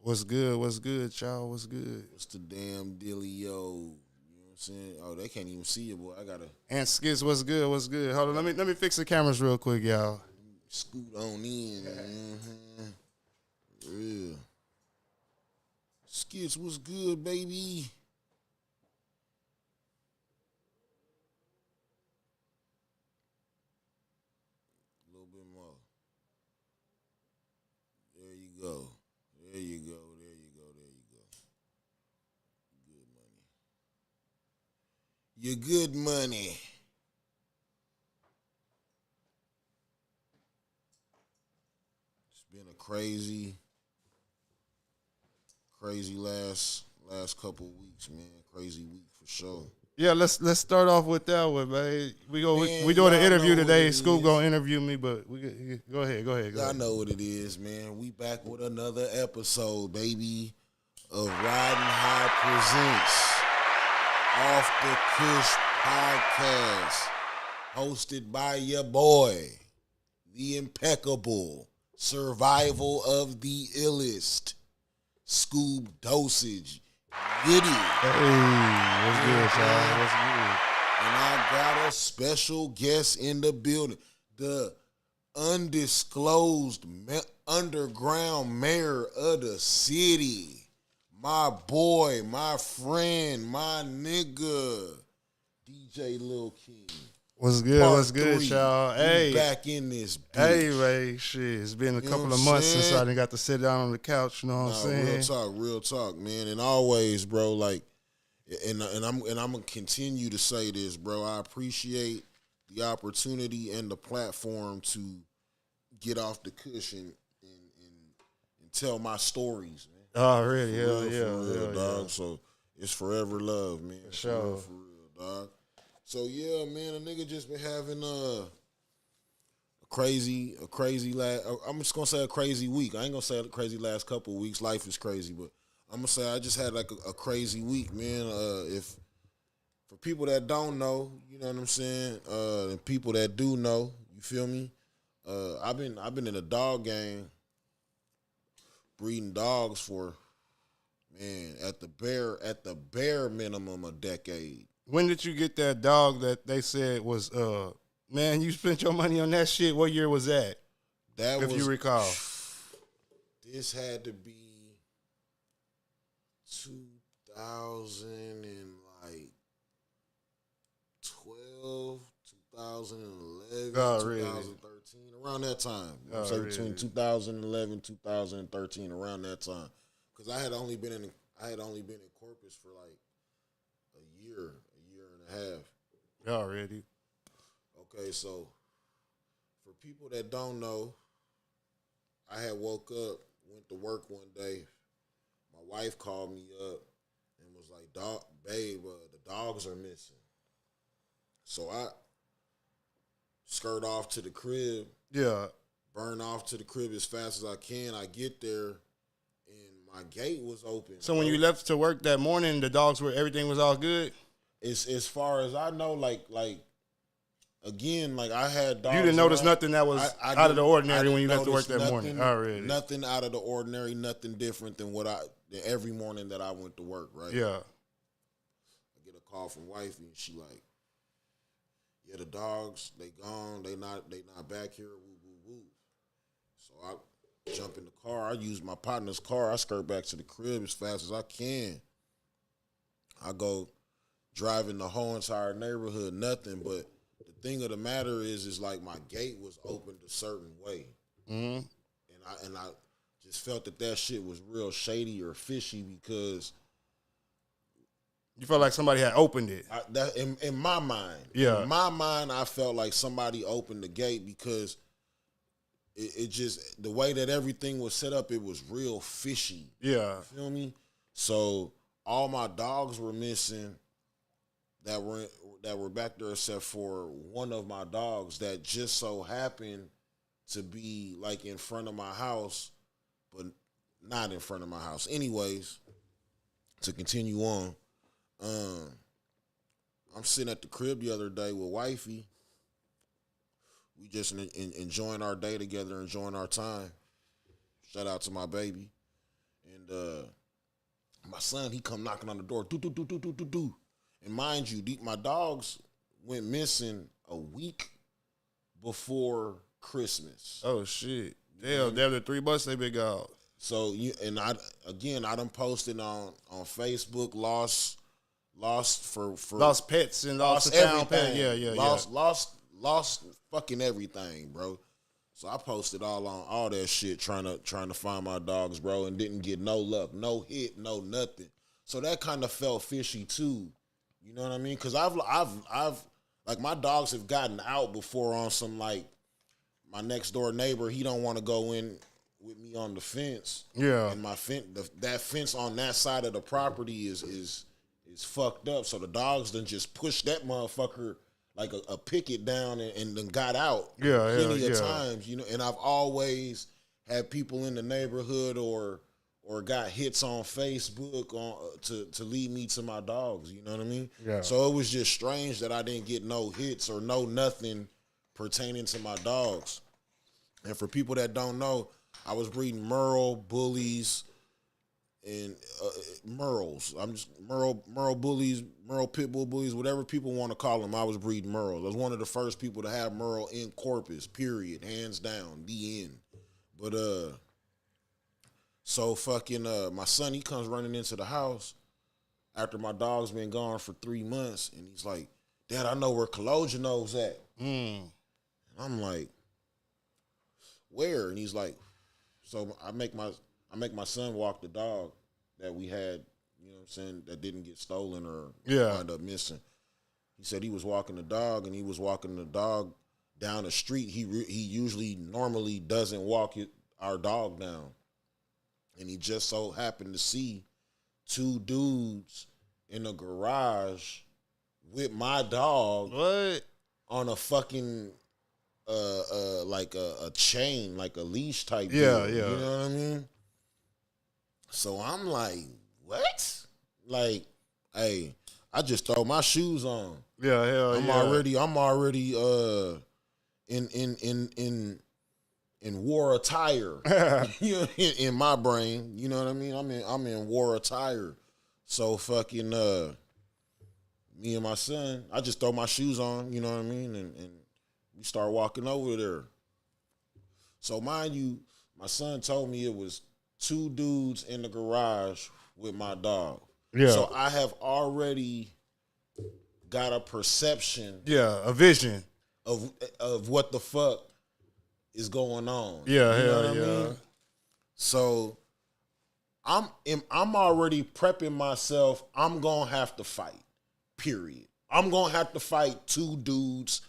What's good? What's good, y'all? What's good? What's the damn dealio? You know what I'm saying? Oh, they can't even see it, boy. I gotta And Skis, what's good? What's good? Hold on, let me fix the cameras real quick, y'all. scoot on in. Mm-hmm. Real. Skits, what's good, baby? A little bit more. There you go. There you go. There you go. There you go. Good money. Your good money. It's been a crazy last couple of weeks, man. Crazy week for sure. Yeah, let's start off with that one, man. We Man, doing an y'all interview know what today. it Skub is. gonna interview me, but go ahead. Y'all know what it is, man. We back with another episode, baby, of Riding High Presents Off the Kush podcast, hosted by your boy, the impeccable survival of the illest, Skub Dosage. Goody. Hey, what's good, y'all? What's good? And I got a special guest in the building. The undisclosed underground mayor of the city. My boy, my friend, my nigga, DJ Lil King. What's good? Part What's good, 3. y'all? We Hey, back in this bitch. hey, Ray. Shit, it's been a You know couple what of I'm months since saying? I done got to sit down on the couch. You know what I'm saying? Real talk, man. And always, bro, like, and I'm gonna continue to say this, bro. I appreciate the opportunity and the platform to get off the cushion and tell my stories, man. Oh, really? For real, Yeah. dog. So it's forever love, man. For sure. For real, dog. So yeah, man, a nigga just been having a crazy last. I'm just gonna say a crazy week. I ain't gonna say a crazy last couple of weeks. Life is crazy, but I'm gonna say I just had like a crazy week, man. If for people that don't know, you know what I'm saying, and people that do know, you feel me? I've been in a dog game, breeding dogs for, man, at the bare minimum a decade. When did you get that dog that they said was man, you spent your money on that shit? What year was that? That if was, you recall. This had to be 2012, 2011, Oh, really? 2013, around that time. Oh, Say really? between 2011, 2013, around that time. Because I had only been in Corpus for like a year and a half. Already. Okay, so for people that don't know, I had woke up, went to work one day. My wife called me up and was like, "Dog, babe, the dogs are missing." So I skirt off to the crib, Yeah. burn off to the crib as fast as I can. I get there, and my gate was open. So when you left to work that morning, everything was all good? As far as I know, like again, like I had dogs. You didn't notice around. nothing that was I out of the didn't- I ordinary didn't when you left to work notice that morning? Already. Nothing out of the ordinary, nothing different than every morning that I went to work, right? Yeah. I get a call from wifey and she like, "Yeah, the dogs, they gone, they not back here, woo woo woo." So I jump in the car, I use my partner's car, I skirt back to the crib as fast as I can. I go driving the whole entire neighborhood, nothing, but the thing of the matter is like my gate was opened a certain way. Mm-hmm. And I just felt that shit was real shady or fishy because You felt like somebody had opened it. in my mind, I felt like somebody opened the gate because it just, the way that everything was set up, it was real fishy. Yeah. You feel me? So all my dogs were missing that were back there except for one of my dogs that just so happened to be like in front of my house, but not in front of my house. Anyways, to continue on, I'm sitting at the crib the other day with wifey. We just enjoying our day together, enjoying our time. Shout out to my baby. And And my son, he come knocking on the door, do do do do do do do. And mind you, my dogs went missing a week before Christmas. Oh shit! Damn, the 3 months they been gone. So I done posted on Facebook lost pets and lost everything. Lost fucking everything, bro. So I posted all that shit trying to find my dogs, bro, and didn't get no luck, no hit, no nothing. So that kind of felt fishy too. You know what I mean? Because I've like my dogs have gotten out before on some like my next door neighbor. He don't want to go in with me on the fence. Yeah, and that fence on that side of the property is fucked up. So the dogs done just pushed that motherfucker like a picket down and then got out. Yeah, plenty of times, you know. And I've always had people in the neighborhood or got hits on Facebook to lead me to my dogs. You know what I mean? Yeah. So it was just strange that I didn't get no hits or no nothing pertaining to my dogs. And for people that don't know, I was breeding Merle, Bullies, and Merles. I'm just Merle Bullies, Merle Pitbull Bullies, whatever people want to call them. I was breeding Merle. I was one of the first people to have Merle in Corpus, period, hands down, the end. But so fucking my son, he comes running into the house after my dog's been gone for 3 months, and he's like, "Dad, I know where Cologeno's at." And I'm like, "Where?" And he's like, so I make my son walk the dog that we had, you know what I'm saying, that didn't get stolen or wind up missing. He said he was walking the dog, and he was walking the dog down the street. He usually normally doesn't walk our dog down. And he just so happened to see 2 dudes in a garage with my dog. What? On a fucking like a chain, like a leash type deal. You know what I mean? So I'm like, what? Like, hey, I just throw my shoes on. Yeah, hell I'm already in war attire. You know, in my brain, you know what I mean? I'm in war attire. So fucking me and my son, I just throw my shoes on, you know what I mean? And we start walking over there. So mind you, my son told me it was 2 dudes in the garage with my dog. Yeah. So I have already got a perception. Yeah, a vision of what the fuck is going on. Yeah, you know hell what yeah. I mean? So I'm already prepping myself. I'm gonna have to fight. Period. I'm gonna have to fight 2 dudes.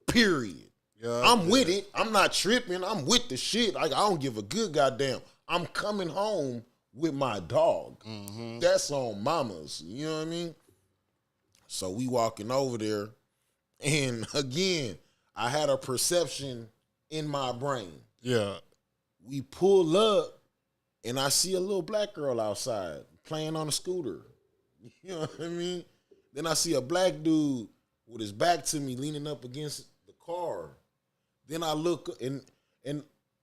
Period. Yeah, I'm with it. I'm not tripping. I'm with the shit. Like, I don't give a good goddamn. I'm coming home with my dog. Mm-hmm. That's on mamas. You know what I mean? So we walking over there, and again, I had a perception in my brain. Yeah. We pull up, and I see a little black girl outside playing on a scooter. You know what I mean? Then I see a black dude with his back to me leaning up against the car. Then I look, and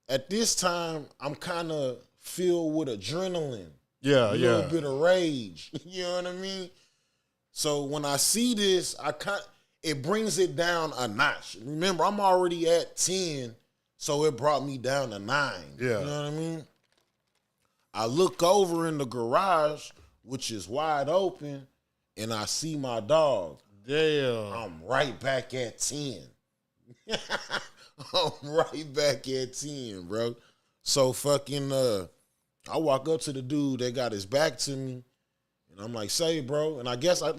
at this time, I'm kind of filled with adrenaline. Yeah, a little bit of rage. You know what I mean? So when I see this, it brings it down a notch. Remember, I'm already at 10, so it brought me down to 9. Yeah. You know what I mean? I look over in the garage, which is wide open, and I see my dog. Damn. I'm right back at 10. I'm right back at 10, bro. So fucking I walk up to the dude that got his back to me, and I'm like, "Say, bro." And I guess I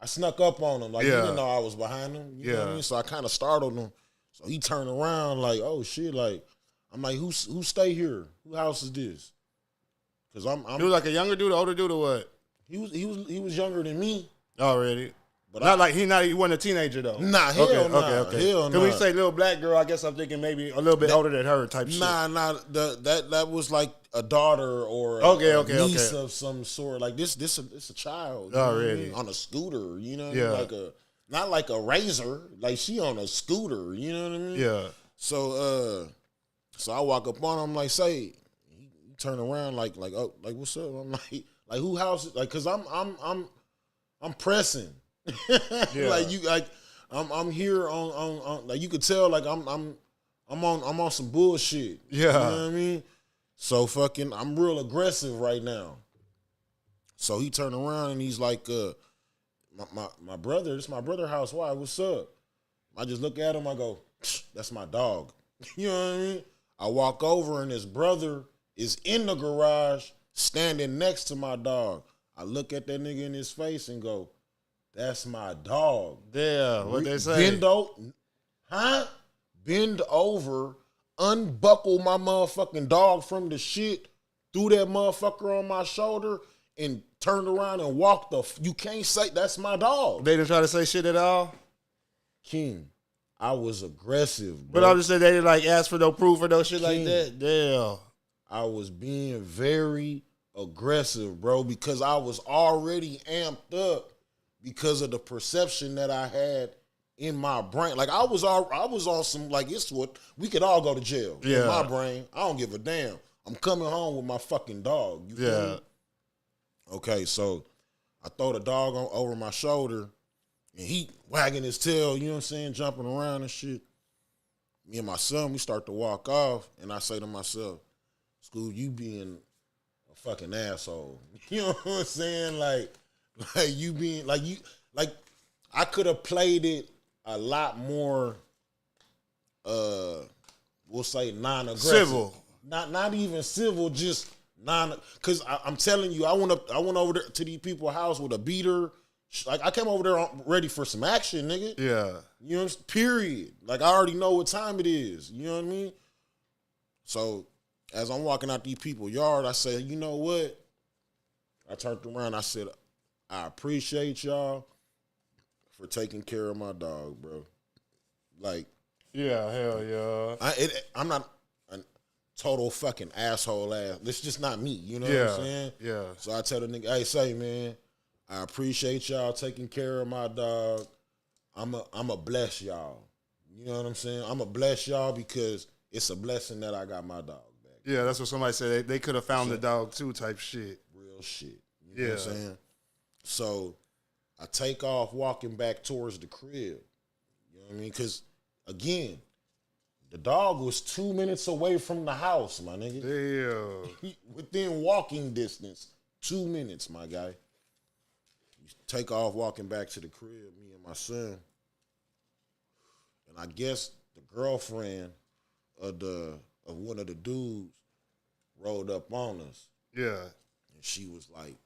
snuck up on him. Like, he didn't know I was behind him. You know what I mean? So I kind of startled him. So he turned around like, "Oh shit!" Like, I'm like, "Who stay here? Who house is this?" Because I'm. He was like a younger dude, older dude, or what? He was younger than me already. But he wasn't a teenager though. Nah, hell no. Okay. Hell no. Because when you say little black girl, I guess I'm thinking maybe a little bit older than her type shit. Nah. That was like a daughter or a niece of some sort. Like this it's a child. Already on a scooter. You know what I mean? Not like a razor. Like she on a scooter. You know what I mean? Yeah. So I walk up on him like, "Say," he turn around like what's up? I'm like who house is, like, cause I'm pressing. Yeah. I'm here on like, you could tell like I'm on some bullshit. Yeah. You know what I mean? So fucking I'm real aggressive right now. So he turned around and he's like, my brother, this my brother house. Why? What's up? I just look at him, I go, that's my dog. You know what I mean? I walk over and his brother is in the garage standing next to my dog. I look at that nigga in his face and go, that's my dog. Yeah, what they say? Bend over, unbuckle my motherfucking dog from the shit, threw that motherfucker on my shoulder, and turned around and walked you can't say that's my dog. They didn't try to say shit at all? King, I was aggressive, bro. But I'm just saying they didn't like ask for no proof or no shit like that. Damn. I was being very aggressive, bro, because I was already amped up because of the perception that I had in my brain. Like I was on some, like, it's what we could all go to jail. Yeah. In my brain, I don't give a damn. I'm coming home with my fucking dog. You feel me? Okay, so I throw the dog over my shoulder and he wagging his tail, you know what I'm saying, jumping around and shit. Me and my son, we start to walk off, and I say to myself, Skub, you being a fucking asshole. You know what I'm saying? Like you being, like I could have played it a lot more, we'll say non-aggressive. Civil. Not even civil, just because I'm telling you, I went over there to these people's house with a beater. Like, I came over there ready for some action, nigga. Yeah. You know, period. Like, I already know what time it is. You know what I mean? So, as I'm walking out these people's yard, I said, you know what? I turned around, I said, I appreciate y'all for taking care of my dog, bro. Like, yeah, hell yeah. I'm not a total fucking asshole ass. It's just not me, you know what I'm saying? Yeah. So I tell the nigga, hey, say, man, I appreciate y'all taking care of my dog. I'ma bless y'all. You know what I'm saying? I'ma bless y'all because it's a blessing that I got my dog back. Yeah, that's what somebody said. They could have found the dog too, type shit. Real shit. You know what I'm saying? So I take off walking back towards the crib. You know what I mean? Because, again, the dog was 2 minutes away from the house, my nigga. Damn. Within walking distance, 2 minutes, my guy. Take off walking back to the crib, me and my son. And I guess the girlfriend of one of the dudes rolled up on us. Yeah. And she was like,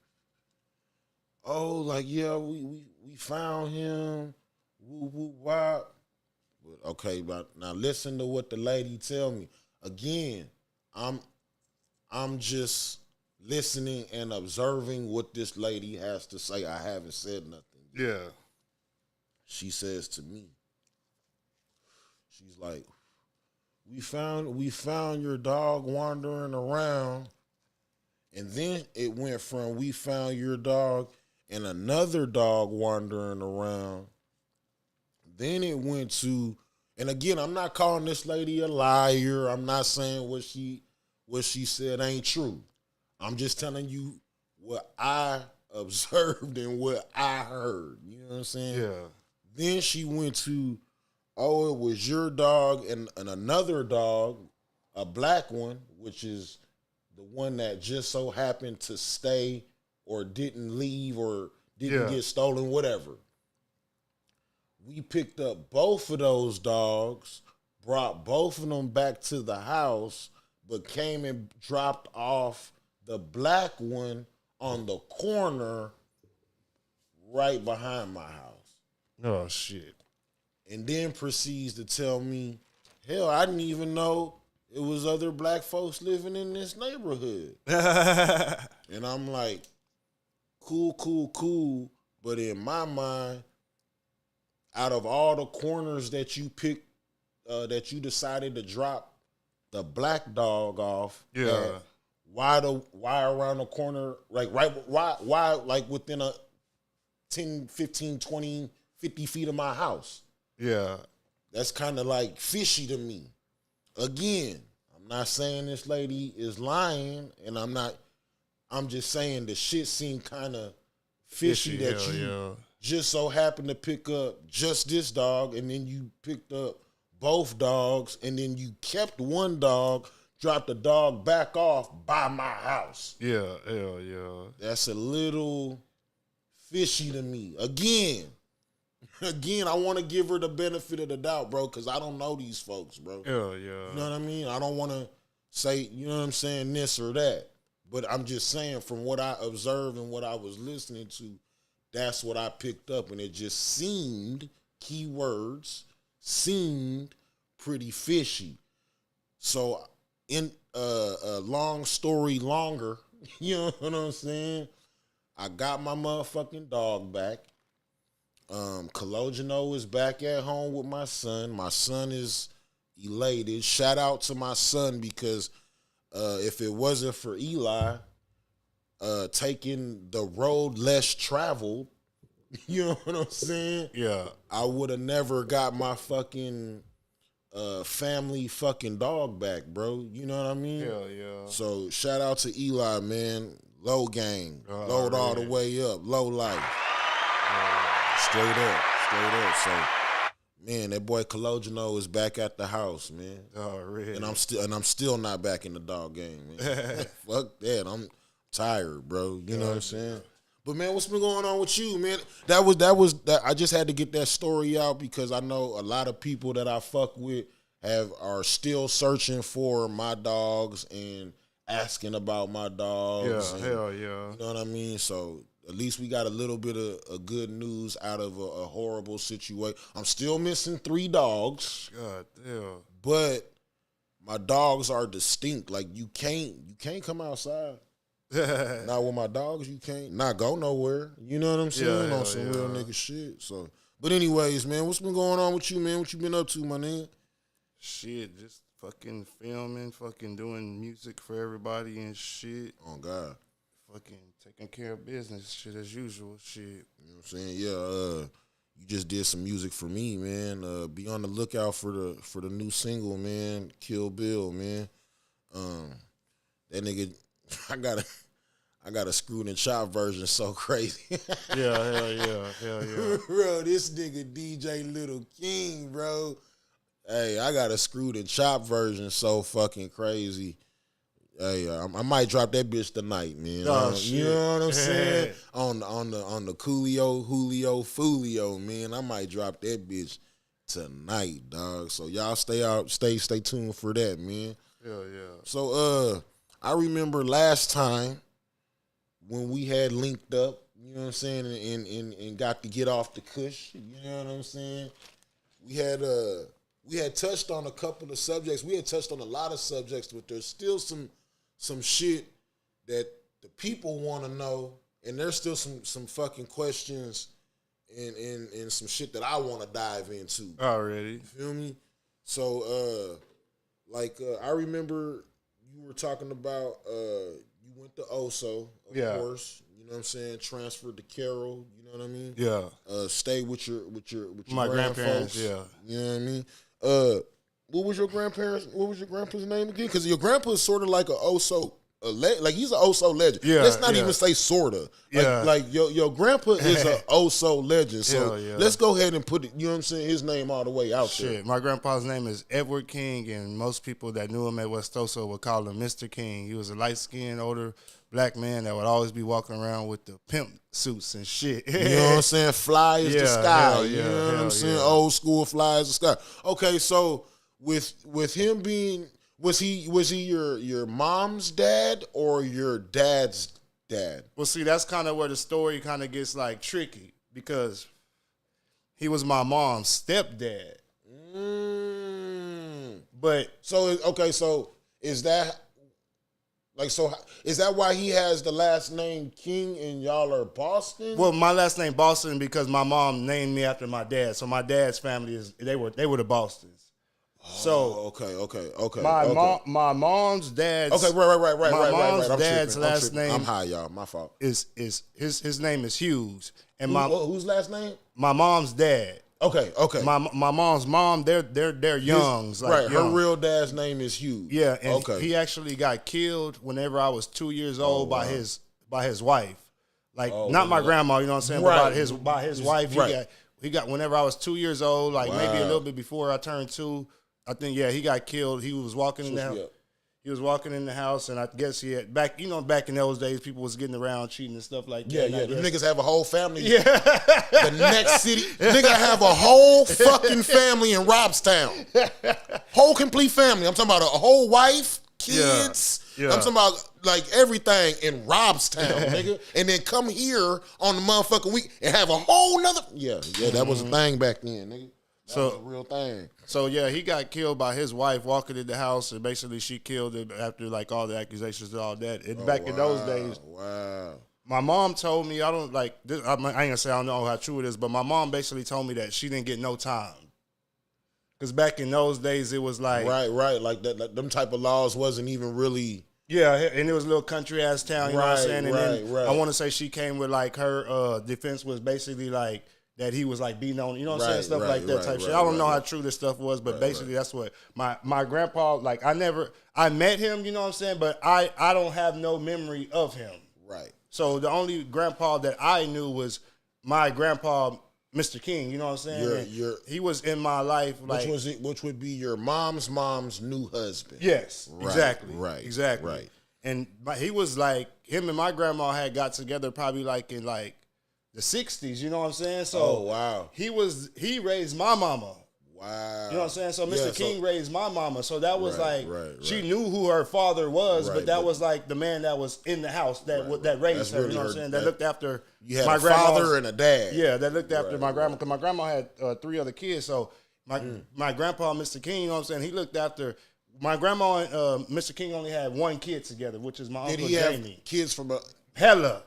oh, like, yeah, we found him. Woo, woo, wop. But okay, but now listen to what the lady tell me. Again, I'm just listening and observing what this lady has to say. I haven't said nothing yet. Yeah. She says to me, she's like, we found your dog wandering around. And then it went from we found your dog and another dog wandering around. Then it went to, and again, I'm not calling this lady a liar. I'm not saying what she said ain't true. I'm just telling you what I observed and what I heard. You know what I'm saying? Yeah. Then she went to, oh, it was your dog and another dog, a black one, which is the one that just so happened to stay or didn't leave or didn't get stolen, whatever. We picked up both of those dogs, brought both of them back to the house, but came and dropped off the black one on the corner right behind my house. Oh, shit. And then proceeds to tell me, hell, I didn't even know it was other black folks living in this neighborhood. And I'm like, cool. But in my mind, out of all the corners that you picked, that you decided to drop the black dog off, why around the corner, like why like within a 10, 15, 20, 50 feet of my house? Yeah. That's kind of like fishy to me. Again, I'm not saying this lady is lying, and I'm just saying the shit seemed kind of fishy that you just so happened to pick up just this dog, and then you picked up both dogs, and then you kept one dog, dropped the dog back off by my house. Yeah, hell yeah. That's a little fishy to me. Again, I want to give her the benefit of the doubt, bro, because I don't know these folks, bro. Hell yeah. You know what I mean? I don't want to say, you know what I'm saying, this or that. But I'm just saying from what I observed and what I was listening to, that's what I picked up. And it just seemed, keywords, seemed pretty fishy. So in a long story longer, you know what I'm saying? I got my motherfucking dog back. Kalogino is back at home with my son. My son is elated. Shout out to my son because if it wasn't for Eli taking the road less traveled, you know what I'm saying? Yeah. I would have never got my fucking family fucking dog back, bro. You know what I mean? Hell yeah. So shout out to Eli, man. Low gang. Load all the way up. Low life. Straight up. So, man, that boy Kalogino is back at the house, man. Already. And I'm still not back in the dog game, man. Fuck that. I'm tired, bro. You know what I'm saying? But man, what's been going on with you, man? That was I just had to get that story out because I know a lot of people that I fuck with are still searching for my dogs and asking about my dogs. Yeah, hell yeah. You know what I mean? So at least we got a little bit of good news out of a horrible situation. I'm still missing 3 dogs. God damn. But my dogs are distinct. Like you can't come outside. Not with my dogs, you can't. Not go nowhere. You know what I'm saying? On some real nigga shit. So, but anyways, man, what's been going on with you, man? What you been up to, my nigga? Shit, just fucking filming, fucking doing music for everybody and shit. Oh God. Fucking taking care of business, shit as usual, shit. You know what I'm saying? Yeah, you just did some music for me, man. Be on the lookout for the new single, man. Kill Bill, man. That nigga, I got a screwed and chop version so crazy. Yeah, hell yeah. Bro, this nigga DJ Little King, bro. Hey, I got a screwed and chop version so fucking crazy. Hey, I might drop that bitch tonight, man. Oh, you know what I'm saying? on the Julio Fulio, man. I might drop that bitch tonight, dog. So y'all stay tuned for that, man. Hell yeah. So I remember last time when we had linked up, you know what I'm saying, and got to get off the Kush, you know what I'm saying? We had touched on a couple of subjects. We had touched on a lot of subjects, but there's still some shit that the people want to know, and there's still some fucking questions and some shit that I want to dive into. Already. You feel me? So, I remember you were talking about you went to Oso, of course. You know what I'm saying? Transferred to Carroll. You know what I mean? Yeah. Stay with your my grandparents. folks, Yeah. You know what I mean? What was your grandpa's name again? Because your grandpa is sort of like a Oso, like he's an Oso legend. Yeah, let's not even say sorta. Like your grandpa is an Oso legend. So let's go ahead and put it. You know what I'm saying? His name all the way out there. My grandpa's name is Edward King, and most people that knew him at West Oso would call him Mr. King. He was a light skinned older black man that would always be walking around with the pimp suits and shit. You know what I'm saying? Fly as the sky. You know what I'm saying? Yeah. Old school fly as the sky. Okay, so with him being, was he your mom's dad or your dad's dad? Well, see, that's kind of where the story kind of gets like tricky because he was my mom's stepdad. But so is that why he has the last name King and y'all are Boston? Well, my last name Boston because my mom named me after my dad. So my dad's family they were the Bostons. So okay. My mom's dad's right. My mom's I'm dad's tripping. last name. I'm high, y'all. My fault. Is his name is Hughes and whose last name? my mom's dad. Okay. My mom's mom, they're Youngs. Like, right. Young. Her real dad's name is Hugh. Yeah, and he actually got killed whenever I was 2 years old by his wife. Like, not my grandma, you know what I'm saying? Right. But by his wife. He got whenever I was 2 years old, like maybe a little bit before I turned 2. I think he got killed. He was walking in the house. He was walking in the house, and I guess he had back in those days, people was getting around cheating and stuff like that. Yeah. The niggas have a whole family. Yeah. The next city, nigga have a whole fucking family in Robstown. Whole complete family. I'm talking about a whole wife, kids. Yeah. I'm talking about like everything in Robstown, nigga. And then come here on the motherfucking week and have a whole nother. Yeah, that was a thing back then, nigga. That was a real thing. So yeah, he got killed by his wife walking in the house, and basically she killed him after like all the accusations and all that. And back in those days, my mom told me, I don't like this. I ain't gonna say I don't know how true it is, but my mom basically told me that she didn't get no time. Because back in those days, it was like right, like that. Like, them type of laws wasn't even really. Yeah, and it was a little country ass town. You know what I'm saying? And then I want to say she came with like her defense was basically like. That he was like beating on, you know what I'm saying? Stuff like that type shit. I don't know how true this stuff was, but basically that's what my grandpa, like I met him, you know what I'm saying? But I don't have no memory of him. Right. So the only grandpa that I knew was my grandpa, Mr. King, you know what I'm saying? He was in my life. Like, which would be your mom's new husband. Yes, right, exactly. Right. Exactly. Right. And he was like, him and my grandma had got together probably like in like, the 60s, you know what I'm saying? So he raised my mama. Wow. You know what I'm saying? So Mr. King raised my mama. So that was she knew who her father was, but that was like the man that was in the house that raised her, really, you know what I'm saying? That looked after you had my father and a dad. Yeah, that looked after my grandma, because my grandma had 3 other kids. So my grandpa, Mr. King, you know what I'm saying? He looked after my grandma and Mr. King only had 1 kid together, which is my Uncle Jamie. Did he have kids from a Hella.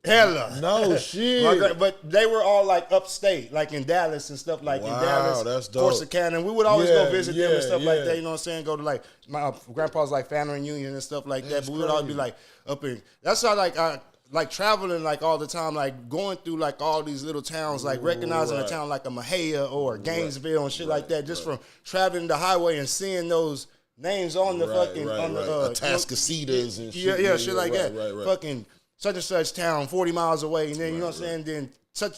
No shit. But they were all like upstate, like in Dallas and stuff like in Dallas, that's dope. Corsicana. And we would always go visit them and stuff like that, you know what I'm saying? Go to like my grandpa's like family reunion and stuff like that. But we would always be like up in that's how I like traveling like all the time, like going through like all these little towns, like recognizing a town like a Mahia or Gainesville and shit like that, just from traveling the highway and seeing those names on the fucking on the Atascocitas and shit. Shit like that. Fucking such and such town, 40 miles away, and then, you know what I'm saying, then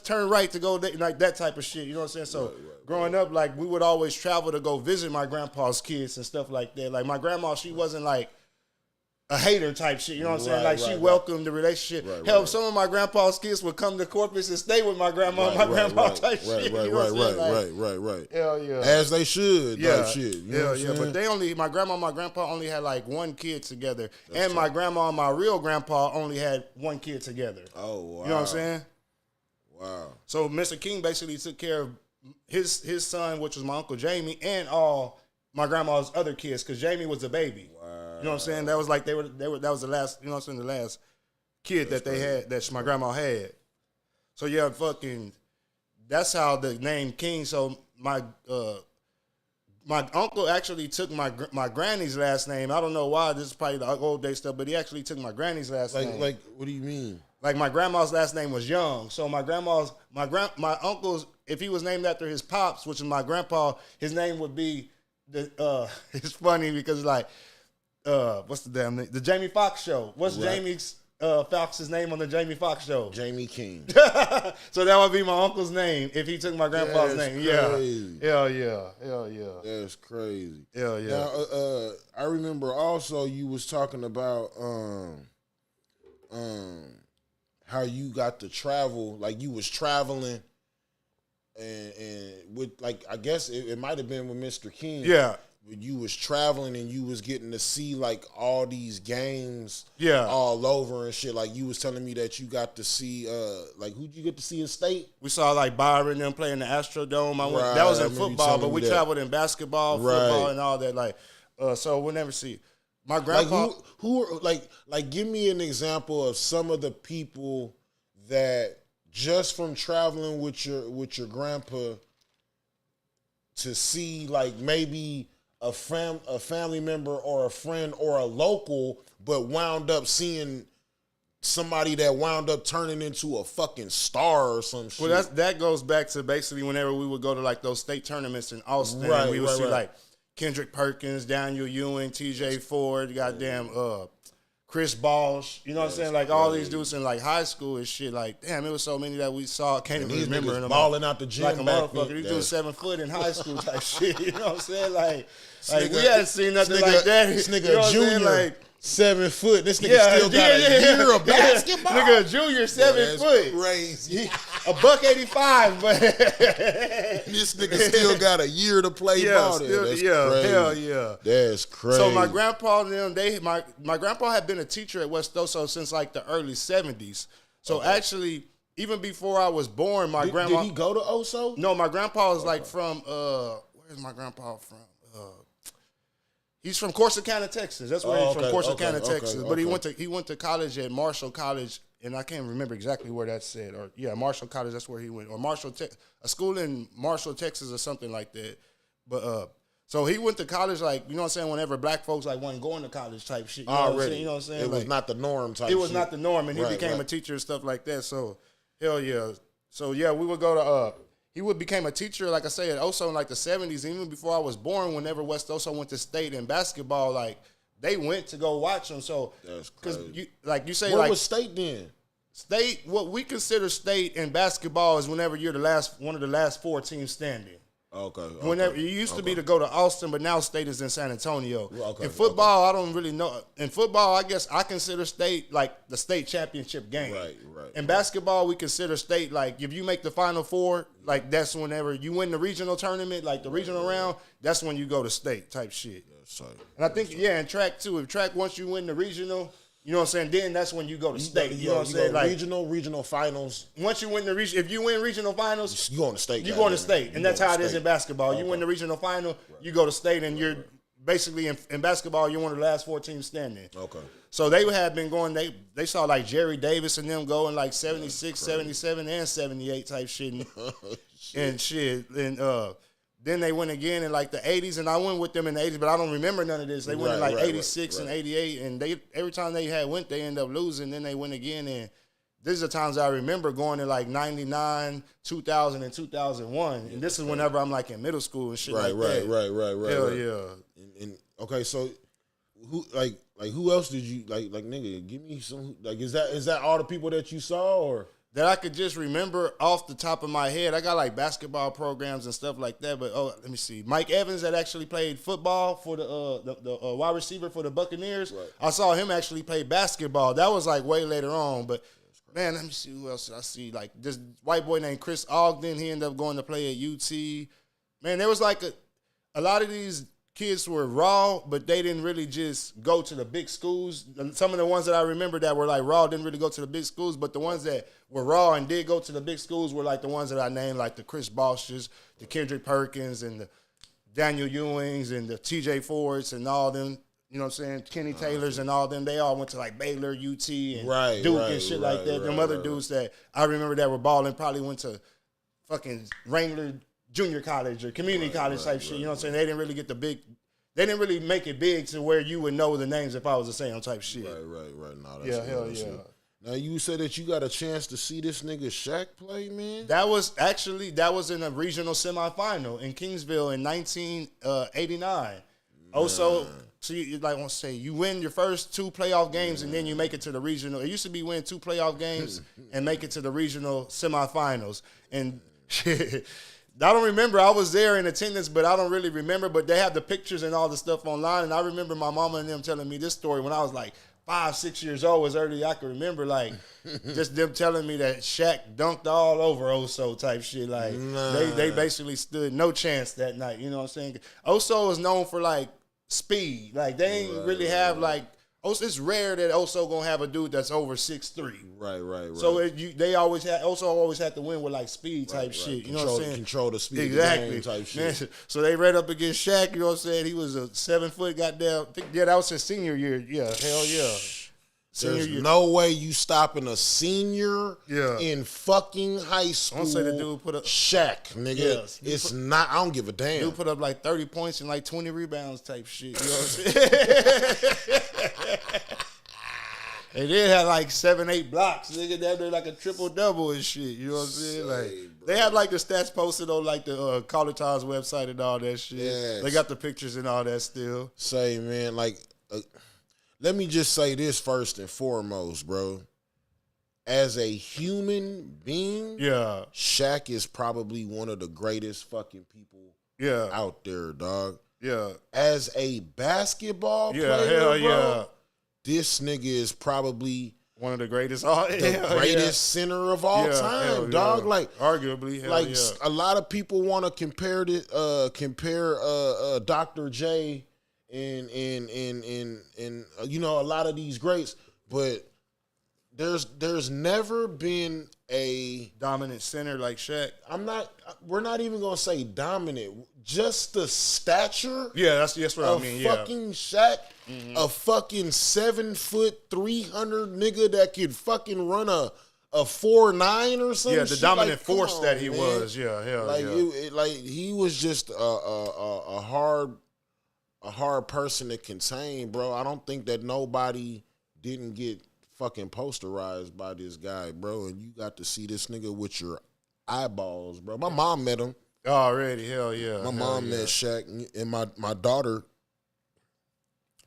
turn right to go, like that type of shit, you know what I'm saying? So growing up, like, we would always travel to go visit my grandpa's kids and stuff like that. Like, my grandma, she wasn't, like, a hater type shit, you know what I'm saying? Like, she welcomed the relationship. Hell, some of my grandpa's kids would come to Corpus and stay with my grandma and my grandpa type shit. Right. Hell yeah. As they should, type shit. You know yeah. But my grandma and my grandpa only had like 1 kid together. And my grandma and my real grandpa only had 1 kid together. Oh, wow. You know what I'm saying? Wow. So Mr. King basically took care of his son, which was my Uncle Jamie, and all my grandma's other kids, because Jamie was a baby. Wow. You know what I'm saying? That was like that was the last, you know what I'm saying, the last kid that they had, that my grandma had. So yeah, that's how the name King. So my uncle actually took my granny's last name. I don't know why. This is probably the old day stuff, but he actually took my granny's last name. Like, what do you mean? Like, my grandma's last name was Young. So my uncle's, if he was named after his pops, which is my grandpa, his name would be it's funny because like what's the damn name? The Jamie Foxx show. What's Jamie's Foxx's name on the Jamie Foxx show? Jamie King. So that would be my uncle's name if he took my grandpa's name. Crazy. Hell yeah. That's crazy. Hell yeah. Now, I remember also you was talking about how you got to travel, like you was traveling and with, like, I guess it might have been with Mr. King. Yeah. You was traveling and you was getting to see like all these games all over and shit. Like, you was telling me that you got to see like, who'd you get to see in state? We saw like Byron and them playing the Astrodome. That was in football, but we traveled in basketball, football, and all that. Like, so we'll never see. My grandpa, like who like give me an example of some of the people that just from traveling with your grandpa to see, like, maybe a family member or a friend or a local, but wound up seeing somebody that wound up turning into a fucking star or some shit. Well, that goes back to basically whenever we would go to like those state tournaments in Austin, and we would see like Kendrick Perkins, Daniel Ewing, TJ Ford, goddamn Chris Balls, you know what I'm saying? Like all these dudes in like high school and shit. Like, damn, it was so many that we saw. Can't even remember them. Balling out the gym like a motherfucker. These dudes 7 foot in high school type shit. You know what I'm saying? Like we hadn't seen nothing like that. This nigga you know junior, like 7 foot. This nigga still got a year of basketball. Nigga junior 7 foot. Crazy. $185, but this nigga still got a year to play ball. That's crazy. Hell yeah. That's crazy. So my grandpa and them, my grandpa had been a teacher at West Oso since like the early 70s. So actually, even before I was born, my grandma. Did he go to Oso? No, my grandpa was like from where's my grandpa from? He's from Corsicana, Texas. That's where he's from, Corsicana, Texas. But he went to college at Marshall College, and I can't remember exactly where that said. Marshall College. That's where he went, or a school in Marshall, Texas, or something like that. But so he went to college, like, you know what I'm saying. Whenever black folks like wasn't going to college type shit. You know what I'm saying? You know what I'm saying? It was not the norm type. It was not the norm, and he became a teacher and stuff like that. So hell yeah. So yeah, we would go to he became a teacher, like I say, at Oso in like the 70s. Even before I was born, whenever West Oso went to state in basketball, like they went to go watch them. So that's crazy. Because you say what was state then? State, what we consider state in basketball is whenever you're one of the last 4 teams standing. Okay. Whenever it used to be to go to Austin, but now state is in San Antonio. In football, I don't really know. In football, I guess I consider state like the state championship game. Right. In basketball, we consider state like if you make the Final Four, like that's whenever you win the regional tournament, like the regional round, that's when you go to state type shit. And I think in track too, if track once you win the regional. You know what I'm saying? Then that's when you go to state. You know what I'm saying? Like regional finals. Once you win if you win regional finals, you going to state. You going to state, and that's how it is in basketball. You win the regional final, you go to state, and you're basically in basketball. You're one of the last 4 teams standing. Okay. So they had been going. They saw like Jerry Davis and them go in like 76, 77, and 78 type shit and shit. And then they went again in like the 80s, and I went with them in the 80s, but I don't remember none of this. They went in like 86 and 88, and every time they went, they ended up losing. Then they went again, and these are times I remember going in like 99, 2000, and 2001. And this is whenever I'm like in middle school and shit like that. Right. Hell yeah. And okay, so who else did you like nigga, give me some, like, is that all the people that you saw, or? That I could just remember off the top of my head. I got like basketball programs and stuff like that, but let me see. Mike Evans that actually played football for the wide receiver for the Buccaneers. Right. I saw him actually play basketball. That was like way later on, but man, let me see who else I see. Like this white boy named Chris Ogden. He ended up going to play at UT. Man, there was like a lot of these kids were raw, but they didn't really just go to the big schools. Some of the ones that I remember that were like raw didn't really go to the big schools, but the ones that were raw and did go to the big schools were like the ones that I named, like the Chris Bosches, the Kendrick Perkins, and the Daniel Ewings, and the TJ Fords, and all them, you know what I'm saying, Kenny Taylors and all them. They all went to like Baylor, UT, and Duke and shit like that. Them other dudes that I remember that were balling probably went to fucking Wrangler Junior College or community college type shit. You know what I'm saying? They didn't really get the big. They didn't really make it big to where you would know the names if I was to say them type shit. Right. No, that's hell yeah. Now you said that you got a chance to see this nigga Shaq play, man. That was in a regional semifinal in Kingsville in 1989. Also, so you like want to say you win your first 2 playoff games and then you make it to the regional. It used to be win 2 playoff games and make it to the regional semifinals. And shit. I don't remember. I was there in attendance, but I don't really remember. But they have the pictures and all the stuff online. And I remember my mama and them telling me this story when I was like 5, 6 years old, as early as I can remember. Like, just them telling me that Shaq dunked all over Oso type shit. Like, they basically stood no chance that night. You know what I'm saying? Oso is known for, like, speed. Like, they ain't really have, like, it's rare that Oso gonna have a dude that's over 6'3". Right. So they always had to win with like speed type shit. You know what I'm saying? Control the speed exactly of the game type shit. Man, so they read up against Shaq. You know what I'm saying? He was a 7 foot goddamn. Yeah, that was his senior year. Yeah, hell yeah. There's no way you stopping a senior in fucking high school. I don't say the dude put up Shaq, nigga. Yes. It's not. I don't give a damn. Dude put up like 30 points and like 20 rebounds type shit. You know what I'm saying? And then had like 7-8 blocks. Nigga, that did like a triple-double and shit. You know what I'm saying? Like, they have like the stats posted on like the College Times website and all that shit. Yes. They got the pictures and all that still. Say, man, like, let me just say this first and foremost, bro. As a human being, yeah, Shaq is probably one of the greatest fucking people out there, dog. Yeah. As a basketball player, hell bro, this nigga is probably one of the greatest, center of all time, dog. Like, arguably, a lot of people want to compare Dr. J and you know, a lot of these greats, but there's never been a dominant center like Shaq. We're not even gonna say dominant. Just the stature. Yeah, that's what I mean. Fucking Shaq, a fucking 7 foot 300 nigga that could fucking run a 4'9" or something. Yeah, the dominant force that he was. Yeah, hell like he was just a hard person to contain, bro. I don't think that nobody didn't get fucking posterized by this guy, bro. And you got to see this nigga with your eyeballs, bro. My mom met him. Already, hell yeah. My mom met Shaq, and my daughter,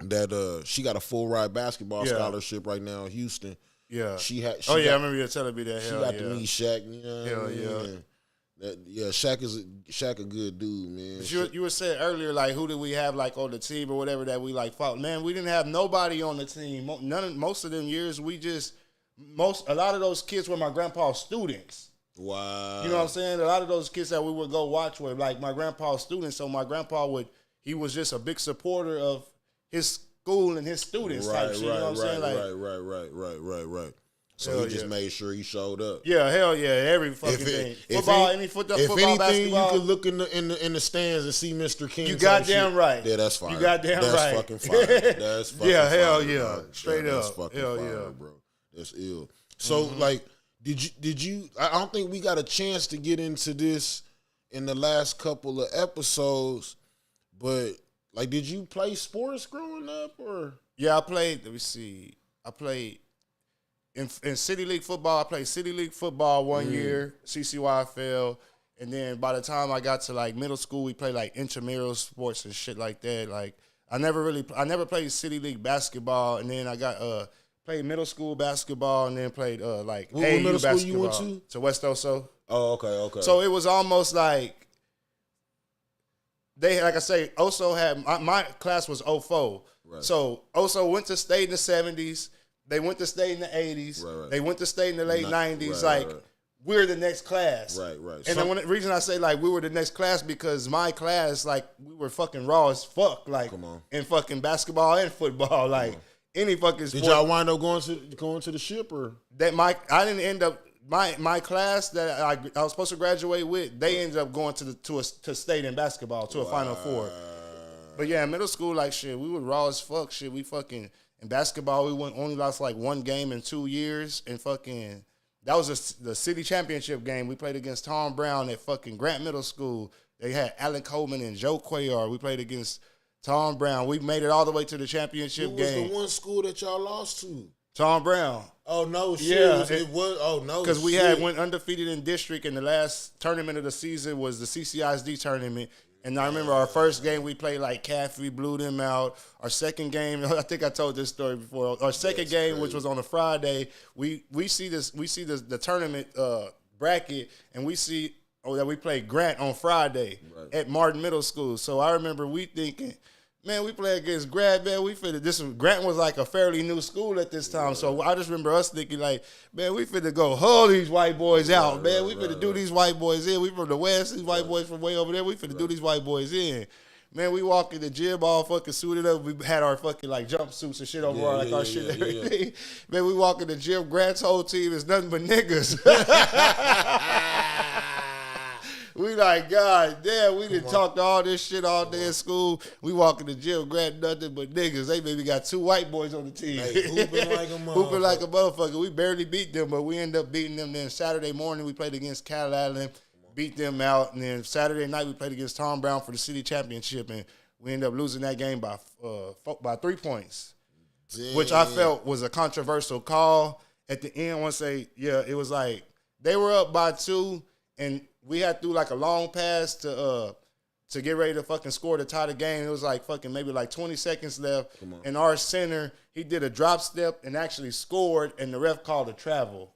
that she got a full ride basketball scholarship right now in Houston. Yeah. I remember you telling me that. She got to meet Shaq, you know. Hell yeah. Shaq a good dude, man. But you were saying earlier, like, who did we have like on the team or whatever that we like fought? Man, we didn't have nobody on the team. Most of them years, a lot of those kids were my grandpa's students. Wow. You know what I'm saying? A lot of those kids that we would go watch were like my grandpa's students. So my grandpa he was just a big supporter of his school and his students type shit. You know what I'm saying? Right. So he just made sure he showed up. Yeah, hell yeah, every fucking thing. Football, football, anything, basketball. you could look in the stands and see Mr. King. You goddamn right. Yeah, that's fire. You goddamn right. That's fucking fire. That's fucking yeah, fire. Hell yeah, dog. straight that's up. Fucking hell fire, yeah, bro. That's ill. So like, did you? I don't think we got a chance to get into this in the last couple of episodes, but like, did you play sports growing up or? Yeah, I played. Let me see. I played. In City League football, I played City League football one year, CCYFL, and then by the time I got to like middle school, we played like intramural sports and shit like that. Like I never played City League basketball, and then I got played middle school basketball, and then played like what middle school basketball. You went to? West Oso. Oh, okay. So it was almost like like I say, Oso had my class was 04. Right. So Oso went to state in the 70s. They went to state in the 80s. Right. They went to state in the late 90s. We're the next class. Right. And the reason I say, like, we were the next class because my class, like, we were fucking raw as fuck. Like, in fucking basketball and football. Like, any fucking sport. Did y'all wind up going to the ship or? I didn't end up, my class that I was supposed to graduate with, they ended up going to state in basketball, to a Final Four. But yeah, in middle school, like, shit, we were raw as fuck. Shit, we fucking... In basketball, we only lost like one game in 2 years, and fucking that was the city championship game. We played against Tom Brown at fucking Grant Middle School. They had Allen Coleman and Joe Cuellar. We played against Tom Brown. We made it all the way to the championship game. Who was the one school that y'all lost to? Tom Brown. Oh no, shit. Yeah, it was. Oh no, because we went undefeated in district, and the last tournament of the season was the CCISD tournament. And I remember our first game we played like Caffrey, blew them out. Our second game, I think I told this story before. Our second game, crazy. Which was on a Friday, we see the tournament bracket, and we see that we played Grant on Friday at Martin Middle School. So I remember we thinking, man, we play against Grant, man. Grant was like a fairly new school at this time. So I just remember us thinking like, man, we finna go haul these white boys out, man. We finna do these white boys in. We from the West, these white boys from way over there. We finna do these white boys in. Man, we walk in the gym all fucking suited up. We had our fucking like jumpsuits and shit over our shit and everything. Man, we walk in the gym. Grant's whole team is nothing but niggas. We like, God damn, we done talked all this shit all day in school. We walk in the gym, Grant nothing but niggas. They maybe got 2 white boys on the team. Hey, hooping like a motherfucker. Hooping like a motherfucker. We barely beat them, but we ended up beating them. Then Saturday morning, we played against Cal Island, beat them out. And then Saturday night, we played against Tom Brown for the city championship. And we ended up losing that game by 3 points. which I felt was a controversial call. At the end, once it was like they were up by 2, and we had to do like a long pass to get ready to fucking score to tie the game. It was like fucking maybe like 20 seconds left, and our center, he did a drop step and actually scored, and the ref called a travel.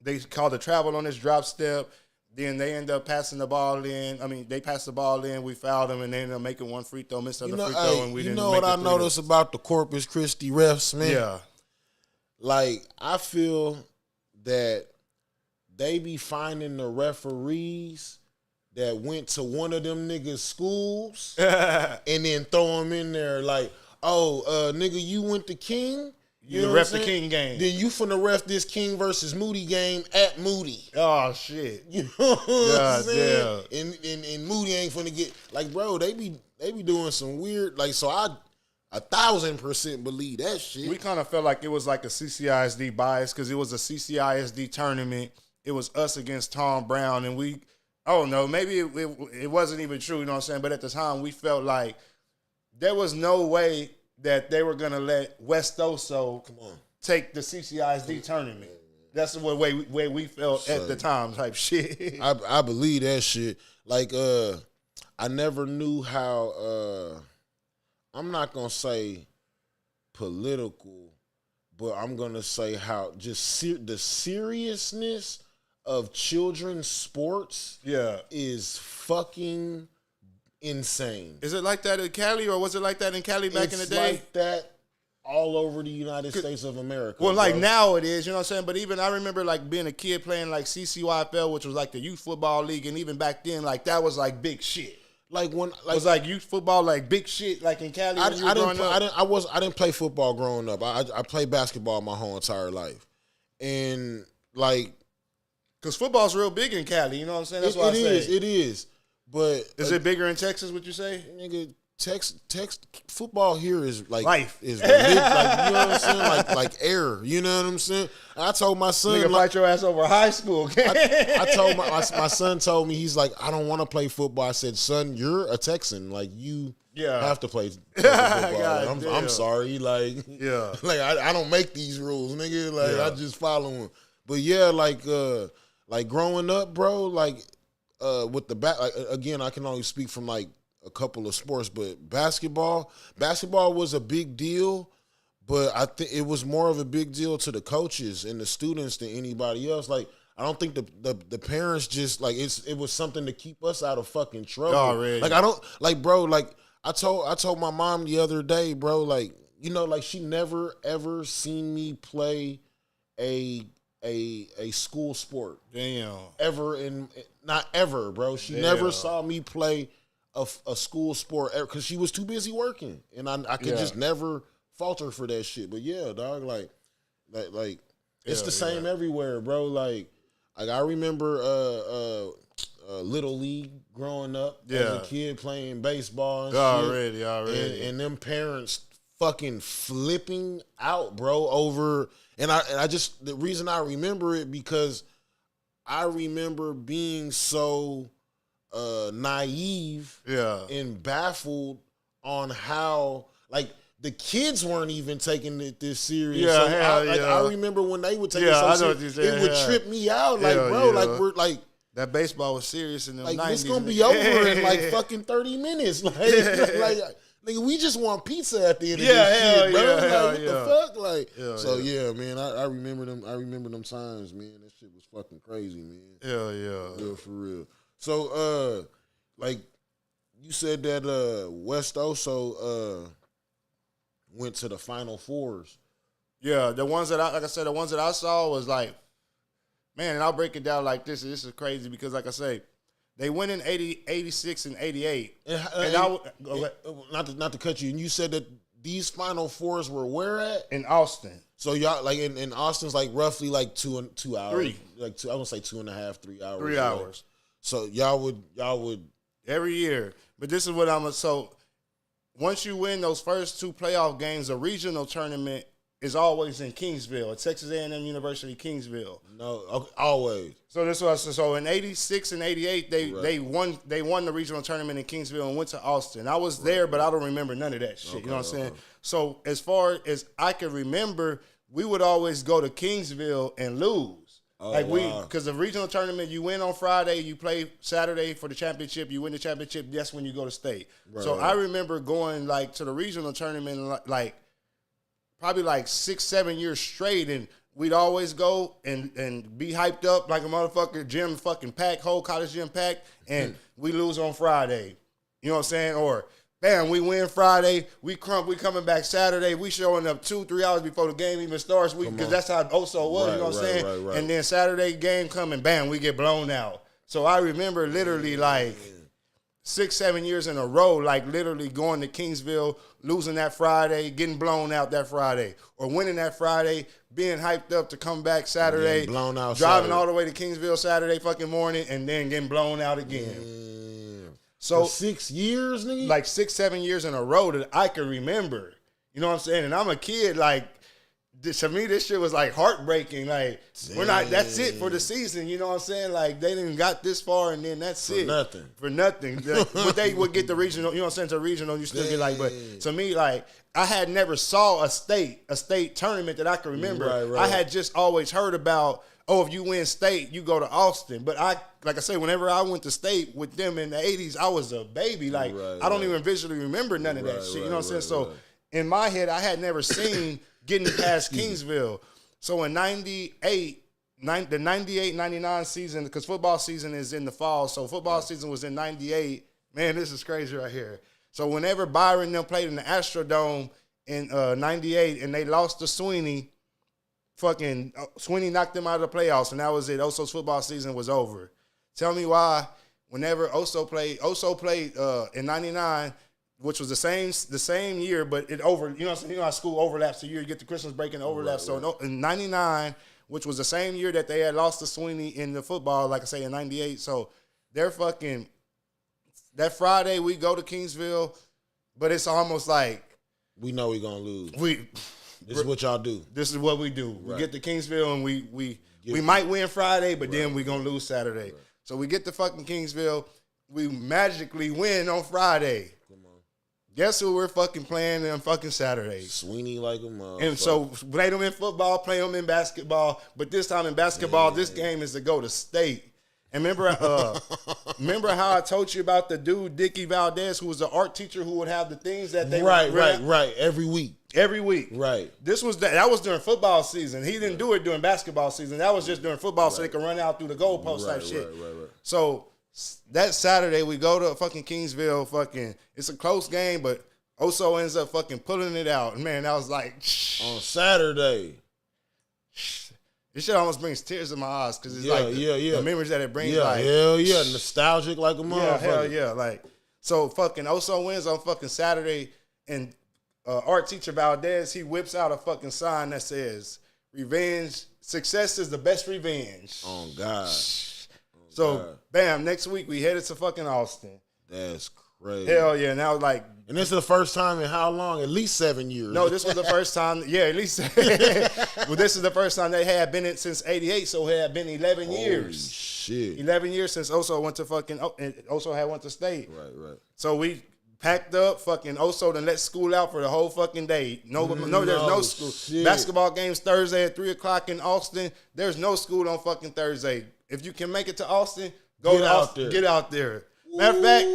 They called a travel on this drop step. Then they end up passing the ball in. I mean, they passed the ball in. We fouled them, and they ended up making one free throw, missed another free throw, and we didn't make it. You know what I noticed about the Corpus Christi refs, man? Yeah. Like, I feel that they be finding the referees that went to one of them niggas' schools and then throw them in there like, nigga, you went to King? You ref the King game. Then you finna ref this King versus Moody game at Moody. Oh, shit. You know what I'm saying? And Moody ain't finna get, like, bro, they be doing some weird, like, so I 1,000% believe that shit. We kind of felt like it was like a CCISD bias because it was a CCISD tournament. It was us against Tom Brown, and I don't know, maybe it wasn't even true, you know what I'm saying? But at the time, we felt like there was no way that they were going to let West Oso take the CCISD tournament. That's the way we felt at the time type shit. I believe that shit. Like, I never knew how, I'm not going to say political, but I'm going to say how just the seriousness of children's sports is fucking insane. Is it like that in Cali, or was it like that in Cali back in the day? It's like that all over the United States of America. Well, like now it is, you know what I'm saying? But even I remember like being a kid playing like CCYFL, which was like the youth football league, and even back then, like that was like big shit. Like when it was like youth football, like big shit, like in Cali. I didn't play football growing up. I played basketball my whole entire life, and like, cause football's real big in Cali. You know what I'm saying? That's what I say. It is. But is it bigger in Texas? Would you say? Nigga, Texas football here is like life. Is religion, like, you know what I'm saying? Like air. You know what I'm saying? I told my son, nigga, fight your ass over high school. I told my son told me, he's like, I don't want to play football. I said, son, you're a Texan. Like, you have to play football. Like, I'm sorry. Like, like I don't make these rules, nigga. Like, I just follow them. But yeah, like growing up, bro, like with the back, like, again, I can only speak from like a couple of sports, but basketball was a big deal, but I think it was more of a big deal to the coaches and the students than anybody else. Like, I don't think the parents just like it was something to keep us out of fucking trouble. Already. Like, I don't like, bro, like I told my mom the other day, bro, like, you know, like she never ever seen me play a school sport. Damn. Not ever, bro. She never saw me play a school sport because she was too busy working, and I could just never falter for that shit. But yeah, dog, like it's the same everywhere, bro. Like I remember Little League growing up as a kid playing baseball and shit. Already. And them parents fucking flipping out, bro, over and I just the reason I remember it because I remember being so naive and baffled on how like the kids weren't even taking it this serious. I remember when they would take it so serious, it would trip me out. Like, bro, like we're like that baseball was serious in the 90s. It's gonna be over in like fucking 30 minutes. Like nigga, we just want pizza at the end of this shit, bro. What the fuck? Like, man, I remember them. I remember them times, man. That shit was fucking crazy, man. Yeah, for real. So, like, you said that West Oso went to the Final Fours. Yeah, the ones that I saw was like, man, and I'll break it down like this. This is crazy because, like I say, they went in 86 and 88. Not to cut you, and you said that these Final Fours were where at? In Austin. So y'all like in Austin's like roughly like 2 hours. 3. Like I would say 2.5, 3 hours. 3 hours. Like, so y'all would every year. But this is what so once you win those first 2 playoff games, a regional tournament is always in Kingsville, at Texas A&M University, Kingsville. No, okay, always. So this was so in '86 and '88 they won the regional tournament in Kingsville and went to Austin. I was there, but I don't remember none of that shit. You know what I'm saying? So as far as I can remember, we would always go to Kingsville and lose. Because the regional tournament, you win on Friday, you play Saturday for the championship, you win the championship, that's when you go to state. I remember going like to the regional tournament like probably like 6-7 years straight, and we'd always go and be hyped up like a motherfucker, gym fucking packed, whole college gym packed, and we lose on Friday. You know what I'm saying? Or bam, we win Friday, we coming back Saturday, we showing up 2-3 hours before the game even starts, because that's how OSO was, you know what I'm saying? Right. And then Saturday game coming, bam, we get blown out. So I remember literally like 6-7 years in a row, like literally going to Kingsville, losing that Friday, getting blown out that Friday, or winning that Friday, being hyped up to come back Saturday, blown out driving Saturday. all the way to Kingsville Saturday fucking morning, and then getting blown out again. So for 6 years, nigga? Like 6-7 years in a row that I can remember. You know what I'm saying? And I'm a kid, like, to me, this shit was like heartbreaking. Like, that's it for the season. You know what I'm saying? Like, they didn't got this far and then that's it. For nothing. But they would get the regional, you know what I'm saying? To regional, you still get like, but to me, like, I had never saw a state tournament that I can remember. Right. I had just always heard about, if you win state, you go to Austin. But like I say, whenever I went to state with them in the 80s, I was a baby. Like, I don't even visually remember none of that shit. You know what I'm saying? So in my head, I had never seen getting past Kingsville. So in the 98-99 season, because football season is in the fall, so football season was in 98. Man, this is crazy right here. So whenever Byron and them played in the Astrodome in 98 and they lost to Sweeney, fucking Sweeney knocked them out of the playoffs, and that was it. Oso's football season was over. Tell me why. Whenever Oso played in '99, which was the same year, but it over. You know what I'm saying? You know how school overlaps the year. You get the Christmas break and overlaps. So in '99, which was the same year that they had lost to Sweeney in the football, like I say in '98. So they're fucking. That Friday we go to Kingsville, but it's almost like we know we're gonna lose. This is what y'all do. This is what we do. We get to Kingsville and we might win Friday, but then we're going to lose Saturday. Right. So we get to fucking Kingsville. We magically win on Friday. Come on. Guess who we're fucking playing on fucking Saturday? Sweeney like them. And so play them in football, play them in basketball. But this time in basketball, this game is to go to state. And remember how I told you about the dude, Dickie Valdez, who was the art teacher who would have the things that they Right. Every week. Right. That was during football season. He didn't do it during basketball season. That was just during football so they could run out through the goalpost type shit. Right. So that Saturday we go to fucking Kingsville, fucking it's a close game, but Oso ends up fucking pulling it out. And man, I was like on Saturday. This shit almost brings tears to my eyes because it's the memories that it brings. Like, hell yeah, nostalgic like a motherfucker. Hell yeah, like so fucking Oso wins on fucking Saturday, and art teacher Valdez, he whips out a fucking sign that says, "Revenge, success is the best revenge." Oh God. Bam, next week we headed to fucking Austin. That's crazy. Hell yeah, and I was like, and this is the first time in how long? At least 7 years. No, this was the first time. Yeah, at least. Well, this is the first time they had been in since '88, so it had been 11 years. Shit. 11 years since Oso went to fucking. Oso had went to state. Right. So we packed up. Fucking Oso then let school out for the whole fucking day. No, there's no school. Shit. Basketball games Thursday at 3:00 in Austin. There's no school on fucking Thursday. If you can make it to Austin, get out there. Matter of fact,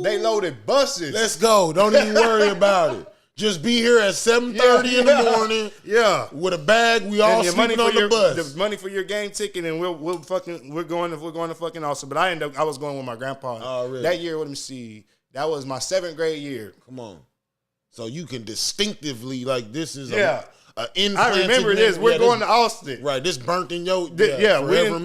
they loaded buses. Let's go. Don't even worry about it. Just be here at 7:30 in the morning. Yeah, with a bag. We all sleeping on the bus. The money for your game ticket, and we're going to fucking Austin. But I was going with my grandpa. Oh, really? That year, let me see. That was my 7th grade year. Come on. So you can distinctively like this is I remember this. We're going to Austin. Right. This burnt in your we in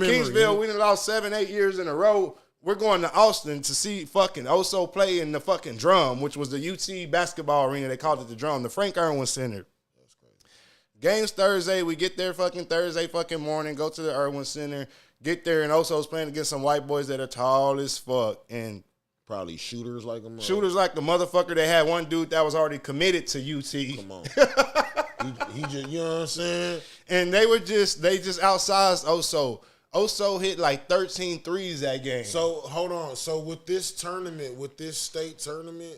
Kingsville. We done lost 7-8 years in a row. We're going to Austin to see fucking Oso play in the fucking Drum, which was the UT basketball arena. They called it the Drum, the Frank Irwin Center. That's crazy. Games Thursday. We get there fucking Thursday fucking morning, go to the Irwin Center, get there, and Oso's playing against some white boys that are tall as fuck. And probably shooters like a motherfucker. Shooters like the motherfucker. They had one dude that was already committed to UT. Come on. he just, you know what I'm saying? And they just outsized Oso. Oso hit like 13 threes that game. So, hold on. So, with this tournament, with this state tournament,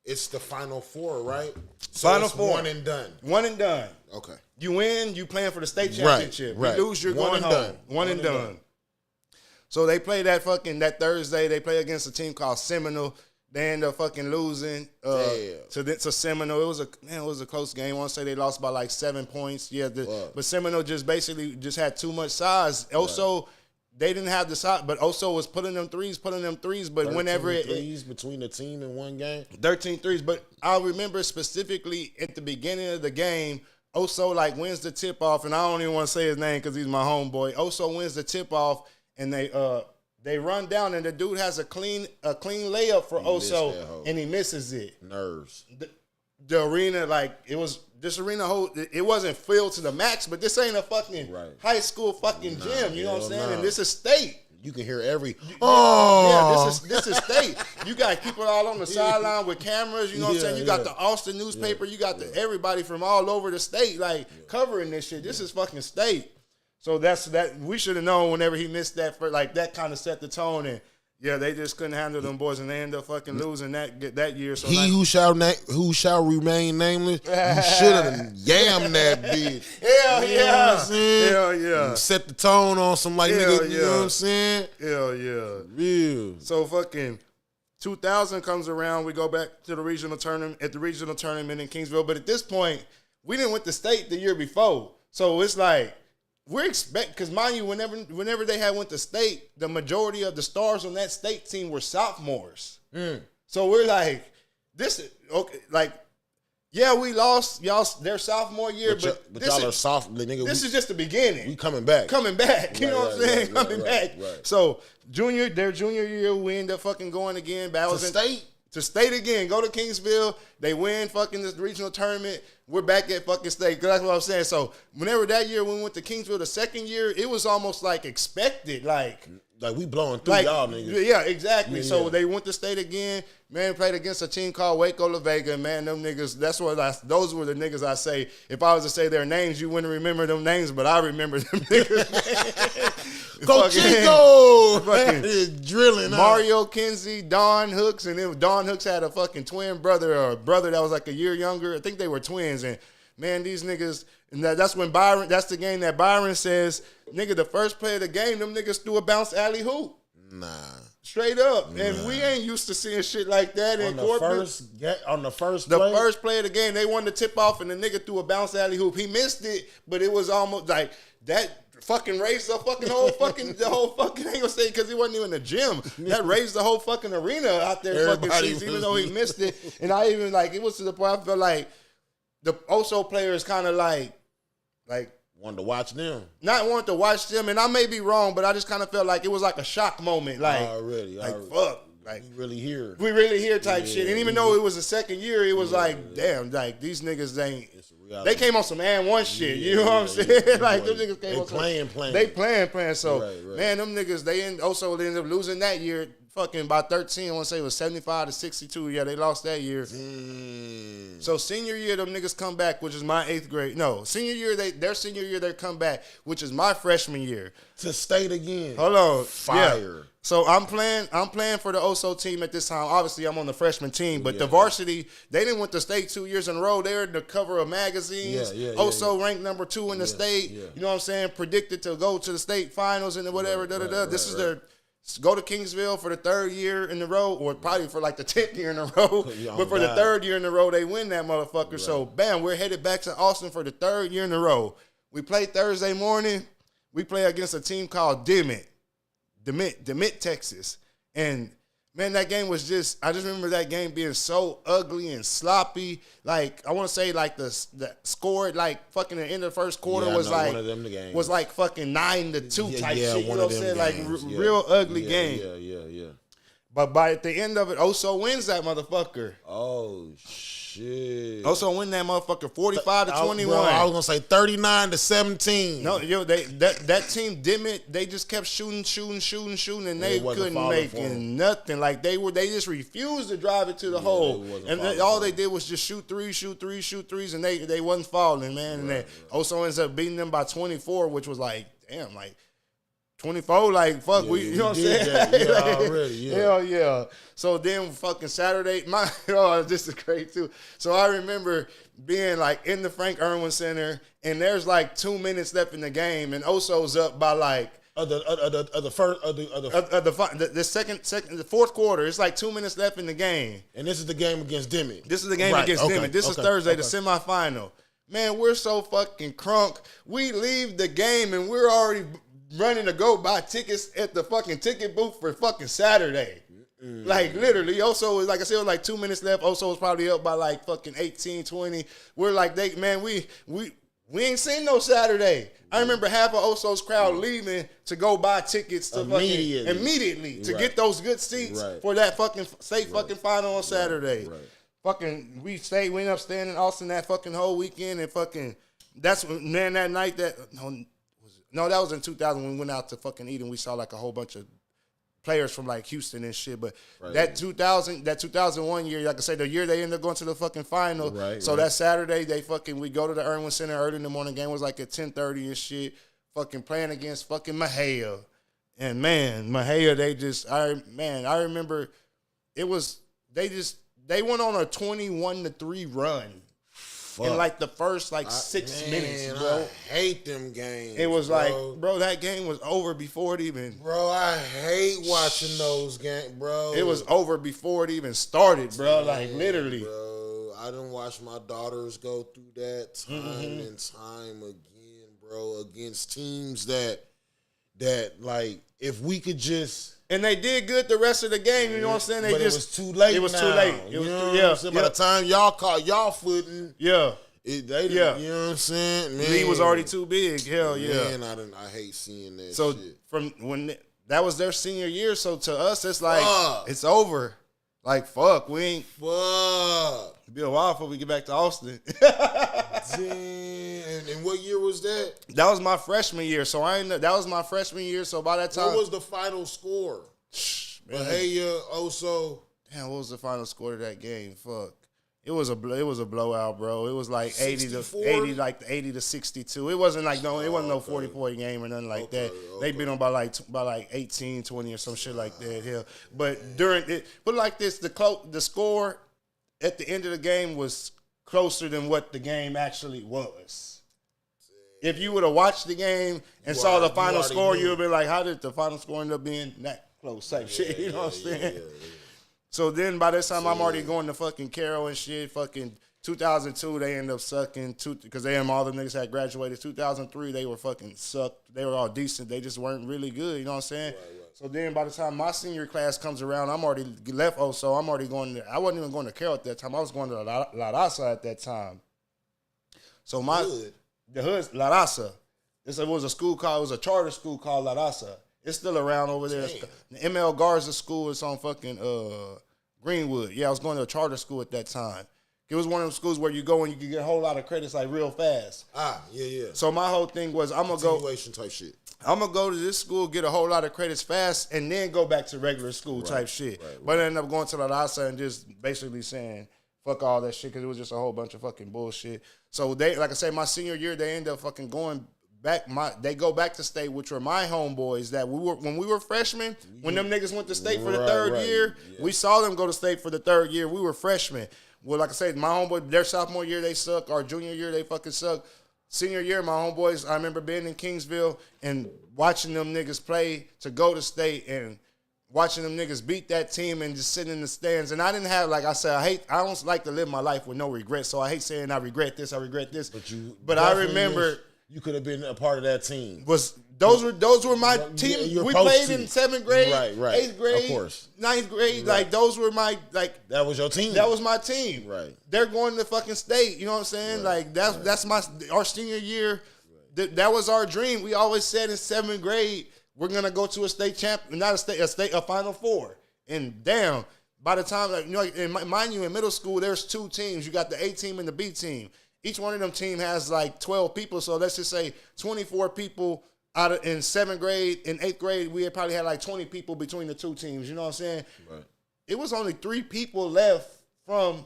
it's the Final Four, right? So Final it's Four. one and done. One and done. Okay. You win, you playing for the state championship. Right. You lose, you're going home. Done. One and done. So they play that Thursday. They play against a team called Seminole. They end up fucking losing to Seminole. It was a close game. I want to say they lost by like 7 points. Yeah, but Seminole just basically had too much size. Also, they didn't have the size, but also was putting them threes. But whenever threes between the team in one game, 13 threes. But I remember specifically at the beginning of the game, Oso like wins the tip off, and I don't even want to say his name because he's my homeboy. Oso wins the tip off, and they run down, and the dude has a clean layup for Oso, and he misses it. Nerves. The arena, like, this arena it wasn't filled to the max, but this ain't a fucking high school fucking gym. You know what I'm saying? And this is state. You can hear every this is state. You got people all on the sideline with cameras. You know what I'm saying? You got the Austin newspaper. You got everybody from all over the state like covering this shit. This is fucking state. So that we should have known whenever he missed that for like that kind of set the tone, and they just couldn't handle them boys, and they ended up fucking losing that year. So who shall remain nameless, you should have yammed that bitch. Hell yeah. Set the tone on some like nigga, you know what I'm saying? Hell yeah. Real. So fucking 2000 comes around, we go back to the regional tournament in Kingsville, but at this point, we didn't win the state the year before. So it's like because mind you, whenever they had went to state, the majority of the stars on that state team were sophomores. So we're like, this is okay. Like, we lost y'all their sophomore year, but y'all are soft, nigga. This is just the beginning. We coming back. You know what I'm saying? Coming back. Right. So their junior year, we end up fucking going again. To state again. Go to Kingsville. They win fucking this regional tournament. We're back at fucking state. That's what I'm saying. So whenever that year when we went to Kingsville, the second year, it was almost like expected. Like we blowing through y'all niggas. Yeah, exactly. Yeah, so they went to state again. Man, played against a team called Waco La Vega. Man, them niggas, those were the niggas I say. If I was to say their names, you wouldn't remember them names, but I remember them niggas. Go Chico! Fucking drilling. Mario Kinsey, Don Hooks, and then Don Hooks had a fucking twin brother or a brother that was like a year younger. I think they were twins. And man, these niggas, and that's the game that Byron says, nigga, the first play of the game, them niggas threw a bounce alley hoop. Nah. Straight up. Nah. And we ain't used to seeing shit like that in corporate. The first play of the game, they won the tip off and the nigga threw a bounce alley hoop. He missed it, but it was almost like that fucking raised the fucking whole fucking, I ain't gonna say because he wasn't even in the gym. That raised the whole fucking arena out there fucking seats, even though he missed it. And I even it was to the point I felt like the Oso players kind of like wanted to watch them. Not wanted to watch them, and I may be wrong, but I just kind of felt like it was like a shock moment. Like, fuck. Like, we really here type shit. And even though it was the second year, it was damn, like, these niggas they came on some And1 shit. You know what I'm saying? Like, them niggas came on playing. They playing. So, man, them niggas, they ended up losing that year. Fucking by 13, I want to say it was 75-62. Yeah, they lost that year. So senior year, them niggas come back, which is my 8th grade. No, senior year, their senior year, they come back, which is my freshman year. To state again. Hold on. Fire. Yeah. So I'm playing for the Oso team at this time. Obviously, I'm on the freshman team, but the varsity, they didn't win the state 2 years in a row. They're the cover of magazines. Oso ranked number 2 in the state. Yeah. You know what I'm saying? Predicted to go to the state finals and whatever. This is their go to Kingsville for the 3rd year in a row, or probably for like the 10th year in a row. But for the 3rd year in a row, they win that motherfucker. Right. So, bam, we're headed back to Austin for the 3rd year in a row. We play Thursday morning. We play against a team called DeMint, Texas. And, man, that game was I just remember that game being so ugly and sloppy. Like, I want to say, like, the score, like, fucking the end of the first quarter was like, one of them games. Was like fucking 9-2 type shit. You know what I'm saying? Like, real ugly game. Yeah. But by the end of it, Oso wins that motherfucker. Oh, shit. Shit. Also win that motherfucker 45-21. Bro, I was gonna say 39-17. No, that team didn't. They just kept shooting, and they couldn't make nothing. Like they just refused to drive it to the hole, and all they did was just shoot threes, and they wasn't falling, man. And then also ends up beating them by 24, which was like, damn, like 24, like fuck, you know what I'm saying? Yeah, already, yeah. Hell yeah. So then fucking Saturday, this is great too. So I remember being like in the Frank Irwin Center, and there's like 2 minutes left in the game, and Oso's up by like the fourth quarter. It's like 2 minutes left in the game, and this is the game against Dimmitt. This is Thursday, the semifinal. Man, we're so fucking crunk. We leave the game and we're already running to go buy tickets at the fucking ticket booth for fucking Saturday. Like literally, Oso was like I said, it was like 2 minutes left. Oso was probably up by like fucking 18, 20. We're like, we ain't seen no Saturday. I remember half of Oso's crowd leaving to go buy tickets to immediately to get those good seats for that fucking state fucking final on Saturday. Fucking, we ended up staying in Austin that fucking whole weekend, and fucking, that's when, man, that night that was in 2000 when we went out to fucking eat, and we saw like a whole bunch of players from like Houston and shit. But that 2001 year, like I said, the year they ended up going to the fucking final. That Saturday, we go to the Irwin Center early in the morning. Game was like at 10:30 and shit. Fucking playing against fucking Mahia. And man, Mahia, I remember it was, they went on a 21-3 run. In like the first 6 minutes, bro. I hate them games. It was like, bro, that game was over before it even. Bro, I hate watching those games, bro. It was over before it even started, bro. Like literally. Bro, I done watched my daughters go through that time and time again, bro, against teams that like if we could just. And they did good the rest of the game, you know what I'm saying? It was too late. It was too late. It was By the time y'all caught y'all footing, you know what I'm saying? Man, Lee was already too big. Hell yeah. Man, I hate seeing that. So shit. From when that was their senior year, so to us it's like it's over. Like fuck, we ain't fuck. It'll be a while before we get back to Austin. Damn. And what year was that? That was my freshman year. So that was my freshman year. So by that time, what was the final score? Bahia, Oso. Damn, what was the final score of that game? Fuck. It was a blowout, bro. It was like 80 to 62. It wasn't like it wasn't no 40-point game or nothing like that. They beat them by like 18, 20 or some shit like that. Hell. But during it, put it like this, the score at the end of the game was closer than what the game actually was. If you would have watched the game and saw the final score, you would have been like, how did the final score end up being that close type shit? You know what I'm saying? Yeah. So then by this time, I'm already going to fucking Carroll and shit. Fucking 2002, they ended up sucking because all the niggas had graduated. 2003, they were fucking sucked. They were all decent. They just weren't really good. You know what I'm saying? Right. So then by the time my senior class comes around, I'm already left Oso. I'm already going to, I wasn't even going to Carroll at that time. I was going to La Raza at that time. So the hood's La Raza. It was a charter school called La Raza. It's still around over there. The ML Garza school is on fucking Greenwood. Yeah, I was going to a charter school at that time. It was one of those schools where you go and you can get a whole lot of credits like real fast. Yeah. So my whole thing was I'm gonna go continuation type shit. I'm gonna go to this school, get a whole lot of credits fast, and then go back to regular school type shit. Right. But I ended up going to La Raza and just basically saying fuck all that shit because it was just a whole bunch of fucking bullshit. So they, like I said, my senior year they ended up fucking going back. They go back to state, which were my homeboys that when we were freshmen. When them niggas went to state for the third year, we saw them go to state for the third year. We were freshmen. Well, like I said, my homeboy, their sophomore year they suck. Our junior year they fucking suck. Senior year, my homeboys, I remember being in Kingsville and watching them niggas play to go to state and watching them niggas beat that team and just sitting in the stands. And I didn't have, like I said, I don't like to live my life with no regrets. So I hate saying I regret this. But I remember you could have been a part of that team. Those were my team. We played in 7th grade, right, 8th grade, of course. 9th grade. Right. Like those were my That was your team. That was my team. Right. They're going to fucking state. You know what I'm saying? Right. Like that's our senior year. Right. That was our dream. We always said in 7th grade we're gonna go to a state champ, not a Final Four. And damn, by the time, like, you know, and mind you, in middle school, there's 2 teams. You got the A team and the B team. Each one of them team has like 12 people. So let's just say 24 people in 7th grade. In 8th grade, we had probably had like 20 people between the 2 teams. You know what I'm saying? Right. It was only 3 people left from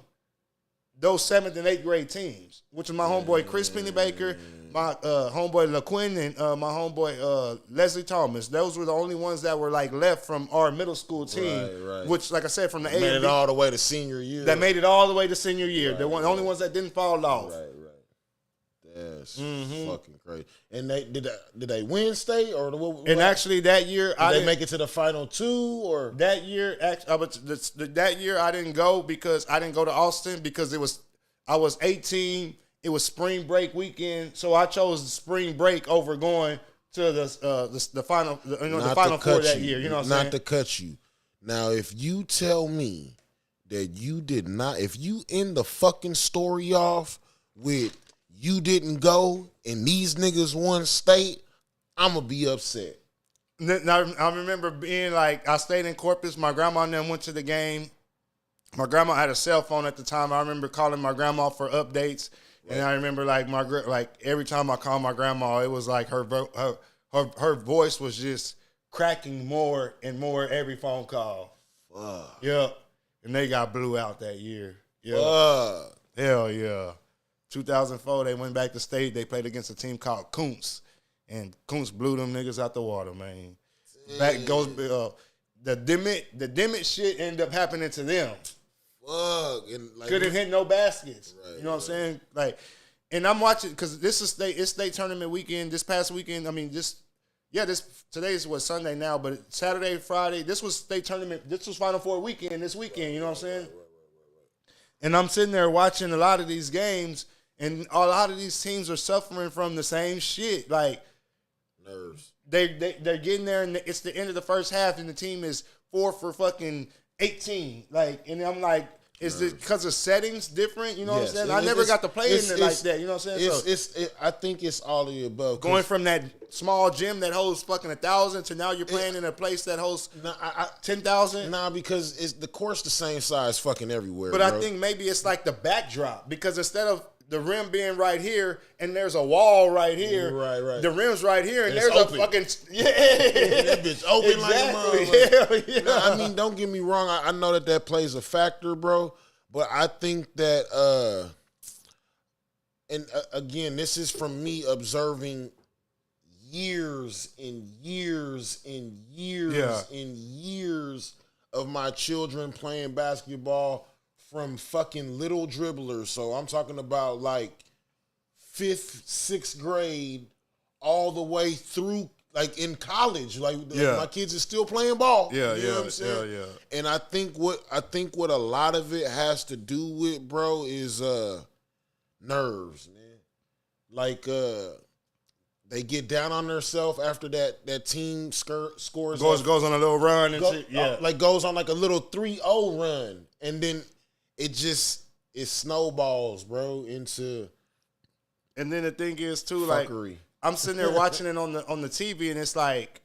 those 7th and 8th grade teams, which is my homeboy Chris Pennybaker, my homeboy LaQuinn, and my homeboy Leslie Thomas. Those were the only ones that were like left from our middle school team, right. which, like I said, from the A made and it B, all the way to senior year. that made it all the way to senior year. Right, The only ones that didn't fall off. Right. That's fucking crazy. And they did they win state or what? And actually, that year did they make it to the final 2 or that year? That year I didn't go because I didn't go to Austin because I was 18. It was spring break weekend, so I chose spring break over going to the final, the final 4 that year. You know what I'm saying? Not to cut you. Now, if you tell me that you did not, if you end the fucking story off with you didn't go and these niggas won state, I'm gonna be upset. Now, I remember being like, I stayed in Corpus. My grandma and them went to the game. My grandma had a cell phone at the time. I remember calling my grandma for updates. Right. And I remember like every time I called my grandma, it was like her voice was just cracking more and more every phone call. Fuck. Yep. And they got blew out that year. Yep. Hell yeah. 2004, they went back to state. They played against a team called Kuntz. And Kuntz blew them niggas out the water, man. Back goes the Dimmitt shit ended up happening to them. Fuck. And like, couldn't hit no baskets. Right, you know what I'm saying? Like, and I'm watching because this is state tournament weekend. This past weekend, I mean, today is Sunday now, but Saturday, Friday, this was state tournament. This was Final Four weekend. This weekend, you know what I'm saying? Right. And I'm sitting there watching a lot of these games, and a lot of these teams are suffering from the same shit. Like, nerves. They're getting there, and it's the end of the first half, and the team is 4 for fucking 18. Like, and I'm like, is it because of settings different? You know what I'm saying? I never got to play in it like that. You know what I'm saying? I think it's all of the above. Going from that small gym that holds fucking 1,000 to now you're playing in a place that holds 10,000. Nah, because the court's the same size fucking everywhere. But bro, I think maybe it's like the backdrop, because instead of the rim being right here and there's a wall right here, right. The rim's right here and it's there's open. a fucking that bitch open exactly. like a motherfucker. Yeah. Nah, I mean, don't get me wrong. I know that plays a factor, bro. But I think that, again, this is from me observing years and years and years and years of my children playing basketball from fucking little dribblers. So I'm talking about like 5th, 6th grade all the way through like in college. Like my kids are still playing ball. You know what I'm saying? Yeah. And I think what a lot of it has to do with, bro, is nerves, man. Like they get down on themselves after that team scores goes on a little run and shit. Yeah. Like goes on like a little 3-0 run, and then it snowballs, bro, into. And then the thing is too, fuckery. Like I'm sitting there watching it on the TV, and it's like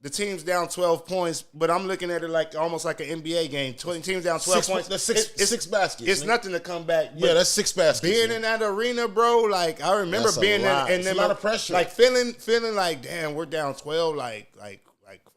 the team's down 12 points, but I'm looking at it like almost like an NBA game. 20 teams down 12 points. That's six baskets. It's nothing to come back. Yeah, that's 6 baskets. Being in that arena, bro, like I remember being in, and then a lot of pressure. Like feeling like, damn, we're down 12. Like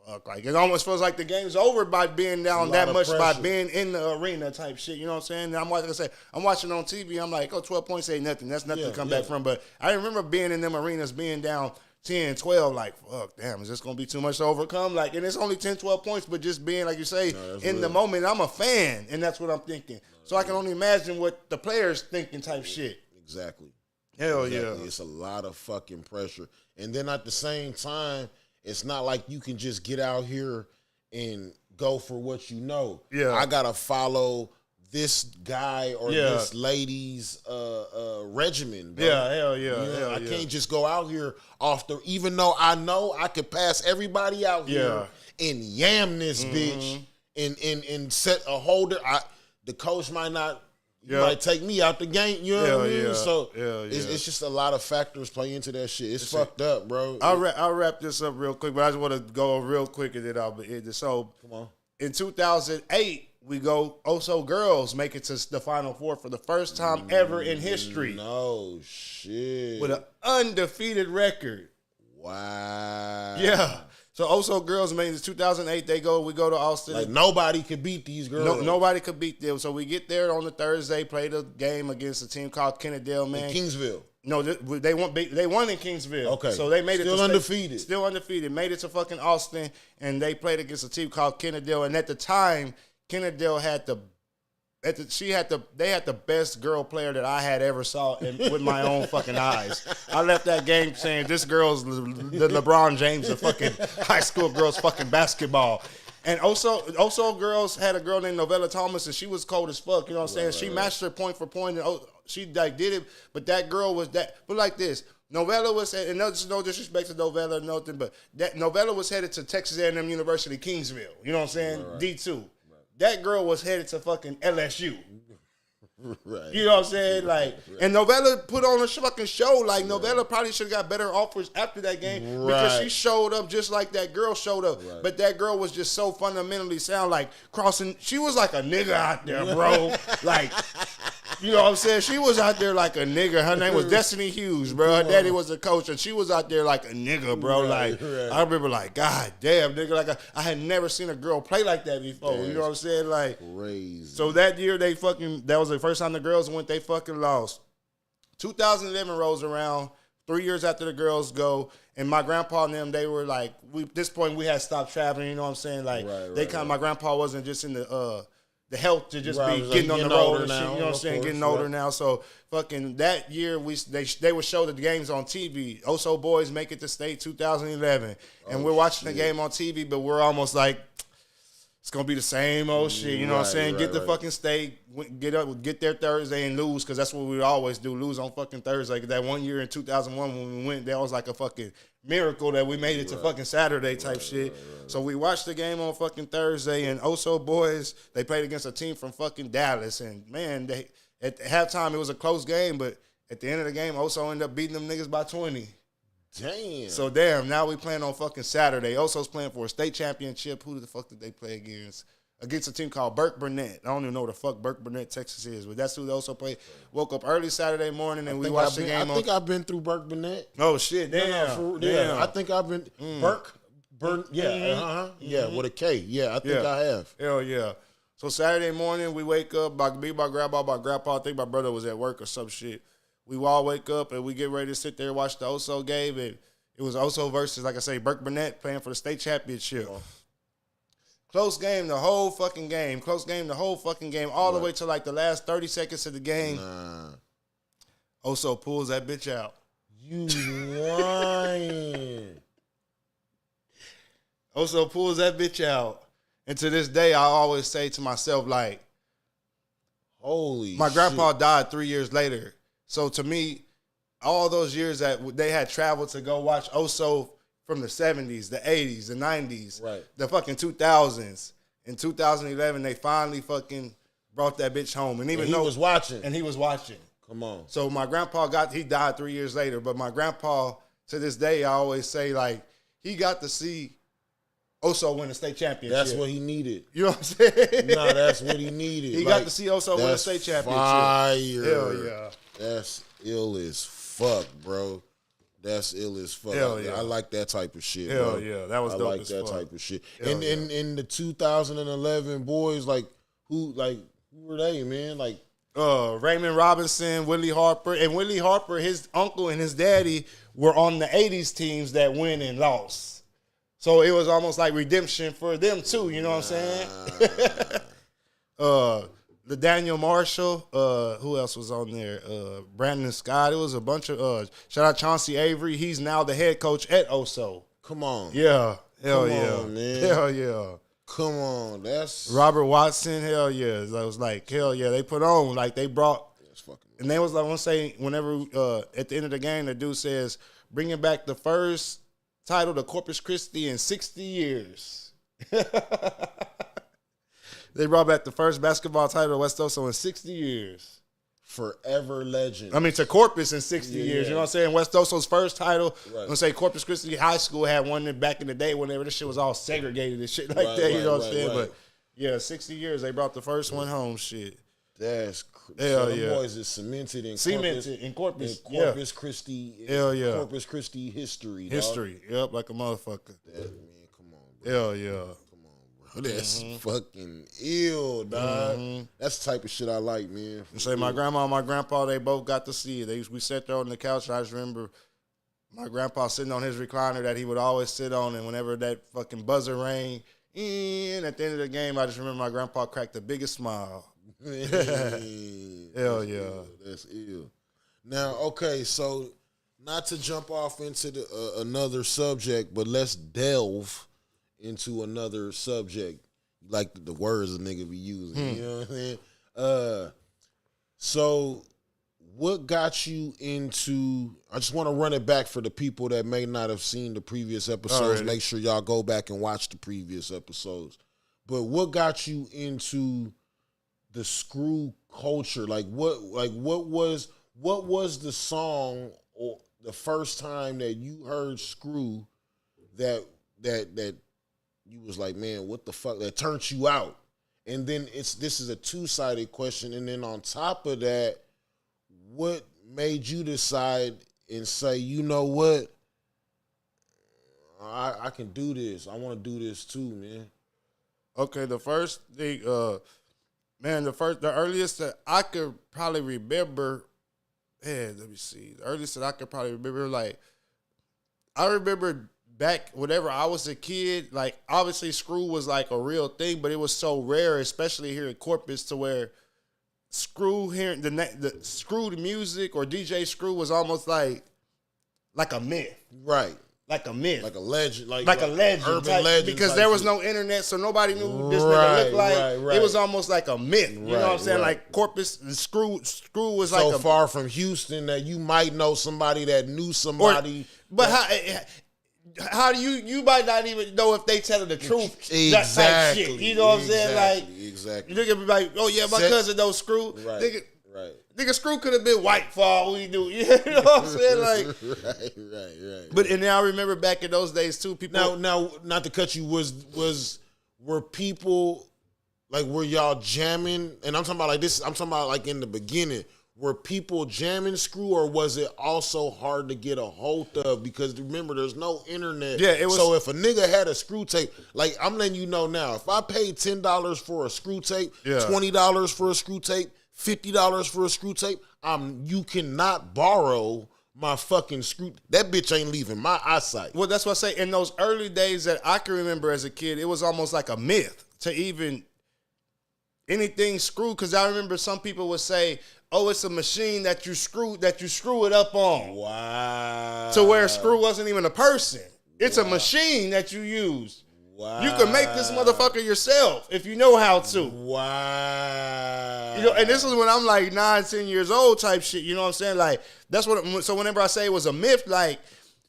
fuck. Like it almost feels like the game's over by being down that much by being in the arena type shit. You know what I'm saying? And I'm watching on TV. I'm like, 12 points ain't nothing. That's nothing to come back from. But I remember being in them arenas, being down 10, 12, like, fuck, damn, is this going to be too much to overcome? Like, and it's only 10, 12 points, but just being, like you say, in the moment, I'm a fan, and that's what I'm thinking. So I can only imagine what the players thinking type shit. Exactly. Hell yeah. It's a lot of fucking pressure. And then at the same time, it's not like you can just get out here and go for what you know. Yeah. I got to follow this guy or this lady's regimen, bro. Yeah, hell yeah. I can't just go out here even though I know I could pass everybody out here and yam this bitch and set a holder. The coach might not might take me out the game. You know what I mean? So it's just a lot of factors play into that shit. It's fucked up, bro. I'll wrap this up real quick, but I just want to go real quick and then I'll be in this. So come on. In 2008, we go Oso girls make it to the Final Four for the first time ever in history. No shit. With an undefeated record. Wow. Yeah. So Oso girls made it 2008. We go to Austin. Like nobody could beat these girls. Nobody could beat them. So we get there on the Thursday, play the game against a team called Kennedale, man. In Kingsville. No, they won in Kingsville. Okay. So they made it still undefeated. Still undefeated. Made it to fucking Austin, and they played against a team called Kennedale. And at the time, Kennedale had they had the best girl player that I had ever saw with my own fucking eyes. I left that game saying this girl's the LeBron James of fucking high school girls fucking basketball. And also girls had a girl named Novella Thomas, and she was cold as fuck. You know what I'm saying? She matched her point for point, and she like did it. But that girl was that. But like this, Novella was, and no disrespect to Novella or nothing, but that Novella was headed to Texas A&M University, Kingsville. You know what I'm saying? Right. D2. Right. That girl was headed to fucking LSU. Right. You know what I'm saying? Like, right. And Novella put on a fucking show. Like, right. Novella probably should have got better offers after that game because she showed up just like that girl showed up. Right. But that girl was just so fundamentally sound, like crossing. She was like a nigga out there, bro. Like, you know what I'm saying? She was out there like a nigga. Her name was Destiny Hughes, bro. Her daddy was a coach, and she was out there like a nigga, bro. Right, like, I remember, like, God damn, nigga. Like, I had never seen a girl play like that before. That's, you know what I'm saying? Like, crazy. So that year, that was the first time the girls went, they fucking lost. 2011 rolls around, 3 years after the girls go, and my grandpa and them, they were like, at this point, we had stopped traveling, you know what I'm saying? Like, my grandpa wasn't just in the health to just be getting on the road and shit, you know what I'm saying? Getting older now. So fucking that year they would show the games on TV. Oso boys make it to state 2011. And we're watching the game on TV, but we're almost like, it's gonna be the same old shit, you know what I'm saying? Get the fucking state, get there Thursday and lose, because that's what we always do, lose on fucking Thursday. That one year in 2001 when we went, that was like a fucking miracle that we made it to fucking Saturday type shit. So we watched the game on fucking Thursday, and Oso boys, they played against a team from fucking Dallas, and man, at halftime it was a close game, but at the end of the game, Oso ended up beating them niggas by 20. Damn. So damn, now we playing on fucking Saturday. Oso's playing for a state championship. Who the fuck did they play against? Against a team called Burke Burnett. I don't even know where the fuck Burke Burnett, Texas is, but that's who they also played. Woke up early Saturday morning and we watched the game. I think I've been through Burke Burnett. Oh shit, damn. Yeah, I think I've been Burke. Yeah, with a K. Yeah, I think I have. Hell yeah. So Saturday morning we wake up. My grandpa. I think my brother was at work or some shit. We all wake up and we get ready to sit there and watch the Oso game. And it was Oso versus, like I say, Burke Burnett playing for the state championship. Oh. Close game the whole fucking game. All the way to like the last 30 seconds of the game. Oso pulls that bitch out. You lying. Oso pulls that bitch out. And to this day, I always say to myself, like, holy my grandpa died 3 years later. So to me, all those years that they had traveled to go watch Oso from the 70s, the 80s, the 90s, the fucking 2000s. In 2011, they finally fucking brought that bitch home. And even he was watching. And he was watching. Come on. So my grandpa he died 3 years later. But my grandpa, to this day, I always say, like, he got to see Oso win the state championship. That's what he needed. You know what I'm saying? No, that's what he needed. He got to see Oso win the state championship. Fire. Hell yeah. That's ill as fuck, bro. That's ill as fuck. Hell yeah. I like that type of shit, Hell bro. Yeah. That was dope as fuck. I like that type of shit. Hell in the 2011 boys, who were they, man? Like Raymond Robinson, Willie Harper. And Willie Harper, his uncle and his daddy were on the 80s teams that win and lost. So it was almost like redemption for them too, you know what I'm saying? The Daniel Marshall, who else was on there? Brandon Scott. It was a bunch of shout out Chauncey Avery. He's now the head coach at Oso. Come on. Yeah. Hell Come yeah. on, man. Hell yeah. Come on. That's Robert Watson, hell yeah. I was like, hell yeah. They put on, like they brought and they was like, I want to say whenever at the end of the game, the dude says, bringing back the first title to Corpus Christi in 60 years. They brought back the first basketball title to West Oso in 60 years. Forever legend. I mean, to Corpus in 60 years. You know what I'm saying? West Oso's first title. Right. I'm going to say Corpus Christi High School had one back in the day whenever this shit was all segregated and shit like that. You know what I'm saying? But Yeah, 60 years. They brought the first one home. Shit. That's hell so yeah. Boys is cemented in Corpus Christi. Hell yeah. Corpus Christi history. History. Dog. Yep, like a motherfucker. Man, come on, bro. Hell yeah. Come on, bro. That's fucking ill, dog. That's the type of shit I like, man. Say my grandma and my grandpa, they both got to see it. We sat there on the couch, and I just remember my grandpa sitting on his recliner that he would always sit on, and whenever that fucking buzzer rang, and at the end of the game, I just remember my grandpa cracked the biggest smile. Hell yeah. That's ill. Now, okay, so not to jump off into another subject, but let's delve into another subject. Like the words a nigga be using. You know what I'm saying? So what got you into, I just want to run it back for the people that may not have seen the previous episodes. Make sure y'all go back and watch the previous episodes. But what got you into the screw culture? What was the song or the first time that you heard screw that you was like, man, what the fuck, that turned you out? And then this is a two-sided question. And then on top of that, what made you decide and say, you know what, I can do this. I want to do this too, man. Okay, the first thing, the earliest that I could probably remember, let me see. The earliest that I could probably remember, like, I remember back whenever I was a kid, like, obviously Screw was like a real thing, but it was so rare, especially here in Corpus, to where Screw hearing the Screw the music or DJ Screw was almost like a myth. Right. Like a myth. Like a legend. Like a legend. Urban legend. Because there was no internet, so nobody knew who this nigga looked like. Right. It was almost like a myth. You know what I'm saying? Like Corpus, Screw was like so far from Houston that you might know somebody that knew somebody. But how do you might not even know if they telling the truth. Exactly. That type shit. You know what I'm saying? Like, exactly. You nigga be like, oh yeah, my cousin knows Screw. Right. Nigga, Screw could have been white for all we knew. You know what I'm saying? Like, right. But and then I remember back in those days too, people. Now, not to cut you, were people like, were y'all jamming? And I'm talking about like this. I'm talking about like in the beginning. Were people jamming Screw, or was it also hard to get a hold of? Because remember, there's no internet. Yeah, it was. So if a nigga had a Screw tape, like I'm letting you know now, if I paid $10 for a Screw tape, $20 for a Screw tape, $50 for a Screw tape, you cannot borrow my fucking Screw. That bitch ain't leaving my eyesight. Well, that's what I say. In those early days that I can remember as a kid, it was almost like a myth to even anything Screw. Because I remember some people would say, oh, it's a machine that you screw it up on. Wow. To where Screw wasn't even a person. It's a machine that you use. Wow. You can make this motherfucker yourself if you know how to. Wow. You know, and this is when I'm like 9, 10 years old type shit. You know what I'm saying? Like, that's what. So whenever I say it was a myth, like,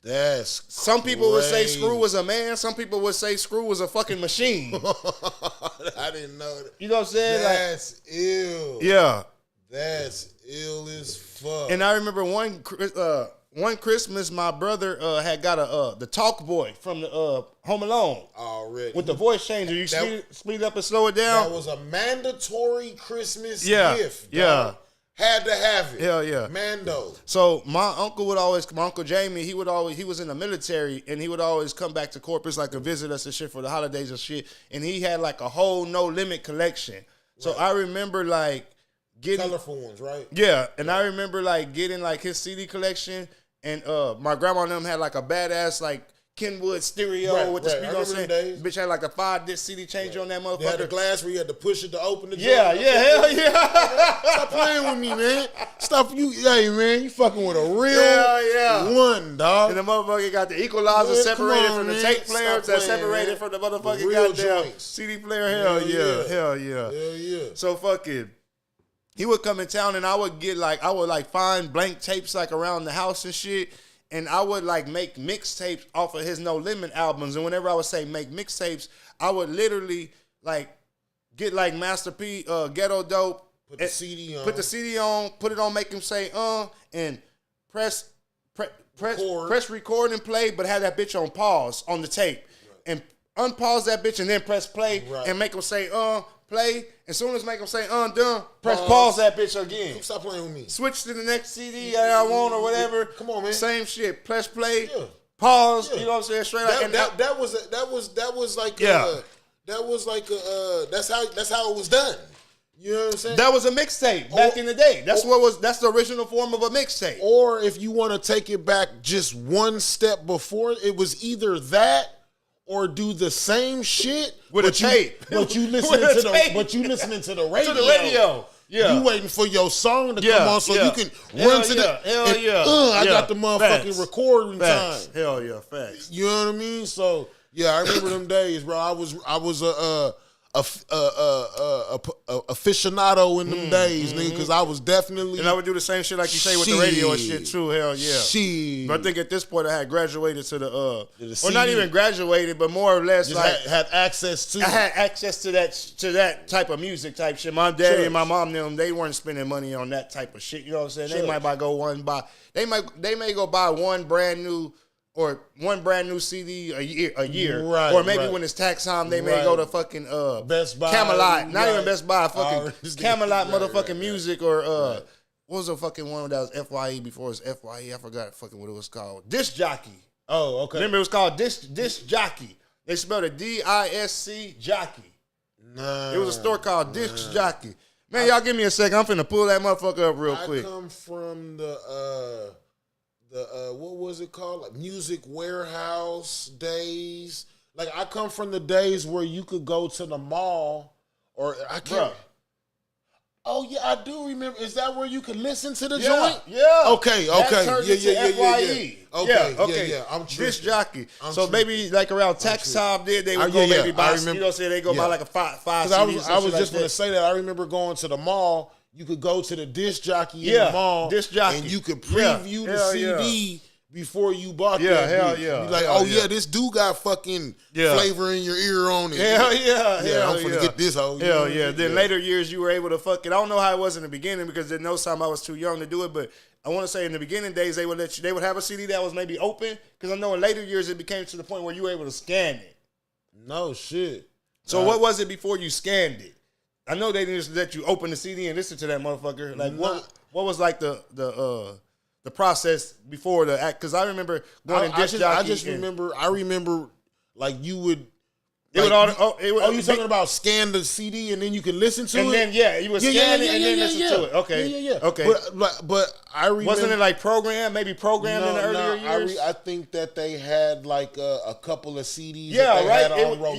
that's some people would say Screw was a man. Some people would say Screw was a fucking machine. I didn't know that. You know what I'm saying? That's ill. Yeah. That's ill as fuck. And I remember one Christmas, my brother had got the talk boy from the Home Alone. Already. With the voice changer. You speed up and slow it down. That was a mandatory Christmas gift. Yeah. Had to have it. Hell yeah. Mando. So my uncle Jamie, he was in the military, and he would always come back to Corpus like to visit us and shit for the holidays and shit. And he had like a whole No Limit collection. So I remember like getting colorful ones, right? Yeah. And I remember like getting like his CD collection, and my grandma and them had like a badass like Kenwood stereo with the speaker. You know what I'm saying? Bitch had like a 5-disc CD changer on that motherfucker. They had the glass where you had to push it to open the joint. Yeah, hell yeah. Stop playing with me, man. Hey, man, you fucking with a real one, dog. And the motherfucker got the equalizer separated from the tape player, that separated from the motherfucking goddamn CD player. Hell yeah. So fucking, he would come in town, and I would find blank tapes like around the house and shit. And I would like make mixtapes off of his No Limit albums. And whenever I would say make mixtapes, I would literally like get like Master P, Ghetto Dope. Put the CD on, put it on, make him say, and press record and play, but have that bitch on pause on the tape. Right. And unpause that bitch and then press play and make them say, play. As soon as make them say, done, press pause that bitch again. Stop playing with me. Switch to the next CD I want or whatever. Come on, man. Same shit. Press play, pause. You know what I'm saying? Straight up. That was that's how it was done. You know what I'm saying? That was a mixtape back in the day. That's the original form of a mixtape. Or if you want to take it back just one step before, it was either that or do the same shit with a tape. But you listening to the radio. To the radio. Yeah. You waiting for your song to come on so you can run to the I got the motherfucking recording time. Hell yeah, facts. You know what I mean? So yeah, I remember them days, bro. I was a aficionado in them days, nigga, because I was definitely. And I would do the same shit like you say with the radio and shit too. Hell yeah. Shit. But I think at this point I had graduated to the or not even graduated, but more or less just like had access to. I had access to that type of music type shit. My daddy and my mom them, they weren't spending money on that type of shit. You know what I'm saying? They might they may go buy one brand new CD a year. Right, or maybe when it's tax time, they may go to fucking Best Buy, Camelot, not even Best Buy, fucking Camelot, motherfucking music, or what was the fucking one that was FYE before it was FYE? I forgot fucking what it was called. Disc Jockey. Oh, okay. Remember it was called Disc Jockey. They spelled it DISC Jockey. Nah, it was a store called Disc Jockey. Man, y'all give me a second. I'm finna pull that motherfucker up real quick. I come from the what was it called? Like Music Warehouse days. Like I come from the days where you could go to the mall or I can't. Bruh. Oh yeah, I do remember. Is that where you could listen to the joint? Yeah. Okay. Yeah. Okay. I'm tripping. Disc Jockey. So maybe like around tax time, they would go maybe buy. You know what I'm saying? They go buy like a five CDs. I was just gonna say that. I remember going to the mall. You could go to the disc jockey in the mall, and you could preview the CD before you bought that. Hell yeah. Be like, this dude got fucking flavor in your ear on it. Hell yeah. I'm finna get this hoe. Hell yeah. Then later years, you were able to fucking. I don't know how it was in the beginning because there's no time I was too young to do it, but I want to say in the beginning days they would have a CD that was maybe open because I know in later years it became to the point where you were able to scan it. No shit. So what was it before you scanned it? I know they didn't just let you open the CD and listen to that motherfucker. Like what was like the process before the act? Because I remember going to disc jockey. I remember like you would. You talking about scan the CD and then you can listen to it? And then you would scan it and then listen to it. Okay. Okay. But I remember. Wasn't it like programmed in the earlier years? I think that they had like a couple of CDs. Yeah, right.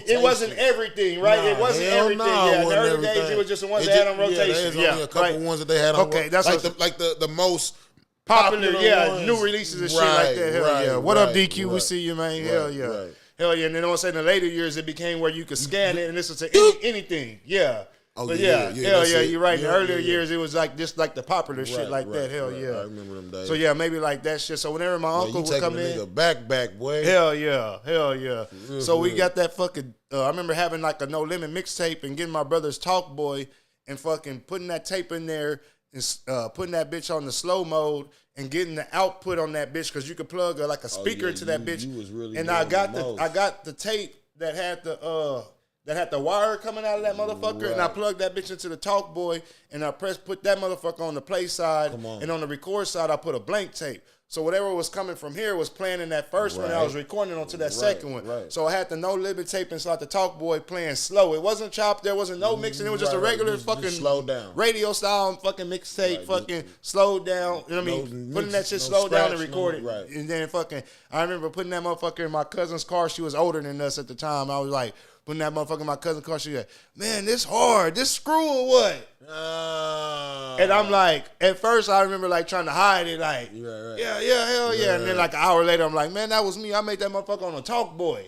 It wasn't everything, right? It wasn't everything. In the early days, it was just the ones they had on rotation. There's only a couple ones that they had on rotation. Okay, that's like the most popular ones. New releases and shit like that. Hell yeah. What up, DQ? We see you, man. Hell yeah. Hell yeah, and then I want to say in the later years it became where you could scan it and listen to anything. Yeah. Hell yeah, you're right. In the earlier years it was like just like the popular shit like that. Hell yeah. I remember them days. So yeah, maybe like that shit. So whenever my uncle would come in, back, boy. Hell yeah. So we got that fucking. I remember having like a No Limit mixtape and getting my brother's Talk Boy and fucking putting that tape in there and putting that bitch on the slow mode. And getting the output on that bitch because you could plug like a speaker into that bitch. And I got the tape that had the wire coming out of that motherfucker, and I plugged that bitch into the Talk Boy, and I put that motherfucker on the play side, and on the record side I put a blank tape. So whatever was coming from here was playing in that first one, and I was recording onto that second one. Right. So I had the No Limit tape inside the Talk Boy playing slow. It wasn't chopped. There wasn't no mixing. It was just a regular fucking slow down radio style fucking mixtape, fucking slowed down. You know what I mean? Putting that shit slowed down and recorded. And then fucking, I remember putting that motherfucker in my cousin's car. She was older than us at the time. I was like, putting that motherfucker in my cousin's car. She like, man, this hard. This screw or what? And I'm like, at first I remember like trying to hide it, like, hell yeah. And then like an hour later, I'm like, man, that was me. I made that motherfucker on a Talk Boy.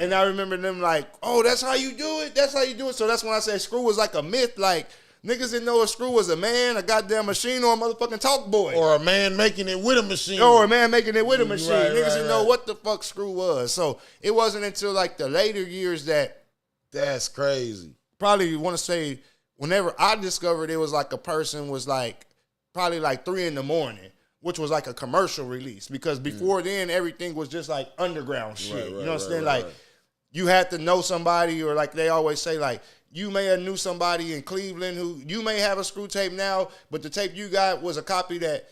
And I remember them like, oh, that's how you do it? That's how you do it? So that's when I say screw was like a myth. Like, niggas didn't know a screw was a man, a goddamn machine, or a motherfucking Talk Boy. Or a man making it with a machine. Niggas didn't know what the fuck screw was. So it wasn't until like the later years that's crazy. Probably want to say whenever I discovered it was like a person was like probably like 3 a.m, which was like a commercial release because before then everything was just like underground shit. You know what I'm saying? Like you had to know somebody, or like they always say, like, you may have knew somebody in Cleveland who you may have a screw tape now, but the tape you got was a copy that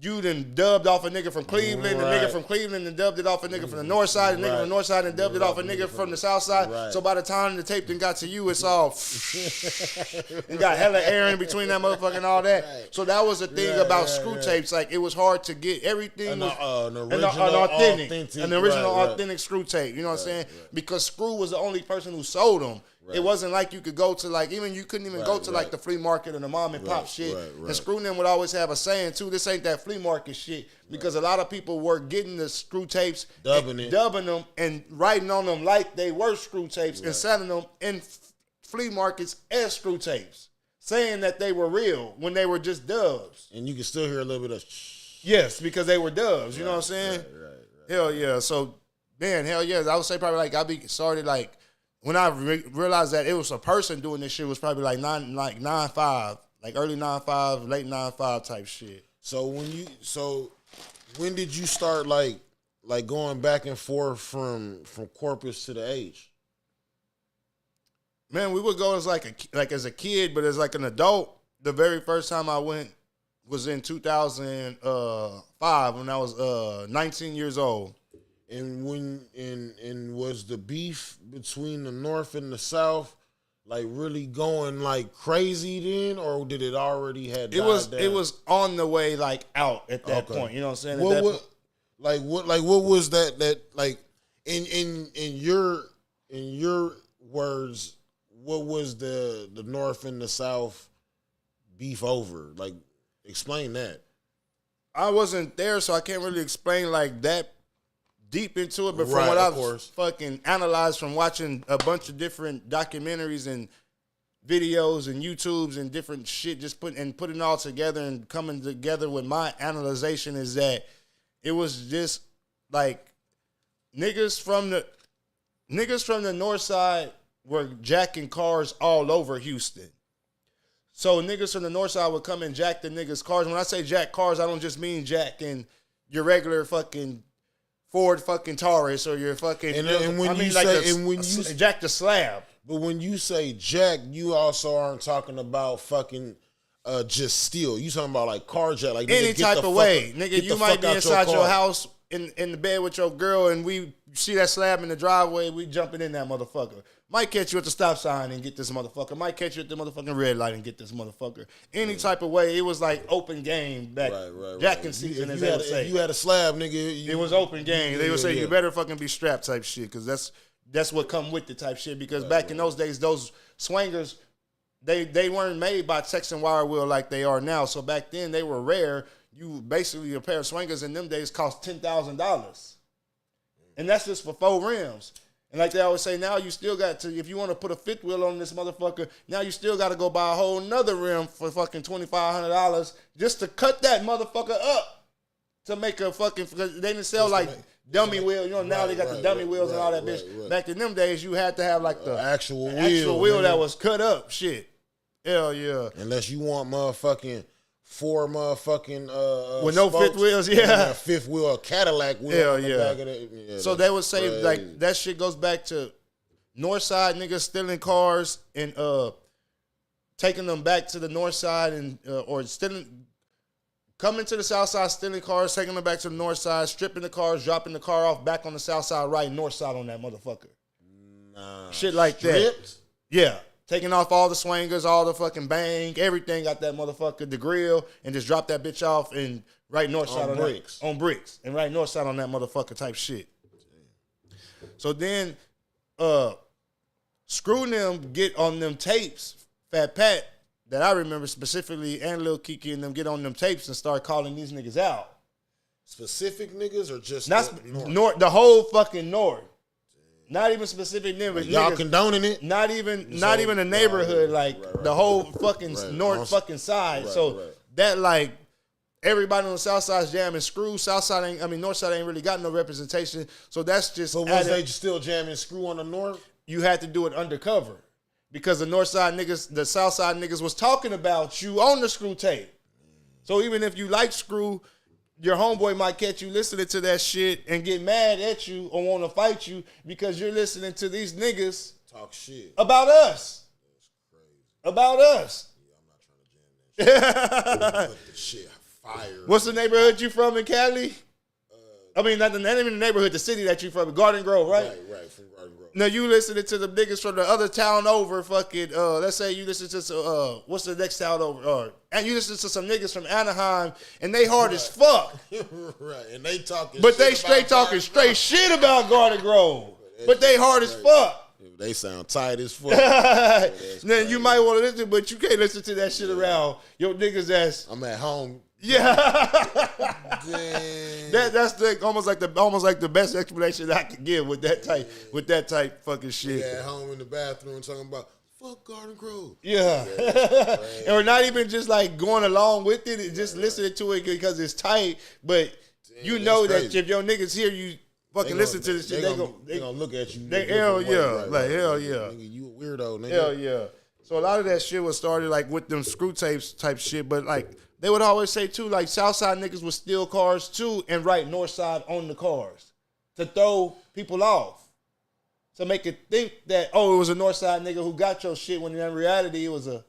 you done dubbed off a nigga from Cleveland, the nigga from Cleveland and dubbed it off a nigga from the north side, the nigga from the north side and dubbed it off a nigga from the south side. Right. So by the time the tape then got to you, it's all and got hella air in between that motherfucker and all that. Right. So that was the thing about screw tapes. Like, it was hard to get everything an original authentic screw tape. You know what I'm saying? Right. Because Screw was the only person who sold them. Right. It wasn't like you could go to, like, even you couldn't even go to like the flea market or the mom and pop shit. And Screw them would always have a saying too, this ain't that flea market shit, because a lot of people were getting the screw tapes, dubbing them and writing on them like they were screw tapes and selling them in flea markets as screw tapes, saying that they were real when they were just dubs. And you can still hear a little bit of yes, because they were dubs. You know what I'm saying? Right. Hell yeah. So man, hell yeah. I would say probably like I started like. When I realized that it was a person doing this shit, was probably like 9-5, like early 9-5, late 9-5 type shit. So when did you start like going back and forth from Corpus to the H? Man, we would go as as a kid, but as like an adult, the very first time I went was in 2005 when I was 19 years old. And was the beef between the North and the South like really going like crazy then, or did it already had died down? It was on the way like out at that point. You know what I'm saying? What was that like in your words? What was the North and the South beef over? Like, explain that. I wasn't there, so I can't really explain like that deep into it, but from what I've fucking analyzed from watching a bunch of different documentaries and videos and YouTubes and different shit, just putting all together and coming together with my analyzation, is that it was just like niggas from the north side were jacking cars all over Houston. So niggas from the north side would come and jack the niggas' cars. When I say jack cars, I don't just mean jacking your regular fucking Ford fucking Taurus or your fucking, jack the slab. But when you say jack, you also aren't talking about fucking just steal. You talking about like carjack, like any type of way, nigga. You might be inside your house in the bed with your girl, and we see that slab in the driveway. We jumping in that motherfucker. Might catch you at the stop sign and get this motherfucker. Might catch you at the motherfucking red light and get this motherfucker. Any type of way, it was like open game back. Jacking season, as they would say. If you had a slab, nigga, it was open game. They would say you better fucking be strapped type shit, because that's what come with the type shit. Because back in those days, those swingers, they weren't made by Texan wire wheel like they are now. So back then they were rare. You basically, a pair of swingers in them days cost $10,000, and that's just for 4 rims. And like they always say, now you still got to, if you want to put a fifth wheel on this motherfucker, now you still got to go buy a whole nother rim for fucking $2,500 just to cut that motherfucker up to make a fucking, because they didn't sell like dummy wheel. You know, now they got the dummy wheels and all that bitch. Back in them days, you had to have like the actual wheel that was cut up. Shit. Hell yeah. Unless you want motherfucking 4 motherfucking with no fifth wheels, a fifth wheel, a Cadillac wheel. Hell yeah. So they would say crazy. Like that shit goes back to north side niggas stealing cars and taking them back to the north side and or coming to the south side, stealing cars, taking them back to the north side, stripping the cars, dropping the car off back on the south side, riding north side on that motherfucker. Shit like that. Yeah. Taking off all the swingers, all the fucking bang, everything got that motherfucker, the grill, and just drop that bitch off and right north side on bricks. On bricks. And right north side on that motherfucker type shit. So then Screw them get on them tapes, Fat Pat, that I remember specifically, and Lil Kiki and them get on them tapes and start calling these niggas out. Specific niggas or just north? The whole fucking north. Not even specific neighborhood. Y'all condoning it? Not even a neighborhood, the whole fucking north fucking side. That like everybody on the south side's jamming Screw. North side ain't really got no representation. So that's just. But was they still jamming Screw on the north? You had to do it undercover because the north side niggas, the south side niggas was talking about you on the Screw tape. So even if you like Screw, your homeboy might catch you listening to that shit and get mad at you or want to fight you because you're listening to these niggas talk shit about us. That's crazy. About us. Yeah, I'm not trying to jam that shit. Put the shit fire. What's the neighborhood you from in Cali? I mean, not even the neighborhood, the city that you from, Garden Grove, right? Right, from Garden Grove. Now you listening to the niggas from the other town over, fucking. Let's say you listen to what's the next town over? And you listen to some niggas from Anaheim, and they hard as fuck. Right, and they talking. But they straight talking straight shit about Garden Grove. But they hard as fuck. They sound tight as fuck. Then you might want to listen, but you can't listen to that shit around your niggas ass. I'm at home. Yeah, that's almost like the best explanation I could give with that type fucking shit. Yeah, at home in the bathroom talking about fuck Garden Grove. Yeah, and we're not even just like going along with it, it's just listening to it because it's tight. But you know that if your niggas hear you fucking listen to this shit, they gonna look at you. Hell yeah, hell yeah. Nigga, you a weirdo, nigga. Hell yeah. So a lot of that shit was started like with them screw tapes type shit, but like. They would always say, too, like, Southside niggas would steal cars, too, and write Northside on the cars to throw people off. To make it think that, oh, it was a Northside nigga who got your shit, when in reality it was a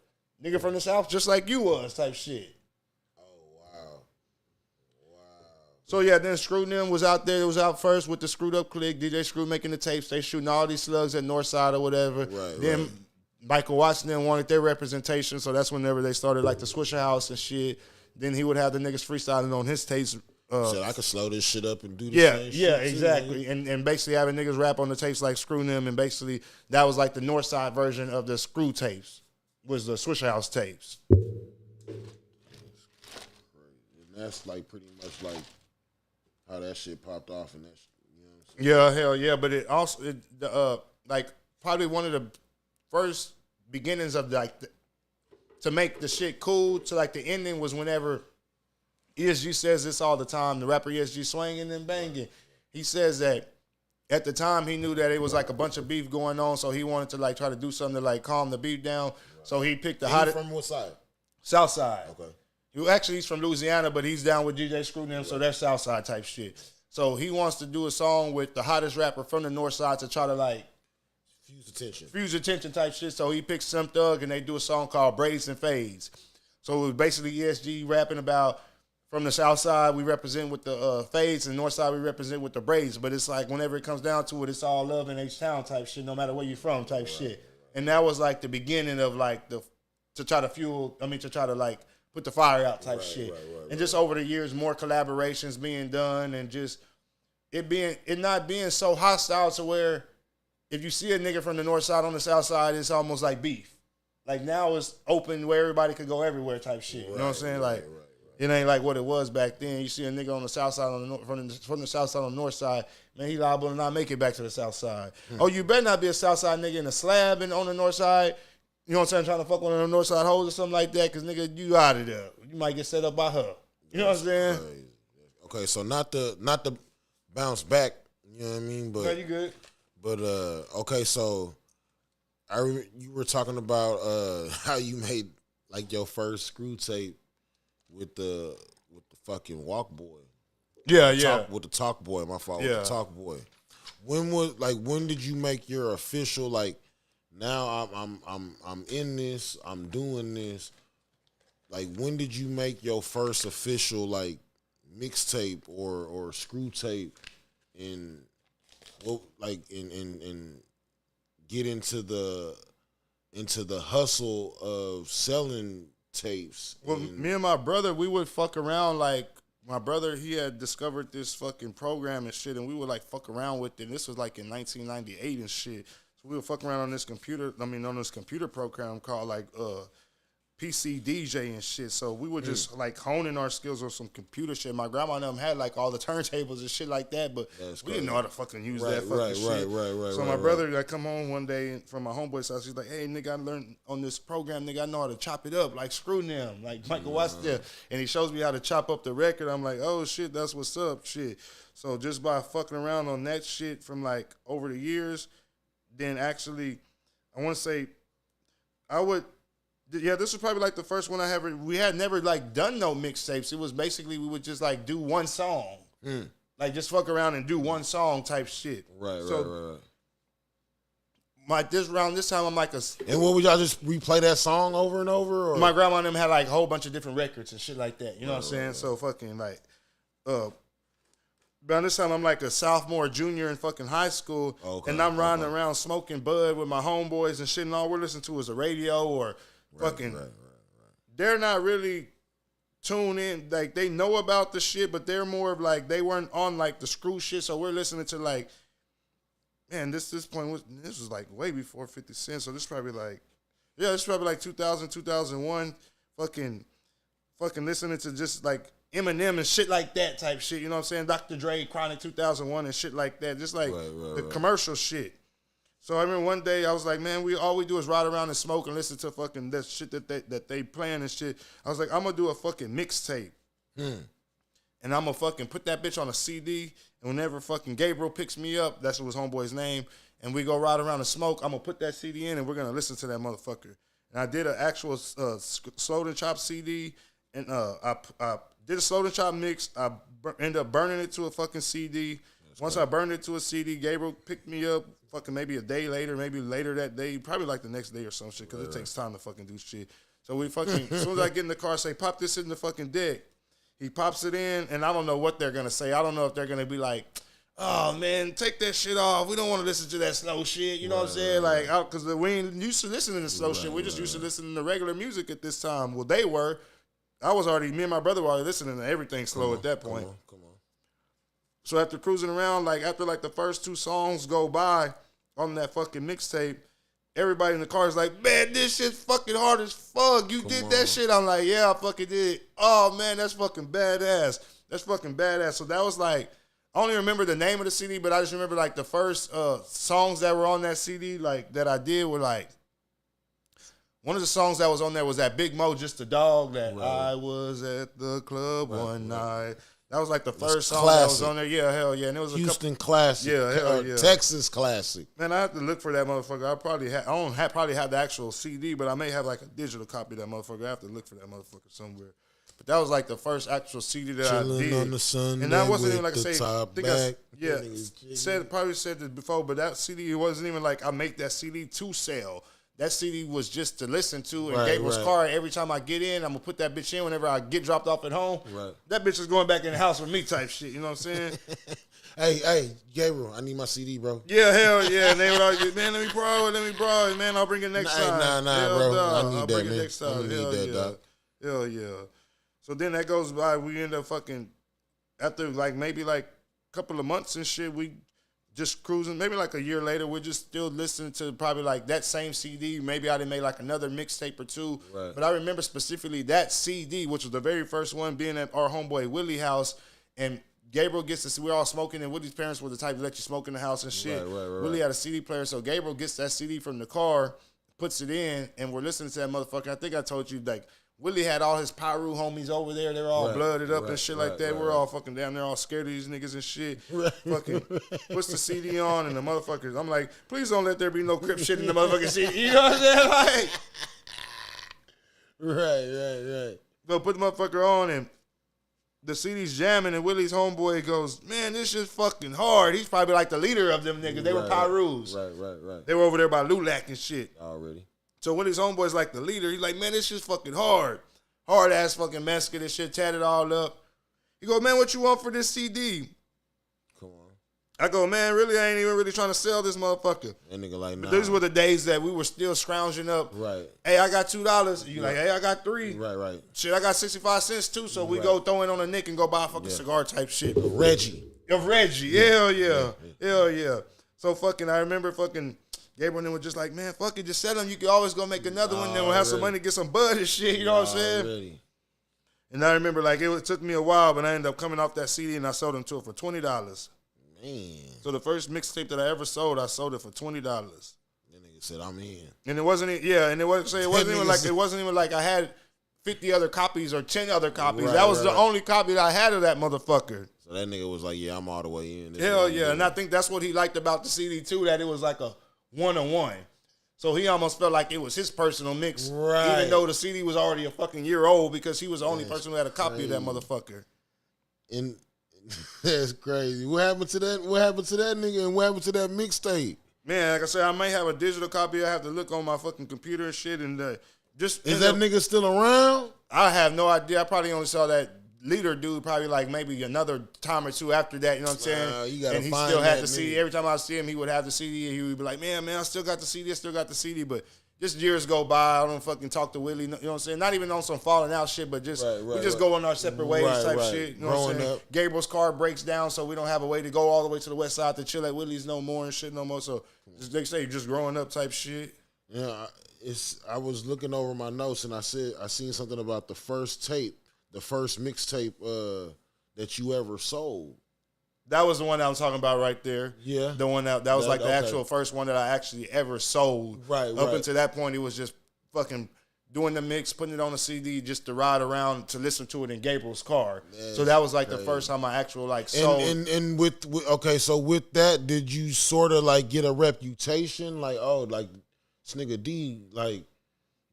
nigga from the South just like you was type shit. Oh, wow. So, yeah, then Screw them was out there. It was out first with the Screwed Up Clique. DJ Screw making the tapes. They shooting all these slugs at Northside or whatever. Then Michael Watson wanted their representation, so that's whenever they started like the Swisher House and shit. Then he would have the niggas freestyling on his tapes. So I could slow this shit up and do the same shit. Yeah, exactly. And basically having niggas rap on the tapes like Screw them, and basically that was like the Northside version of the Screw tapes, was the Swisher House tapes. And that's like pretty much like how that shit popped off and that shit, you know what I'm saying? Yeah, hell yeah. But it also, like probably one of the first beginnings of like to make the shit cool to like the ending was whenever ESG says this all the time, the rapper ESG swinging and banging. He says that at the time he knew that it was like a bunch of beef going on, so he wanted to like try to do something to like calm the beef down. So he picked the hottest. From what side? South Side. Okay. He's from Louisiana, but he's down with DJ Screw them, so that's South Side type shit. So he wants to do a song with the hottest rapper from the North Side to try to like Fuse attention type shit. So he picks some thug and they do a song called Braids and Fades. So it was basically ESG rapping about from the South Side we represent with the fades, and North Side we represent with the braids. But it's like whenever it comes down to it, it's all love in H-Town type shit, no matter where you're from type shit. And that was like the beginning of like to try to like put the fire out type shit. And just over the years, more collaborations being done, and just it not being so hostile to where if you see a nigga from the North Side on the South Side, it's almost like beef. Like now it's open where everybody could go everywhere type shit. You know what I'm saying? Like it ain't like what it was back then. You see a nigga on the South Side from the South Side on the North Side, man, he liable to not make it back to the South Side. Oh, you better not be a South Side nigga in a slab and on the North Side. You know what I'm saying? Trying to fuck one of the North Side hoes or something like that, because nigga, you out of there. You might get set up by her. You know what I'm saying? Okay, so not the bounce back. You know what I mean? But no, you good. But okay, so you were talking about how you made like your first screw tape with the fucking Walk Boy. Yeah. With the Talk Boy, my fault. Yeah. With the Talk Boy. When did you make your official like? Now I'm in this. I'm doing this. Like, when did you make your first official like mixtape or screw tape and get into the hustle of selling tapes? Well, me and my brother, we would fuck around. Like, my brother, he had discovered this fucking program and shit, and we would like fuck around with it. And this was like in 1998 and shit. So we would fuck around on this computer program called like PC DJ and shit. So we were just like honing our skills on some computer shit. My grandma and them had like all the turntables and shit like that, but we didn't know how to fucking use that fucking shit. Right. So my brother, like, come home one day from my homeboy's house. He's like, "Hey, nigga, I learned on this program, nigga, I know how to chop it up, like Screw them, like Michael Watts there." And he shows me how to chop up the record. I'm like, "Oh shit, that's what's up, shit." So just by fucking around on that shit from like over the years, then actually, I want to say, Yeah, this was probably like the first one we had never like done no mixtapes. It was basically we would just like do one song. Like just fuck around and do one song type shit. Right. This time I'm like And what would y'all just replay that song over and over? Or? My grandma and them had like a whole bunch of different records and shit like that. You know what I'm saying? So fucking like, around this time I'm like a sophomore, junior in fucking high school, and I'm riding around smoking bud with my homeboys and shit, and all we're listening to is the radio or fucking. Right. They're not really tuned in, like they know about the shit, but they're more of like they weren't on like the screw shit, so we're listening to like. Man, this was like way before 50 Cent, so this is probably like 2000, 2001, fucking listening to just like Eminem and shit like that type shit, you know what I'm saying? Dr. Dre, Chronic 2001 and shit like that, just like the commercial shit. So I remember one day I was like, man, all we do is ride around and smoke and listen to fucking that shit that they playing and shit. I was like, I'm gonna do a fucking mixtape. And I'm gonna fucking put that bitch on a CD, and whenever fucking Gabriel picks me up, that's what his homeboy's name, and we go ride around and smoke, I'm gonna put that CD in, and we're gonna listen to that motherfucker. And I did an actual Slowed and Chopped CD, and I did a Slowed and Chopped mix. I ended up burning it to a fucking CD. Once I burned it to a CD, Gabriel picked me up fucking maybe a day later, maybe later that day, probably like the next day or some shit, because it takes time to fucking do shit. So we fucking, as soon as I get in the car, I say, pop this in the fucking deck. He pops it in, and I don't know what they're going to say. I don't know if they're going to be like, oh, man, take that shit off. We don't want to listen to that slow shit. You know what I'm saying? Like, because we ain't used to listening to slow shit. We're just used to listening to regular music at this time. Well, they were. Me and my brother were already listening to everything slow at that point. Come on. So after cruising around, like, after, like, the first two songs go by on that fucking mixtape, everybody in the car is like, man, this shit's fucking hard as fuck. You did that shit. I'm like, yeah, I fucking did. Oh, man, that's fucking badass. So that was like, I don't even remember the name of the CD, but I just remember like the first songs that were on that CD, like that I did were like, one of the songs that was on there was that Big Mo, Just a Dog, that I was at the club one night. That was like the first song that was on there. Yeah, hell yeah. And it was a Houston classic. Yeah, hell yeah. Texas classic. Man, I have to look for that motherfucker. I don't probably have the actual CD, but I may have like a digital copy of that motherfucker. I have to look for that motherfucker somewhere. But that was like the first actual CD that I did. On the Sunday, and that wasn't even like I say. Probably said this before, but that CD, it wasn't even like I make that CD to sell. That CD was just to listen to in Gabriel's car. Every time I get in, I'm going to put that bitch in whenever I get dropped off at home. Right. That bitch is going back in the house with me type shit. You know what I'm saying? Hey, Gabriel, I need my CD, bro. Yeah, hell yeah. And they would always, man, let me borrow it. Man, I'll bring it next time. Nah, bro. Dog. I need I'll that, bring man. It next time. Hell yeah. So then that goes by. We end up fucking, after like maybe like a couple of months and shit, we just cruising. Maybe like a year later, we're just still listening to probably like that same CD. Maybe I done made like another mixtape or two. Right. But I remember specifically that CD, which was the very first one, being at our homeboy Willie house. And Gabriel gets to see, we're all smoking, and Willie's parents were the type to let you smoke in the house and shit. Right. Willie had a CD player, so Gabriel gets that CD from the car, puts it in, and we're listening to that motherfucker. I think I told you, like, Willie had all his Pyru homies over there. They were all blooded up and shit like that. We're all fucking down there, all scared of these niggas and shit. Fucking puts the CD on, and the motherfuckers, I'm like, please don't let there be no Crip shit in the motherfucking CD. You know what I'm saying? Like, right. So put the motherfucker on, and the CD's jamming, and Willie's homeboy goes, man, this shit's fucking hard. He's probably like the leader of them niggas. They were Pyrus. Right. They were over there by Lulac and shit. Already. So when his homeboy's like the leader, he's like, man, this shit's fucking hard. Hard ass fucking masket and shit, tatted all up. He go, man, what you want for this CD? Come on. I go, man, really, I ain't even really trying to sell this motherfucker. That nigga like, nah. But these were the days that we were still scrounging up. Right. Hey, I got $2. You like, hey, I got $3. Right. Shit, I got 65 cents too, so we go throw it on a nick and go buy a fucking cigar type shit. Reggie. Hell yeah. So fucking, I remember fucking Gabriel and them were just like, man, fuck it, just sell them. You can always go make another one, then we'll have some money, get some bud and shit, you know what I'm saying? Already. And I remember, like, it took me a while, but I ended up coming off that CD and I sold them to it for $20. Man. So the first mixtape that I ever sold, I sold it for $20. That nigga said, I'm in. And it wasn't even like I had 50 other copies or 10 other copies. That was the only copy that I had of that motherfucker. So that nigga was like, yeah, I'm all the way in. Hell yeah. And I think that's what he liked about the CD too, that it was like a one-on-one. So he almost felt like it was his personal mix, Right. even though the CD was already a fucking year old because he was the only person who had a copy of that motherfucker. And that's crazy. What happened to that? What happened to that nigga? And what happened to that mixtape? Man, like I said, I may have a digital copy. I have to look on my fucking computer and shit. And Is that nigga still around? I have no idea. I probably only saw that leader dude probably like maybe another time or two after that. You know what I'm saying? You gotta and he find still had that the CD. nigga. Every time I see him, he would have the CD, and he would be like, "Man, I still got the CD. I still got the CD." But just years go by. I don't fucking talk to Willie. You know what I'm saying? Not even on some falling out shit, but just we just go on our separate ways type shit. You know what I'm saying? Gabriel's car breaks down, so we don't have a way to go all the way to the west side to chill at Willie's no more and shit no more. So they say just growing up type shit. Yeah, I was looking over my notes and I seen something about the first tape, the first mixtape that you ever sold. That was the one that I'm talking about right there. Yeah. The one that was like the actual first one that I actually ever sold. Right. Up until that point, it was just fucking doing the mix, putting it on a CD just to ride around to listen to it in Gabriel's car. So that was like the first time I actually like sold. And with okay, so with that, did you sort of like get a reputation? Like, oh, like this nigga D, like.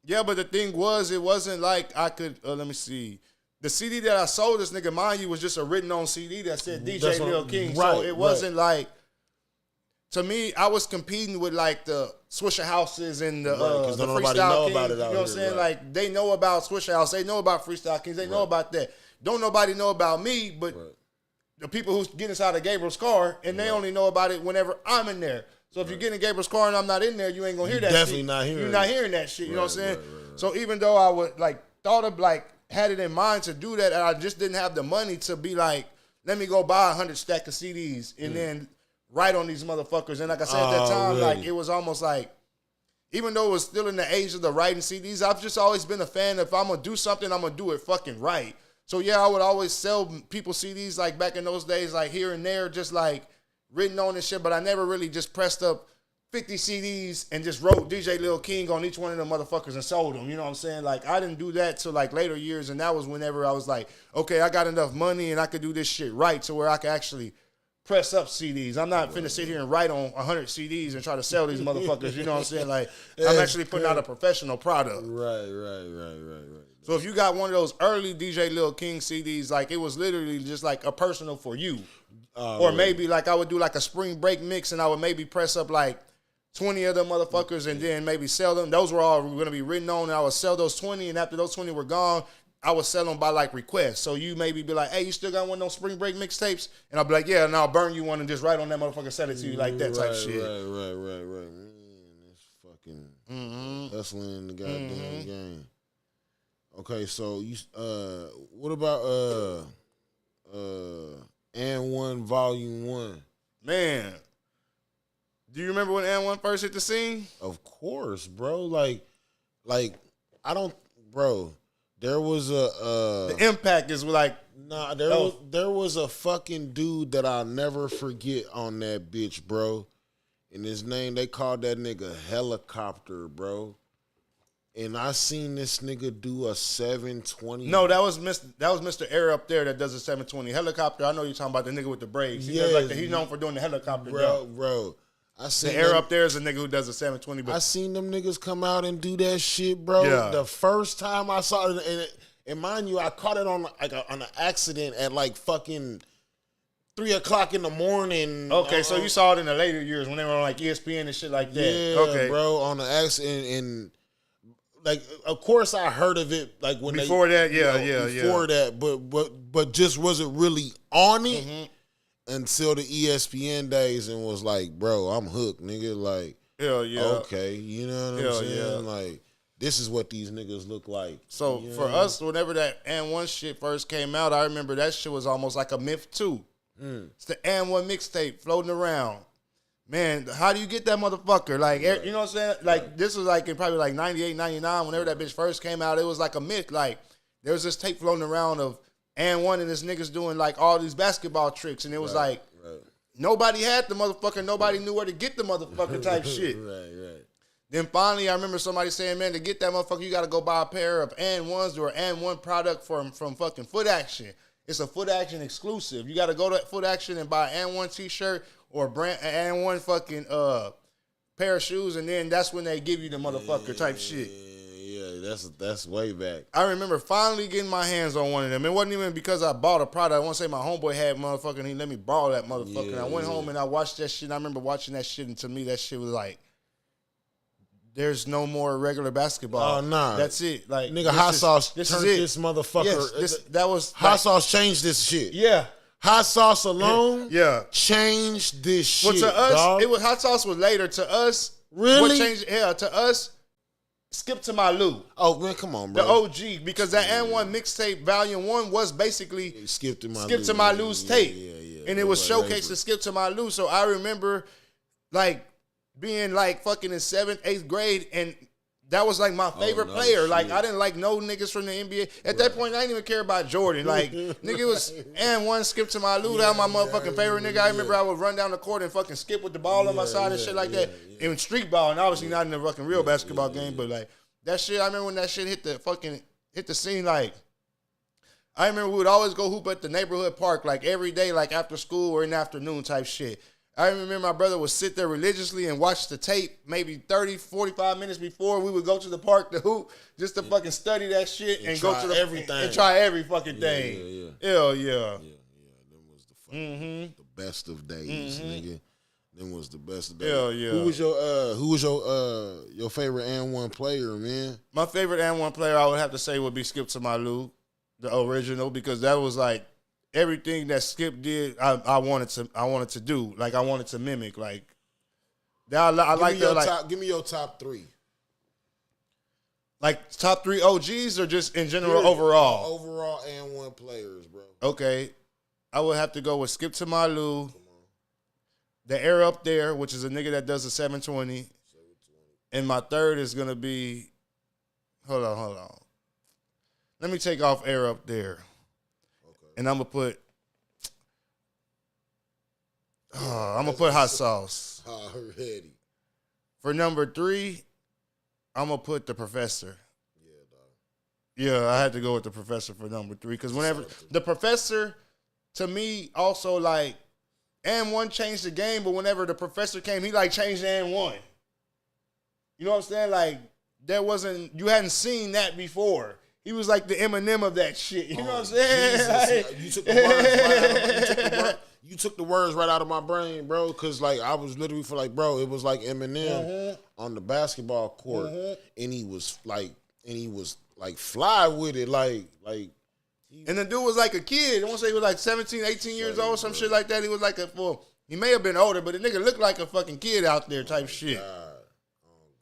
Yeah, but the thing was, it wasn't like I could, let me see. The CD that I sold this nigga, mind you, was just a written on CD that said DJ Lil King. Right, so it wasn't like, to me, I was competing with like the Swisher Houses and the Freestyle Kings. You know what I'm saying? Like they know about Swisher House, they know about Freestyle Kings, they know about that. Don't nobody know about me, but the people who get inside of Gabriel's car, and they only know about it whenever I'm in there. So if you get in Gabriel's car and I'm not in there, you ain't gonna hear that definitely shit. Not hearing You're not hearing that shit. You know what I'm saying? So even though I would like thought of like had it in mind to do that, and I just didn't have the money to be like, let me go buy 100 stack of CDs and then write on these motherfuckers. And like I said at that time, like it was almost like, even though it was still in the age of the writing CDs, I've just always been a fan. If I'm gonna do something, I'm gonna do it fucking right. So yeah, I would always sell people CDs like back in those days, like here and there, just like written on and shit. But I never really just pressed up 50 CDs and just wrote DJ Lil King on each one of them motherfuckers and sold them. You know what I'm saying? Like, I didn't do that till like later years, and that was whenever I was like, okay, I got enough money and I could do this shit right to where I could actually press up CDs. I'm not finna sit here and write on 100 CDs and try to sell these motherfuckers. You know what I'm saying? Like, I'm actually putting out a professional product. Right. So if you got one of those early DJ Lil King CDs, like, it was literally just like a personal for you. Or maybe like I would do like a spring break mix and I would maybe press up like 20 of them motherfuckers and then maybe sell them. Those were all going to be written on, and I would sell those 20, and after those 20 were gone, I would sell them by like request. So you maybe be like, hey, you still got one of those spring break mixtapes? And I'll be like, yeah, and I'll burn you one and just write on that motherfucker, sell it to you like that type shit. Right. Man, it's fucking hustling the goddamn game. Okay, so you what about And1 Volume 1? Man, do you remember when And1 first hit the scene? Of course, bro. Like I don't, bro. There was a the impact is like there was a fucking dude that I'll never forget on that bitch, bro. And his name, they called that nigga Helicopter, bro. And I seen this nigga do a 720. No, that was Mr. Air up there that does a 720 helicopter. I know you're talking about the nigga with the braids. He does he's known for doing the helicopter. Bro. I seen the Air up there is a nigga who does a 720. But I seen them niggas come out and do that shit, bro. Yeah. The first time I saw it, and mind you, I caught it on like on an accident at like fucking 3 o'clock in the morning. Okay, so you saw it in the later years when they were on like ESPN and shit like that. Yeah, okay, bro, on the accident and. Like, of course, I heard of it. Like when before that, before that, but just wasn't really on it until the ESPN days, and was like, bro, I'm hooked, nigga. Like, hell yeah, okay, you know what I'm saying? Yeah. Like, this is what these niggas look like. So for us, whenever that And1 shit first came out, I remember that shit was almost like a myth too. It's the And1 mixtape floating around. Man, how do you get that motherfucker? Like, you know what I'm saying? Like, this was like in probably like 98, 99, whenever that bitch first came out, it was like a myth. Like, there was this tape floating around of And1 and his niggas doing like all these basketball tricks. And it was like, nobody had the motherfucker. Nobody knew where to get the motherfucker type shit. Right. Then finally, I remember somebody saying, man, to get that motherfucker, you got to go buy a pair of And1s or And1 product from fucking Foot Action. It's a Foot Action exclusive. You got to go to Foot Action and buy an And1 t-shirt or brand And1 fucking pair of shoes, and then that's when they give you the motherfucker type shit. Yeah, that's way back. I remember finally getting my hands on one of them. It wasn't even because I bought a product. I want to say my homeboy had motherfucker, and he let me borrow that motherfucker. And I went home and I watched that shit. And I remember watching that shit, and to me, that shit was like, there's no more regular basketball. Oh, nah. That's it. Like, nigga, Hot Sauce turned this motherfucker. Yes, that was Hot Sauce changed this shit. Yeah. Hot Sauce alone changed this shit. Well, to us, dog. it was Hot Sauce was later. To us, really? What changed? Yeah, to us, Skip to My Lou. Oh, man, come on, bro. The OG, because that And1 mixtape volume 1 was basically Skip to My Lou's tape. And it was showcased to Skip to My Lou. So I remember, like, being, like, fucking in 7th, 8th grade, and that was, like, my favorite player. Shit. Like, I didn't like no niggas from the NBA. At that point, I didn't even care about Jordan. Like, nigga was And1, Skip to My Lou. That was my motherfucking favorite nigga. I remember I would run down the court and fucking skip with the ball on my side and shit like that. In street ball, and obviously not in the fucking real basketball game, but, like, that shit, I remember when that shit hit the scene, like, I remember we would always go hoop at the neighborhood park, like, every day, like, after school or in the afternoon type shit. I remember my brother would sit there religiously and watch the tape maybe 30, 45 minutes before we would go to the park to hoop, just to fucking study that shit and go to the everything. And try every fucking thing. Hell yeah. Yeah. Them was the fucking the best of days, nigga. Them was the best of days. Hell yeah. Who was your favorite And1 player, man? My favorite And1 player, I would have to say, would be Skip to My Lou, the original, because that was like everything that Skip did. I wanted to do. Like, I wanted to mimic. Like, give me your top 3. Like, top 3 OGs or just in general overall? Overall And1 players, bro. Okay. I would have to go with Skip to My Lou. The Air Up There, which is a nigga that does the 720. And my third is going to be, hold on. Let me take off Air Up There. Okay. And I'm going to put Hot Sauce. Already. For number 3, I'm going to put The Professor. Yeah, dog. Yeah, I had to go with The Professor for number 3. Because whenever, The Professor, to me, also, like, And1 changed the game, but whenever The Professor came, he, like, changed And1. You know what I'm saying? Like, you hadn't seen that before. He was like the Eminem of that shit. You know what I'm saying? Like, you took the words right out of my brain, bro, because, like, I was literally bro, it was like Eminem on the basketball court, and he was fly with it, like. And the dude was like a kid. I want to say he was like 17, 18 years old, some shit like that. He was like he may have been older, but the nigga looked like a fucking kid out there type shit. Oh,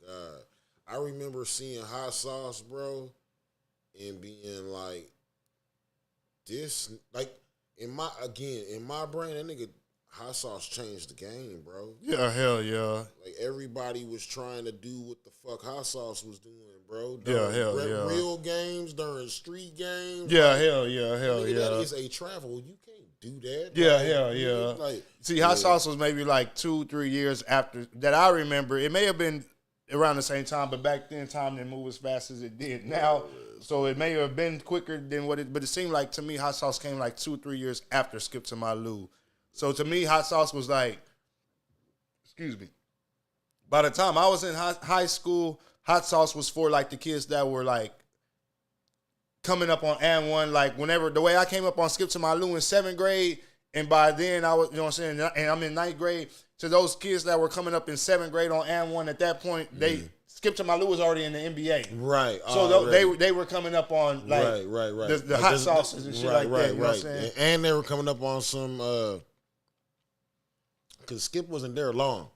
God. I remember seeing Hot Sauce, bro, and being like, this, like, in my brain, that nigga Hot Sauce changed the game, bro. Yeah, hell yeah. Like, everybody was trying to do what the fuck Hot Sauce was doing, bro. Yeah, hell yeah. Real games, during street games. Yeah, like, hell yeah. That is a travel. You can't do that. Yeah, like, hell yeah. Like, see, Hot Sauce was maybe like 2-3 years after that. I remember it may have been around the same time, but back then time didn't move as fast as it did now. So it may have been quicker than but it seemed like to me Hot Sauce came like 2-3 years after Skip to My Lou. So to me, Hot Sauce was like, by the time I was in high school, Hot Sauce was for like the kids that were like coming up on And1. Like whenever, the way I came up on Skip to My Lou in 7th grade, and by then I was, you know what I'm saying, and I'm in 9th grade, to those kids that were coming up in 7th grade on And1 at that point, they Skip to My Lou was already in the NBA. Right. So they were coming up on like the like hot sauces and shit like that. You know what I'm saying? And they were coming up on some because Skip wasn't there long.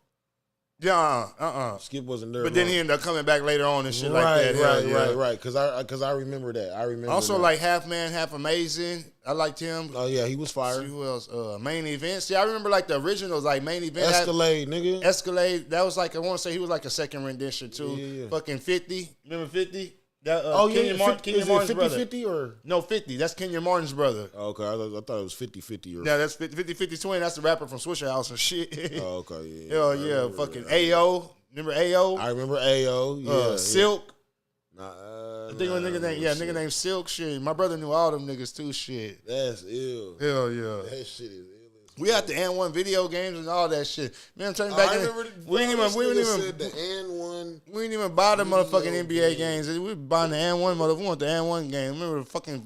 Yeah, Skip wasn't there. But then he ended up coming back later on and shit like that. Right. Because I remember that. I remember. Also, like Half Man, Half Amazing. I liked him. Oh yeah, he was fire. See who else? Main Event. See, I remember like the originals, like Main Event. Escalade, nigga. Escalade. That was like, I want to say he was like a second rendition too. Yeah. Fucking 50. Remember 50? Kenyon Martin's brother. 50 or no 50? That's Kenyon Martin's brother. Oh, okay, I thought it was 50-50 or. No, that's 50 Twin. That's the rapper from Swisher House and shit. Oh, okay, yeah. Hell yeah, fucking AO. Remember AO? I remember AO. Yeah, Silk. I think a nigga named nigga named Silk. Shit, my brother knew all them niggas too. Shit, that's ill. Hell yeah. That shit is ill. We had the And1 video games and all that shit. Man, I'm turning back. We didn't even buy the motherfucking NBA games. We were buying the And1 mother. We want the And1 game. Remember the fucking.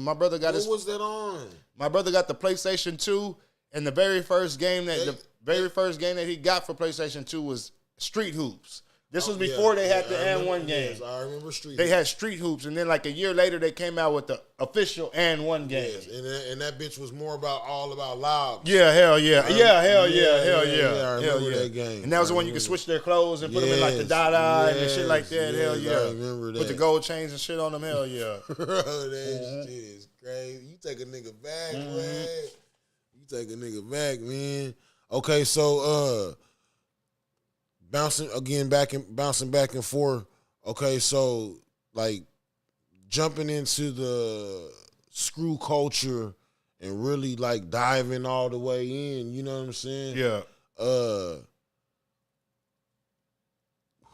My brother got What was that on? My brother got the PlayStation 2, and the very first game that he got for PlayStation 2 was Street Hoops. This was before they had the And1 game. Yes, I remember Street. They had Street Hoops, and then like a year later, they came out with the official And1 game. Yes, and that bitch was more all about lobs. Yeah, hell yeah, hell yeah. I remember that game. And that was the one you could switch their clothes and put them in like the Dada and shit like that. Hell yeah, I remember that. Put the gold chains and shit on them. Hell yeah, bro, that shit is crazy. You take a nigga back, man. You take a nigga back, man. Okay, so bouncing back and forth. Okay, so like jumping into the screw culture and really like diving all the way in, you know what I'm saying? yeah.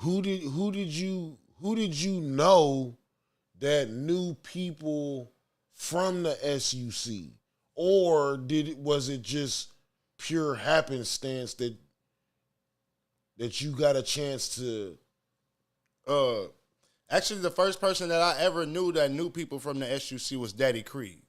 Who did you know that knew people from the SUC, or was it just pure happenstance that you got a chance to? Actually, the first person that I ever knew that knew people from the SUC was Daddy Creed.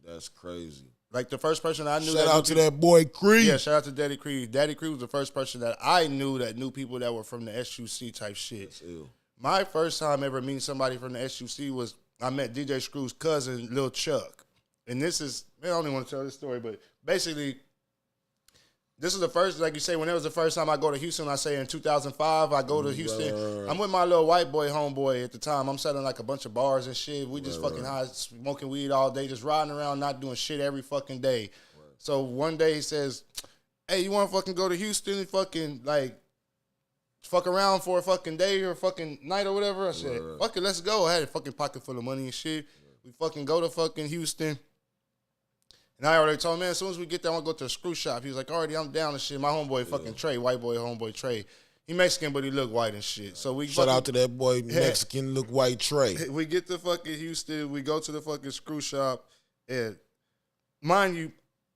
That's crazy. Like the first person I knew. Shout out to that boy Creed. Yeah, shout out to Daddy Creed. Daddy Creed was the first person that I knew that knew people that were from the SUC type shit. That's ill. My first time ever meeting somebody from the SUC was I met DJ Screw's cousin, Lil Chuck. And this is, man, I don't even want to tell this story, but basically, this is the first, like you say, when it was the first time I go to Houston, I say in 2005, I go to Houston. Right. I'm with my little white boy homeboy at the time. I'm selling like a bunch of bars and shit. We just fucking high, smoking weed all day, just riding around, not doing shit every fucking day. Right. So one day he says, hey, you want to fucking go to Houston and fucking like fuck around for a fucking day or a fucking night or whatever? I said, fuck it, let's go. I had a fucking pocket full of money and shit. We fucking go to fucking Houston. And I already told him, man, as soon as we get there, I want to go to a screw shop. He was like, already, I'm down and shit. My homeboy fucking Trey, white boy homeboy Trey. He Mexican, but he look white and shit. So we shout out to that boy Mexican look white Trey. We get to fucking Houston. We go to the fucking screw shop. And mind you,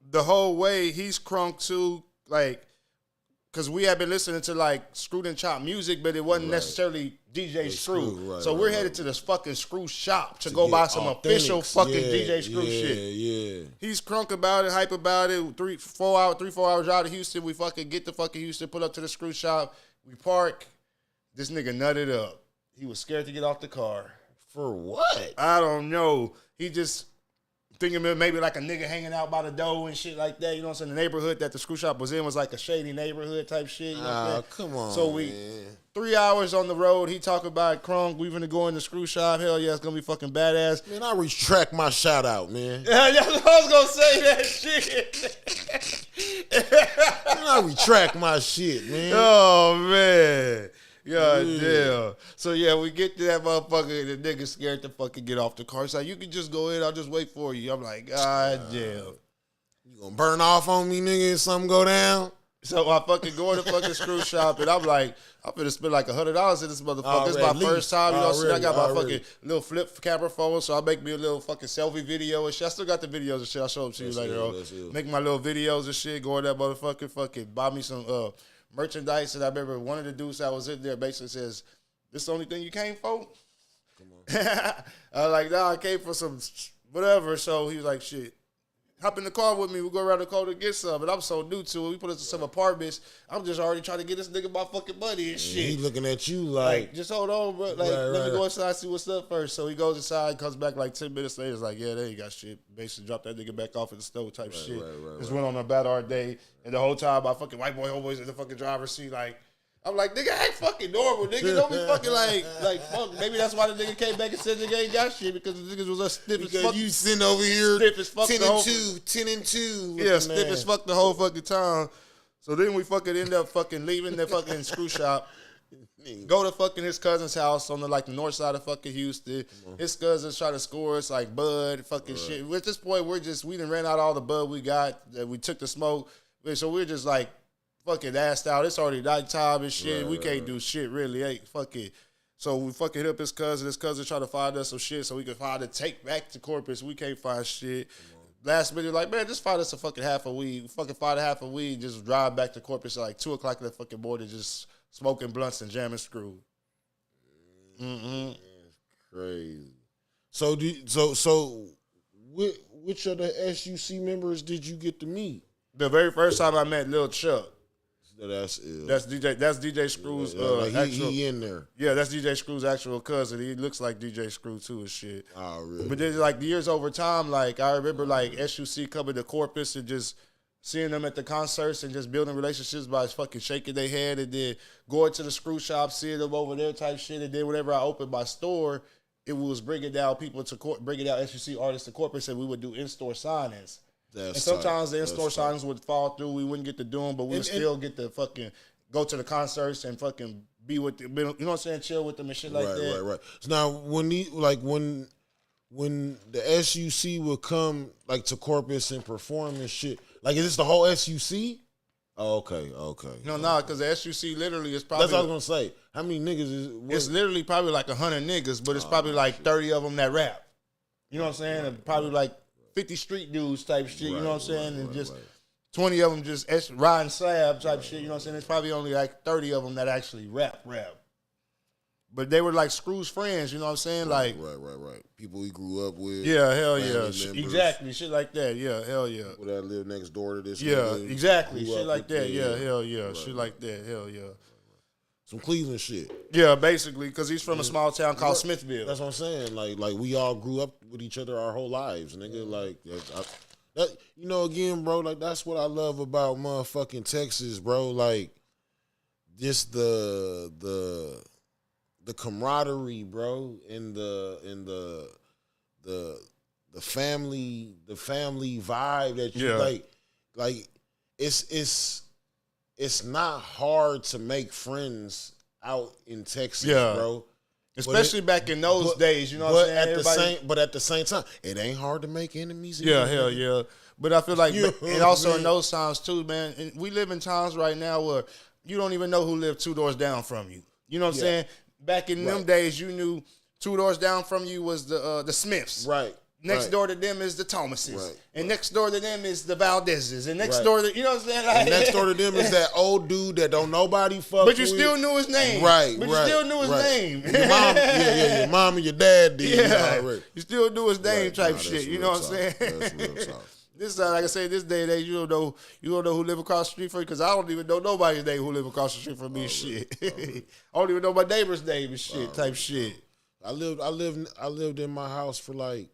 the whole way he's crunk too, like, because we had been listening to like Screwed and Chop music, but it wasn't necessarily DJ Screw. So we're headed to this fucking screw shop to go buy some official fucking DJ Screw shit. Yeah. He's crunk about it, hype about it. 3-4 hours out of Houston. We fucking get to fucking Houston, pull up to the screw shop. We park. This nigga nutted up. He was scared to get off the car. For what? I don't know. He just thinking maybe like a nigga hanging out by the door and shit like that. You know what I'm saying? The neighborhood that the screw shop was in was like a shady neighborhood type shit. You know what I'm saying? Come on, so we, man. 3 hours on the road, he talk about crunk. We finna go in the screw shop. Hell yeah, it's gonna be fucking badass. Man, I retract my shout out, man. Yeah, I was gonna say that shit. Man, I retract my shit, man. Oh, man. God damn. So, yeah, we get to that motherfucker, and the nigga scared to fucking get off the car. He's like, you can just go in. I'll just wait for you. I'm like, God damn. You gonna burn off on me, nigga, if something go down? So I fucking go in the fucking screw shop, and I'm like, I'm finna spend like $100 in this motherfucker. This is my first time, you know what I'm saying? I got my fucking little flip camera phone, so I make me a little fucking selfie video and shit. I still got the videos and shit. I'll show them to you later on. Make my little videos and shit, go in that motherfucker, fucking buy me some merchandise. And I remember one of the dudes that was in there basically says, this the only thing you came for? Come on. I was like, nah, I came for some whatever. So he was like, shit. Hop in the car with me. We go around the corner to get some. And I'm so new to it. We put us in some apartments. I'm just already trying to get this nigga my fucking money and shit. He looking at you like just hold on, bro. Like, let me go inside and see what's up first. So he goes inside, comes back like 10 minutes later. It's like, yeah, there you got shit. Basically drop that nigga back off in the stove type shit. Just went on a bad hard day. And the whole time, my fucking white boy homeboys in the fucking driver's seat, like, I'm like, nigga, act fucking normal, nigga. Don't be fucking like, fuck. Maybe that's why the nigga came back and said nigga ain't got shit because the niggas was a stiff as fuck. You sitting over here stiff as fuck 10 and 2. Yeah, stiff as fuck the whole fucking time. So then we fucking end up fucking leaving the fucking screw shop. Go to fucking his cousin's house on the like the north side of fucking Houston. His cousins try to score us like bud, fucking shit. At this point, we done ran out all the bud we got. We took the smoke. So we're just like, fucking assed out. It's already nighttime and shit. We can't do shit really. Hey, fuck it. So we fucking hit up his cousin. His cousin try to find us some shit so we can find a take back to Corpus. We can't find shit. last minute, like, man, just find us a fucking half a weed. Fucking find a half a weed, just drive back to Corpus at like 2 o'clock in the fucking morning, just smoking blunts and jamming Screw. That's crazy. So, which of the SUC members did you get to meet? The very first time I met Lil Chuck. That's ill. That's DJ Screw's actual. He in there. Yeah, that's DJ Screw's actual cousin. He looks like DJ Screw too and shit. Oh, really? But then like the years over time, like I remember like SUC coming to Corpus and just seeing them at the concerts and just building relationships by fucking shaking their head, and then going to the Screw shop, seeing them over there type shit. And then whenever I opened my store, it was bringing down people to bringing down SUC artists to Corpus, and we would do in-store signings. And sometimes the in-store signings would fall through. We wouldn't get to do them, but we would still get to fucking go to the concerts and fucking be with them. You know what I'm saying? Chill with them and shit like that. Right. So now, when the SUC would come like to Corpus and perform and shit, like is this the whole SUC? Oh, okay. No, because the SUC literally is probably. That's what I was gonna say. How many niggas is? It's literally probably like 100 niggas, but it's probably like 30 of them that rap. You know what I'm saying? And probably like 50 street dudes type shit, you know what I'm saying? And just 20 of them just riding slab type shit, you know what I'm saying? There's probably only like 30 of them that actually rap. But they were like Screw's friends, you know what I'm saying? Like Right. People he grew up with. Yeah, hell yeah. Exactly, shit like that. Yeah, hell yeah. People that live next door to this. Yeah, exactly. Shit like that. Yeah, hell yeah. Shit like that. Hell yeah. Some Cleveland shit. Yeah, basically, because he's from a small town called Smithville. That's what I'm saying. Like we all grew up with each other our whole lives, nigga. Like, you know, again, bro, like that's what I love about motherfucking Texas, bro. Like, just the camaraderie, bro, and the family vibe that you like. It's not hard to make friends out in Texas, bro. Especially back in those days, you know what I'm saying? But at the same time, it ain't hard to make enemies. Hell yeah. But I feel like, and also in those times too, man, and we live in times right now where you don't even know who lived 2 doors down from you. You know what I'm saying? Back in them days, you knew 2 doors down from you was the Smiths. Right. Next door to them is the Thomases. And next door to them is the Valdezes. And next door to, you know what I'm saying? Like, and next door to them is that old dude that don't nobody fuck with. But you with. Still knew his name. But you still knew his name. Your mom, your mom and your dad did. Yeah. You still knew his name type shit. You know what I'm saying? That's real talk. This like I say, this day and age, you don't know who live across the street from you, because I don't even know nobody's name who live across the street from me. Shit. I don't even know my neighbor's name and shit. Type shit. I lived in my house for like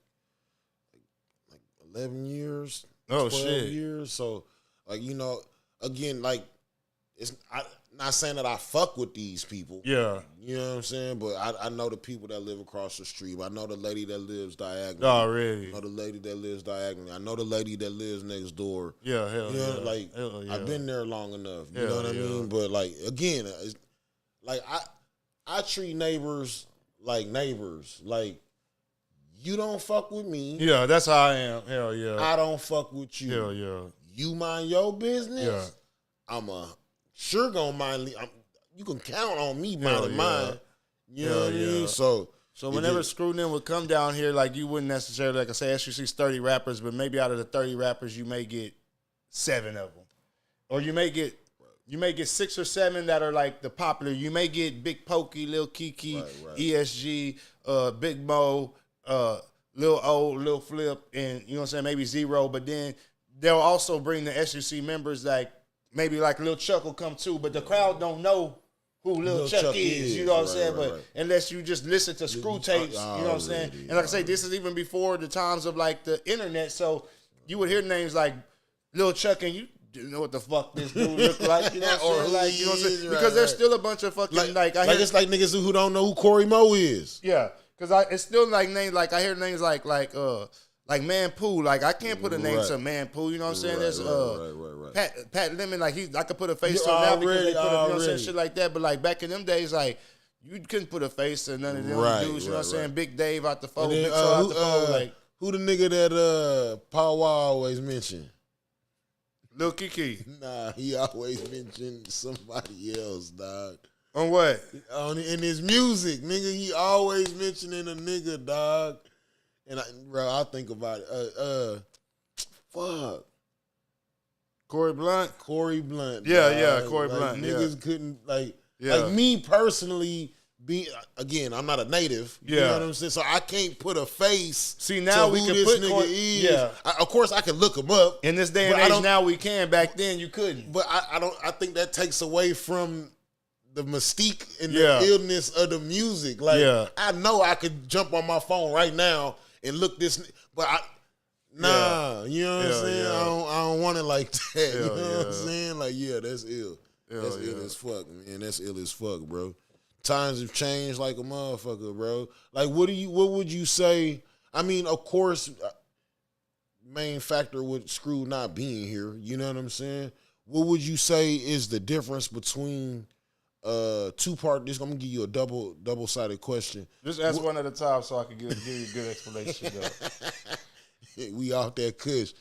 11 years. 12 years. So like, you know, again, like I'm not saying that I fuck with these people. Yeah. You know what I'm saying? But I know the people that live across the street. I know the lady that lives diagonally. Oh, really? I know the lady that lives diagonally. I know the lady that lives next door. Yeah, hell you know, yeah. Like, hell yeah. I've been there long enough. You know what I mean? But like, again, like I treat neighbors like neighbors. Like, you don't fuck with me. Yeah, that's how I am. Hell yeah. I don't fuck with you. Hell yeah. You mind your business. Yeah. I'm sure gonna mind. You can count on me minding mine. You know what I mean? So whenever Screw Them would come down here, like you wouldn't necessarily, like I say, SUC's 30 rappers, but maybe out of the 30 rappers, you may get 7 of them, or you may get 6 or 7 that are like the popular. You may get Big Pokey, Lil Kiki, ESG, Big Mo, Lil O, Lil Flip, and you know what I'm saying, maybe Zero. But then they'll also bring the SUC members, like maybe like Lil Chuck will come too, but the crowd don't know who Lil Chuck is, you know what I'm saying? But unless you just listen to Screw tapes, you know what I'm saying? And like I say, this is even before the times of like the internet, so you would hear names like Lil Chuck and you know what the fuck this dude look like, you know what I'm saying? Like, you know what I'm saying? Because there's still a bunch of fucking it's like niggas who don't know who Corey Mo is. Yeah, because it's still like names, like I hear names like Man Pooh. Like I can't put a name to Man Pooh, you know what I'm saying? There's Pat Lemon, like I could put a face on now because they put you know what I'm saying, shit like that. But like back in them days, like you couldn't put a face to none of them dudes, you know what I'm saying? Big Dave out the phone, Big Toe out the phone, like who the nigga that Paul Wall always mentioned? Lil Kiki. Nah, he always mentioned somebody else, dog. On what? In his music, nigga, he always mentioning a nigga, dog. And I think about it. Fuck. Corey Blunt. Corey Blunt. Yeah, Corey Blunt. Niggas couldn't like me personally. I'm not a native. You know what I'm saying? So I can't put a face. See, now we can put nigga is. Yeah. Of course, I can look him up. In this day and age, now we can. Back then, you couldn't. But I think that takes away from the mystique and the illness of the music. Like, I know I could jump on my phone right now and look this, but you know what I'm saying? I don't want it like that. You know what I'm saying? Like, that's ill. That's ill as fuck, man. That's ill as fuck, bro. Times have changed like a motherfucker, bro. Like, what would you say? I mean, of course, main factor with Screw not being here, you know what I'm saying? What would you say is the difference between two-part? I'm gonna give you a double-sided question. Just ask one at a time so I can give you a good explanation. We off that Kush.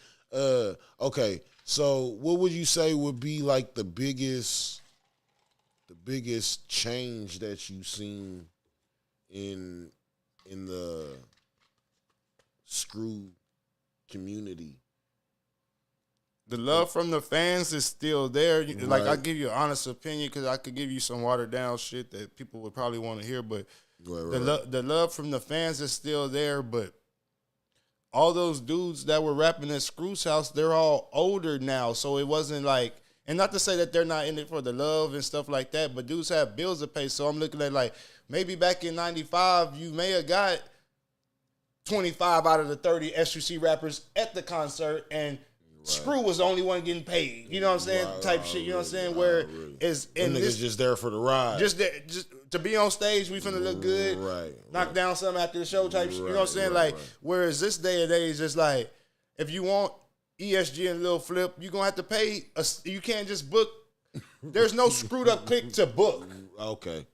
Okay, so what would you say would be like the biggest change that you've seen in the Screw community? The love from the fans is still there. Like, I give you an honest opinion because I could give you some watered down shit that people would probably want to hear, but the love from the fans is still there. But all those dudes that were rapping at Screw's house, they're all older now, so it wasn't like. And not to say that they're not in it for the love and stuff like that, but dudes have bills to pay. So I'm looking at like maybe back in '95, you may have got 25 out of the 30 SUC rappers at the concert, and Screw was the only one getting paid. You know what I'm saying? Type shit. You know what I'm saying? Where is and niggas just there for the ride. Just to be on stage, we finna look good. Knock down something after the show type shit. You know what I'm saying? Like, whereas this day and age, it's like if you want ESG and Lil Flip, you're going to have to pay. You can't just book. There's no screwed up click to book. Okay.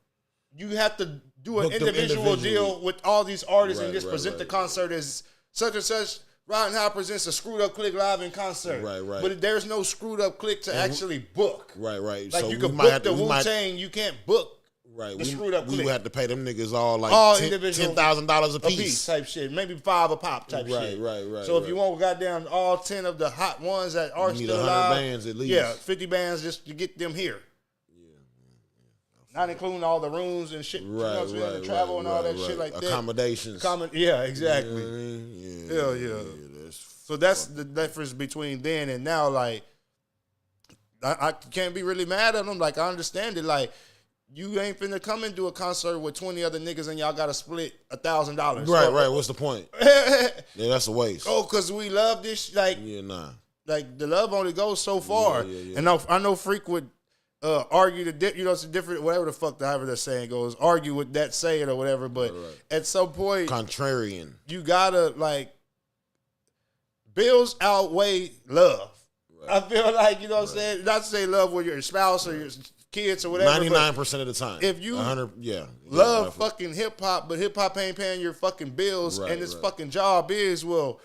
You have to do an individual deal with all these artists and just present the concert as such and such. Rod and Howard presents a screwed up click live in concert. Right. But there's no screwed up click to actually book. Right. Like, so you can book the Wu-Tang, you can't book. Right, we would have to pay them niggas all $10,000 a piece type shit, maybe $5 a pop type shit. Right. So if you want goddamn all 10 of the hot ones that are still alive, bands at least. 50 bands just to get them here. Not including all the rooms and shit. You know what I'm saying? The travel and all that shit like that. Accommodations. Yeah, exactly. You know what I mean? Yeah. So that's the difference between then and now. Like, I can't be really mad at them. Like, I understand it. Like, you ain't finna come and do a concert with 20 other niggas and y'all gotta split $1,000. Right. What's the point? That's a waste. Oh, cause we love this. Like, like the love only goes so far. And I know Freak would argue it's a different, whatever the fuck however the saying goes, argue with that saying or whatever. But at some point, contrarian, you gotta like bills outweigh love. I feel like, you know what I'm saying? Not to say love with your spouse or your kids or whatever. 99% of the time. If you love fucking hip hop, but hip hop ain't paying your fucking bills, and this fucking job is, well,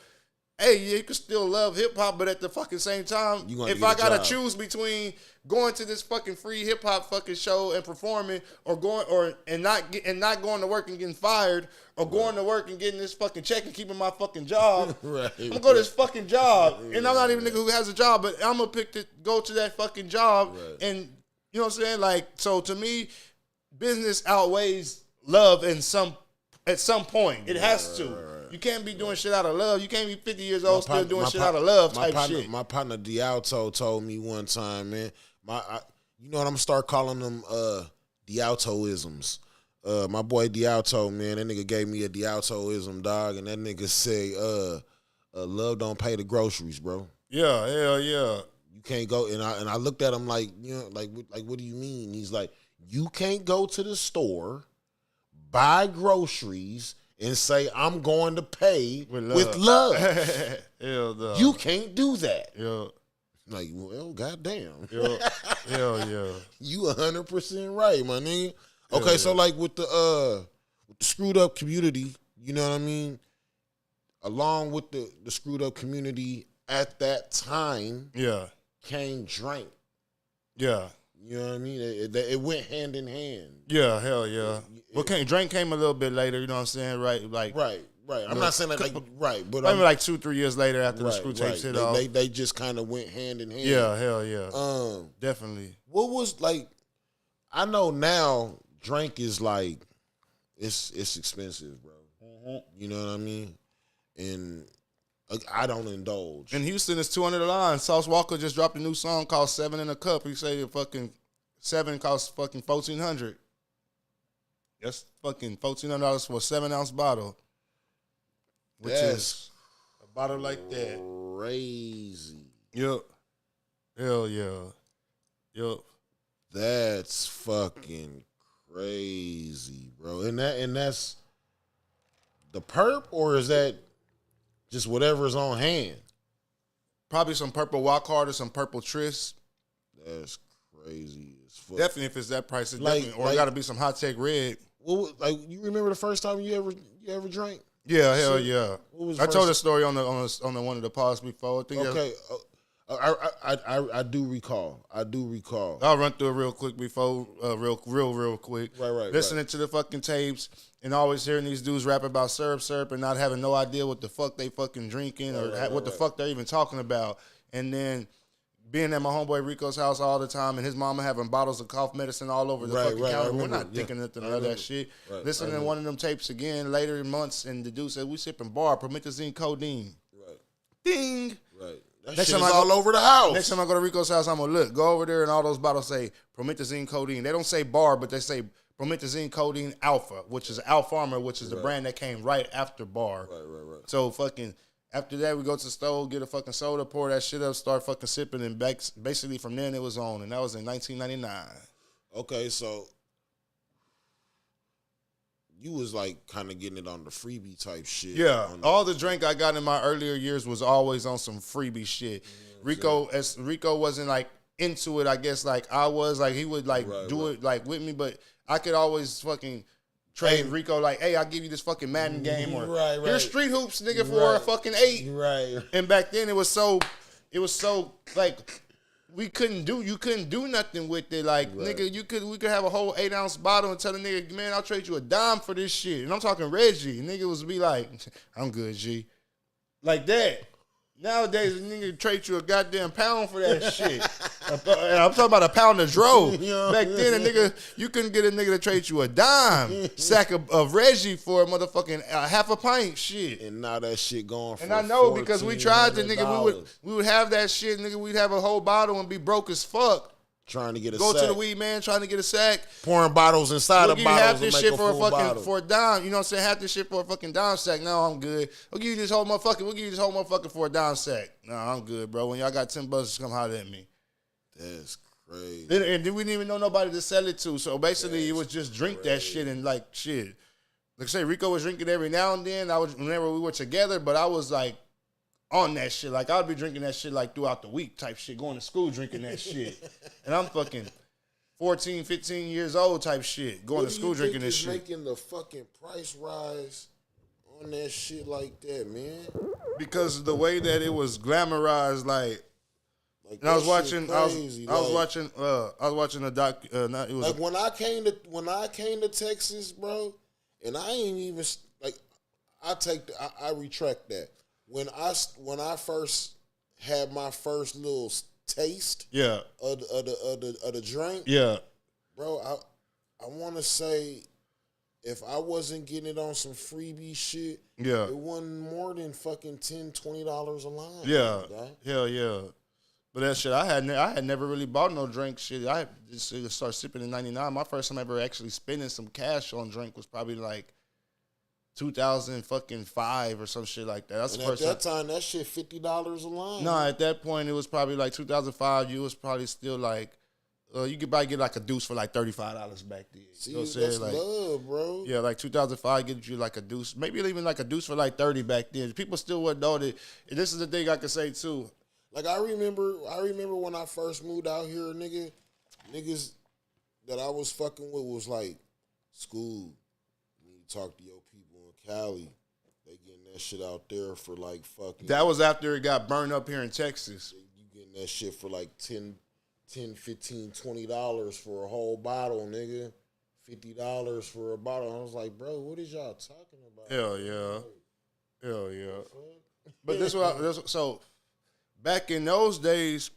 hey, you can still love hip hop, but at the fucking same time, if I gotta choose between going to this fucking free hip hop fucking show and performing, or going not going to work and getting fired, or going to work and getting this fucking check and keeping my fucking job, I'm gonna go to this fucking job, and I'm not even a nigga who has a job, but I'm gonna pick to go to that fucking job, and you know what I'm saying? Like, so to me, business outweighs love at some point. It has to. You can't be doing shit out of love. You can't be 50 years old still doing shit out of love type shit. My partner Dialto told me one time, man, you know what, I'm gonna start calling them Dialtoisms. My boy Dialto, man, that nigga gave me a Dialtoism, dog, and that nigga say, love don't pay the groceries, bro. Yeah, hell yeah. You can't go, and I looked at him like, you know, like what do you mean? He's like, you can't go to the store, buy groceries, and say I'm going to pay with love. Hell no. You can't do that. Yeah. Like, well, goddamn. Hell yeah. You 100% right, my nigga. Okay, so like with the screwed up community, you know what I mean? Along with the screwed up community at that time, came Drink. Yeah. You know what I mean? It went hand in hand. Yeah, hell yeah. Drink came a little bit later, you know what I'm saying? Right, like Right. I'm not saying that right, but maybe like 2-3 years later after the right, Screw tapes hit they, off. they just kind of went hand in hand. Yeah, hell yeah. Definitely. What was like? I know now drink is like it's expensive, bro. Mm-hmm. You know what I mean? And I don't indulge. In Houston, it's $200 a line. Sauce Walker just dropped a new song called 7 in a Cup. He say the fucking 7 costs fucking $1,400. That's fucking $1,400 for a 7-ounce bottle. Which is a bottle like that. Crazy. Yup. Hell yeah. Yup. That's fucking crazy, bro. And that's the perp, or is that just whatever's on hand? Probably some purple Walk Hard or some purple Tris. That's crazy as fuck. Definitely, if it's that price, it's Like- definitely. Or like- it got to be some Hot Tech Red. What, like, you remember the first time you ever drank? Yeah, hell yeah. What was I told a first- story on the one of the pods before. I think Okay, I do recall. I'll run through it real quick before, real quick. Right. Listening to the fucking tapes and always hearing these dudes rap about syrup and not having no idea what the fuck they fucking drinking or what the fuck they're even talking about. And then being at my homeboy Rico's house all the time and his mama having bottles of cough medicine all over the fucking counter. We're not thinking nothing of that shit. Listening to one of them tapes again later in months and the dude said, we sipping bar, promethazine, codeine. Right. Ding. Right. That shit is all over the house. Next time I go to Rico's house, I'm going to go over there and all those bottles say promethazine, codeine. They don't say bar, but they say promethazine, codeine, alpha, which is Alpharma, which is the brand that came right after bar. Right. So fucking after that, we go to the stove, get a fucking soda, pour that shit up, start fucking sipping, and basically from then it was on, and that was in 1999. Okay, so you was like kind of getting it on the freebie type shit. Yeah, all the drink I got in my earlier years was always on some freebie shit. Rico wasn't like into it, I guess, like I was. Like he would like do it like with me, but I could always fucking trade Rico like, hey, I'll give you this fucking Madden game or here's Street Hoops, nigga, for a fucking 8. Right. And back then it was so like you couldn't do nothing with it. Like nigga, we could have a whole 8-ounce bottle and tell the nigga, man, I'll trade you a dime for this shit. And I'm talking Reggie. Nigga was be like, I'm good, G. Like that. Nowadays, a nigga trade you a goddamn pound for that shit. And I'm talking about a pound of dro. Back then, you couldn't get a nigga to trade you a dime sack of Reggie for a motherfucking half a pint shit. And now that shit going for And I know because we tried to, nigga, we would have that shit, nigga, we'd have a whole bottle and be broke as fuck. Trying to get a Go sack. to the weed man, trying to get a sack. Pouring bottles inside of bottles. Half this shit for a fucking bottle. for a dime. You know what I'm saying? Half this shit for a fucking dime sack. No, I'm good. We'll give you this whole motherfucker for a dime sack. No, I'm good, bro. When y'all got $10, just come holler at me. That's crazy. And we didn't even know nobody to sell it to. So basically, it was just drink that shit and like shit. Like I say, Rico was drinking every now and then. Whenever we were together, but I was like on that shit. Like I'd be drinking that shit like throughout the week type shit. Going to school drinking that shit. And I'm fucking 14, 15 years old type shit. Going to school drinking this shit. Making the fucking price rise on that shit like that, man. Because of the way that it was glamorized, like and I was watching a doc. It was like when I came to Texas, bro, and I ain't even like. I retract that. When I first had my first little taste, of the drink, bro, I want to say if I wasn't getting it on some freebie shit, it wasn't more than fucking $10-20 a line. Hell yeah. But that shit, I had never really bought no drink shit. I just started sipping in '99. My first time ever actually spending some cash on drink was probably like 2005 or some shit like that. That's the first time. At that time, that shit $50 a line. No, at that point it was probably like 2005. You was probably still like, you could probably get like a deuce for like $35 back then. See, you know what I'm that's saying? Like, love, bro. Yeah, like 2005 get you like a deuce, maybe even like a deuce for like 30 back then. People still wouldn't know that. And this is the thing I can say too. Like I remember when I first moved out here, niggas that I was fucking with was like, Skub, you need to talk to your people in Cali. They getting that shit out there for like fucking. That was after it got burned up here in Texas. You getting that shit for like $10, $15, $20 for a whole bottle, nigga. $50 for a bottle. I was like, bro, what is y'all talking about? Hell yeah. Hell yeah. But so back in those days,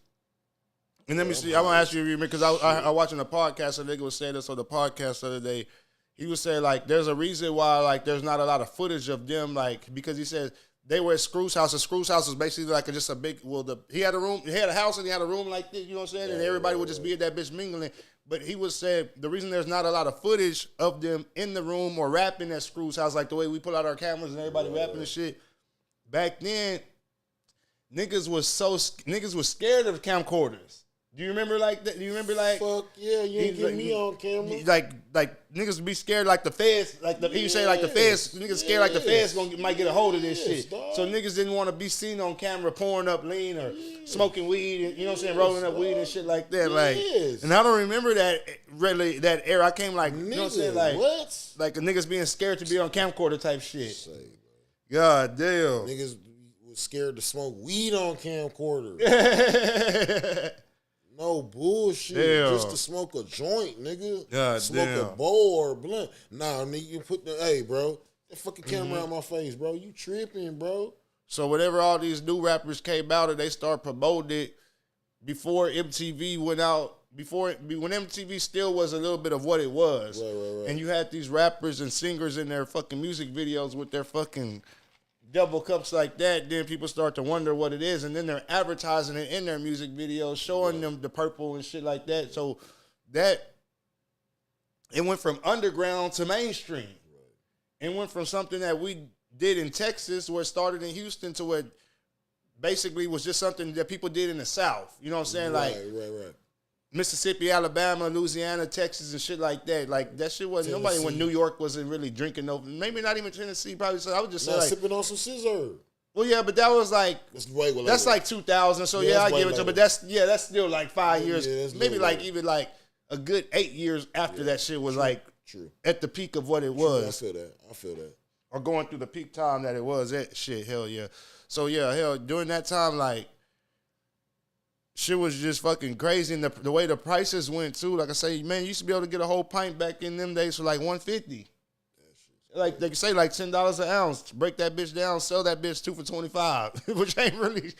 and let me see, I'm gonna ask you because I watching a podcast, a nigga was saying this on the podcast the other day. He was saying like there's a reason why like there's not a lot of footage of them, like because he said they were at Screw's house, and Screw's house was basically like just a big he had a house and he had a room like this, you know what I'm saying? And everybody would just be at that bitch mingling. But he was saying the reason there's not a lot of footage of them in the room or rapping at Screw's house, like the way we pull out our cameras and everybody rapping and shit. Back then, niggas was scared of camcorders. Do you remember like that? Do you remember like? Fuck yeah, you ain't getting me on camera. Like niggas be scared like the feds. Like he say like the feds. Niggas scared like the feds might get a hold of this shit. Dog. So niggas didn't want to be seen on camera pouring up lean or smoking weed. And, you know what I'm saying? Rolling up weed and shit like that. Like, and I don't remember that really that era. I came like you know what I'm saying? Like what? Like niggas being scared to be on camcorder type shit. God damn. Niggas was scared to smoke weed on camcorder. No bullshit. Damn. Just to smoke a joint, nigga. God smoke damn. a bowl or a blunt. Nah, nigga, you put hey, bro. That fucking camera out my face, bro. You tripping, bro. So whenever all these new rappers came out and they started promoting it before MTV went out, when MTV still was a little bit of what it was. Right. And you had these rappers and singers in their fucking music videos with their fucking double cups like that, then people start to wonder what it is, and then they're advertising it in their music videos, showing them the purple and shit like that. So that it went from underground to mainstream. It went from something that we did in Texas, where it started in Houston, to where basically was just something that people did in the South. You know what I'm saying? Right. Mississippi, Alabama, Louisiana, Texas, and shit like that. Like that shit wasn't nobody when New York wasn't really drinking no. Maybe not even Tennessee. Probably. So I would just say like, sipping on some scissor. Well, yeah, but that was like that's like 2000. So yeah, I give it to. But that's still like 5 years. Maybe like even like a good 8 years after that shit was like at the peak of what it was. I feel that. Or going through the peak time that it was at shit. Hell yeah. So yeah, hell during that time like. Shit was just fucking crazy, and the way the prices went too. Like I say, man, you used to be able to get a whole pint back in them days for like $150. Like they could say like $10 an ounce. Break that bitch down, sell that bitch 2 for $25, which ain't really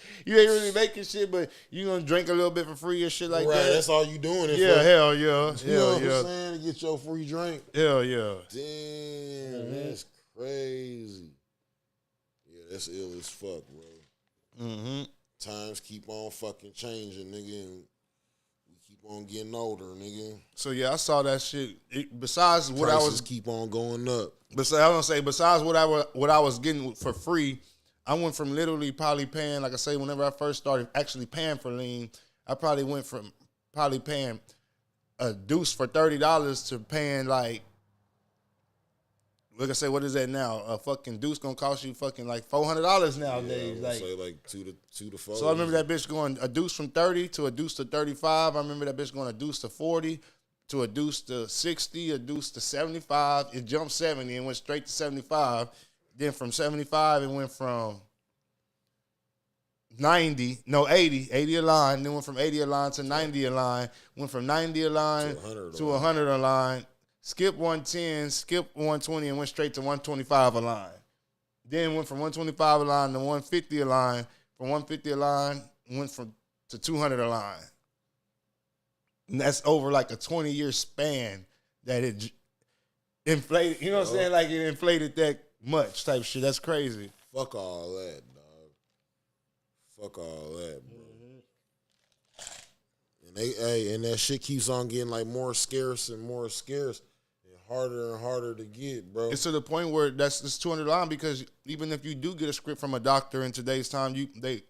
making shit, but you gonna drink a little bit for free or shit like that. Right, that's all you doing. Hell yeah, you know what I'm saying? To get your free drink. Hell yeah. Damn, that's crazy. Yeah, that's ill as fuck, bro. Times keep on fucking changing, nigga, and we keep on getting older, nigga. So yeah, I saw that shit. Besides what prices keep on going up. Besides what I was getting for free, I went from literally probably paying, like I say, whenever I first started actually paying for lean, I probably went from probably paying a deuce for $30 to paying like I say, what is that now? A fucking deuce gonna cost you fucking like $400 nowadays. Yeah, say like two to 4. So I remember that bitch going a deuce from 30 to a deuce to 35. I remember that bitch going a deuce to 40 to a deuce to 60, a deuce to 75. It jumped 70 and went straight to 75. Then from 75, it went from 80 a line. Then went from 80 a line to 90 a line. Went from 90 a line to 100 a line. Skip 110, skip 120, and went straight to 125 a line. Then went from 125 a line to 150 a line. From 150 a line, went to 200 a line. And that's over like a 20-year span that it inflated. You know what I'm saying? Like it inflated that much type shit. That's crazy. Fuck all that, dog. Fuck all that, bro. And that shit keeps on getting like more scarce and more scarce. Harder and harder to get, bro. It's to the point where that's 200 line because even if you do get a script from a doctor in today's time, they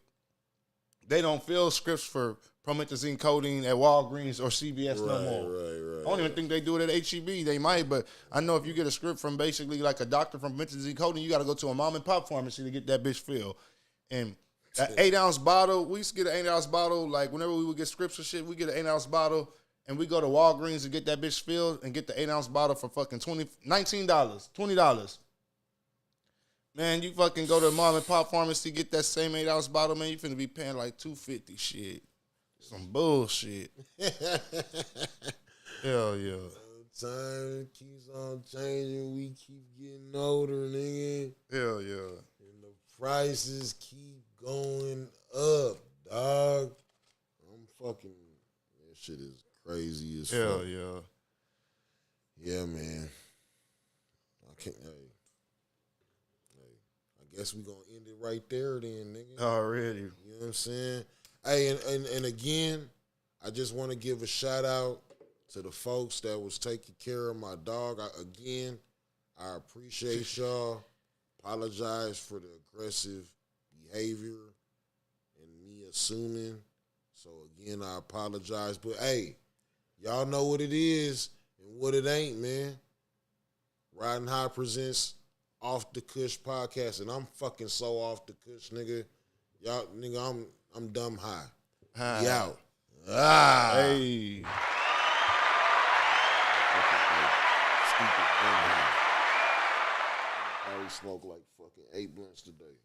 don't fill scripts for promethazine codeine at Walgreens or CVS no more. Right. I don't even think they do it at HEB. They might, but I know if you get a script from basically like a doctor from promethazine codeine, you got to go to a mom and pop pharmacy to get that bitch filled. And an 8-ounce bottle, we used to get an 8-ounce bottle. Like whenever we would get scripts or shit, we get an 8-ounce bottle. And we go to Walgreens and get that bitch filled and get the 8-ounce bottle for fucking $19, $20. Man, you fucking go to the mom and pop pharmacy, get that same 8-ounce bottle, man, you finna be paying like $250 shit. Some bullshit. Hell yeah. Time keeps on changing, we keep getting older, nigga. Hell yeah. And the prices keep going up, dog. I'm fucking. That shit is crazy as fuck. Hell yeah. Yeah, man. I can't. Hey. I guess we gonna end it right there, then, nigga. Already. You know what I'm saying? Hey, and again, I just want to give a shout out to the folks that was taking care of my dog. I appreciate y'all. Apologize for the aggressive behavior and me assuming. So again, I apologize. But hey, y'all know what it is and what it ain't, man. Riding High presents Off the Kush podcast, and I'm fucking so off the Kush, nigga. Y'all, nigga, I'm dumb high. We out. Hey. Stupid dumb high. I already smoked like fucking 8 blunts today.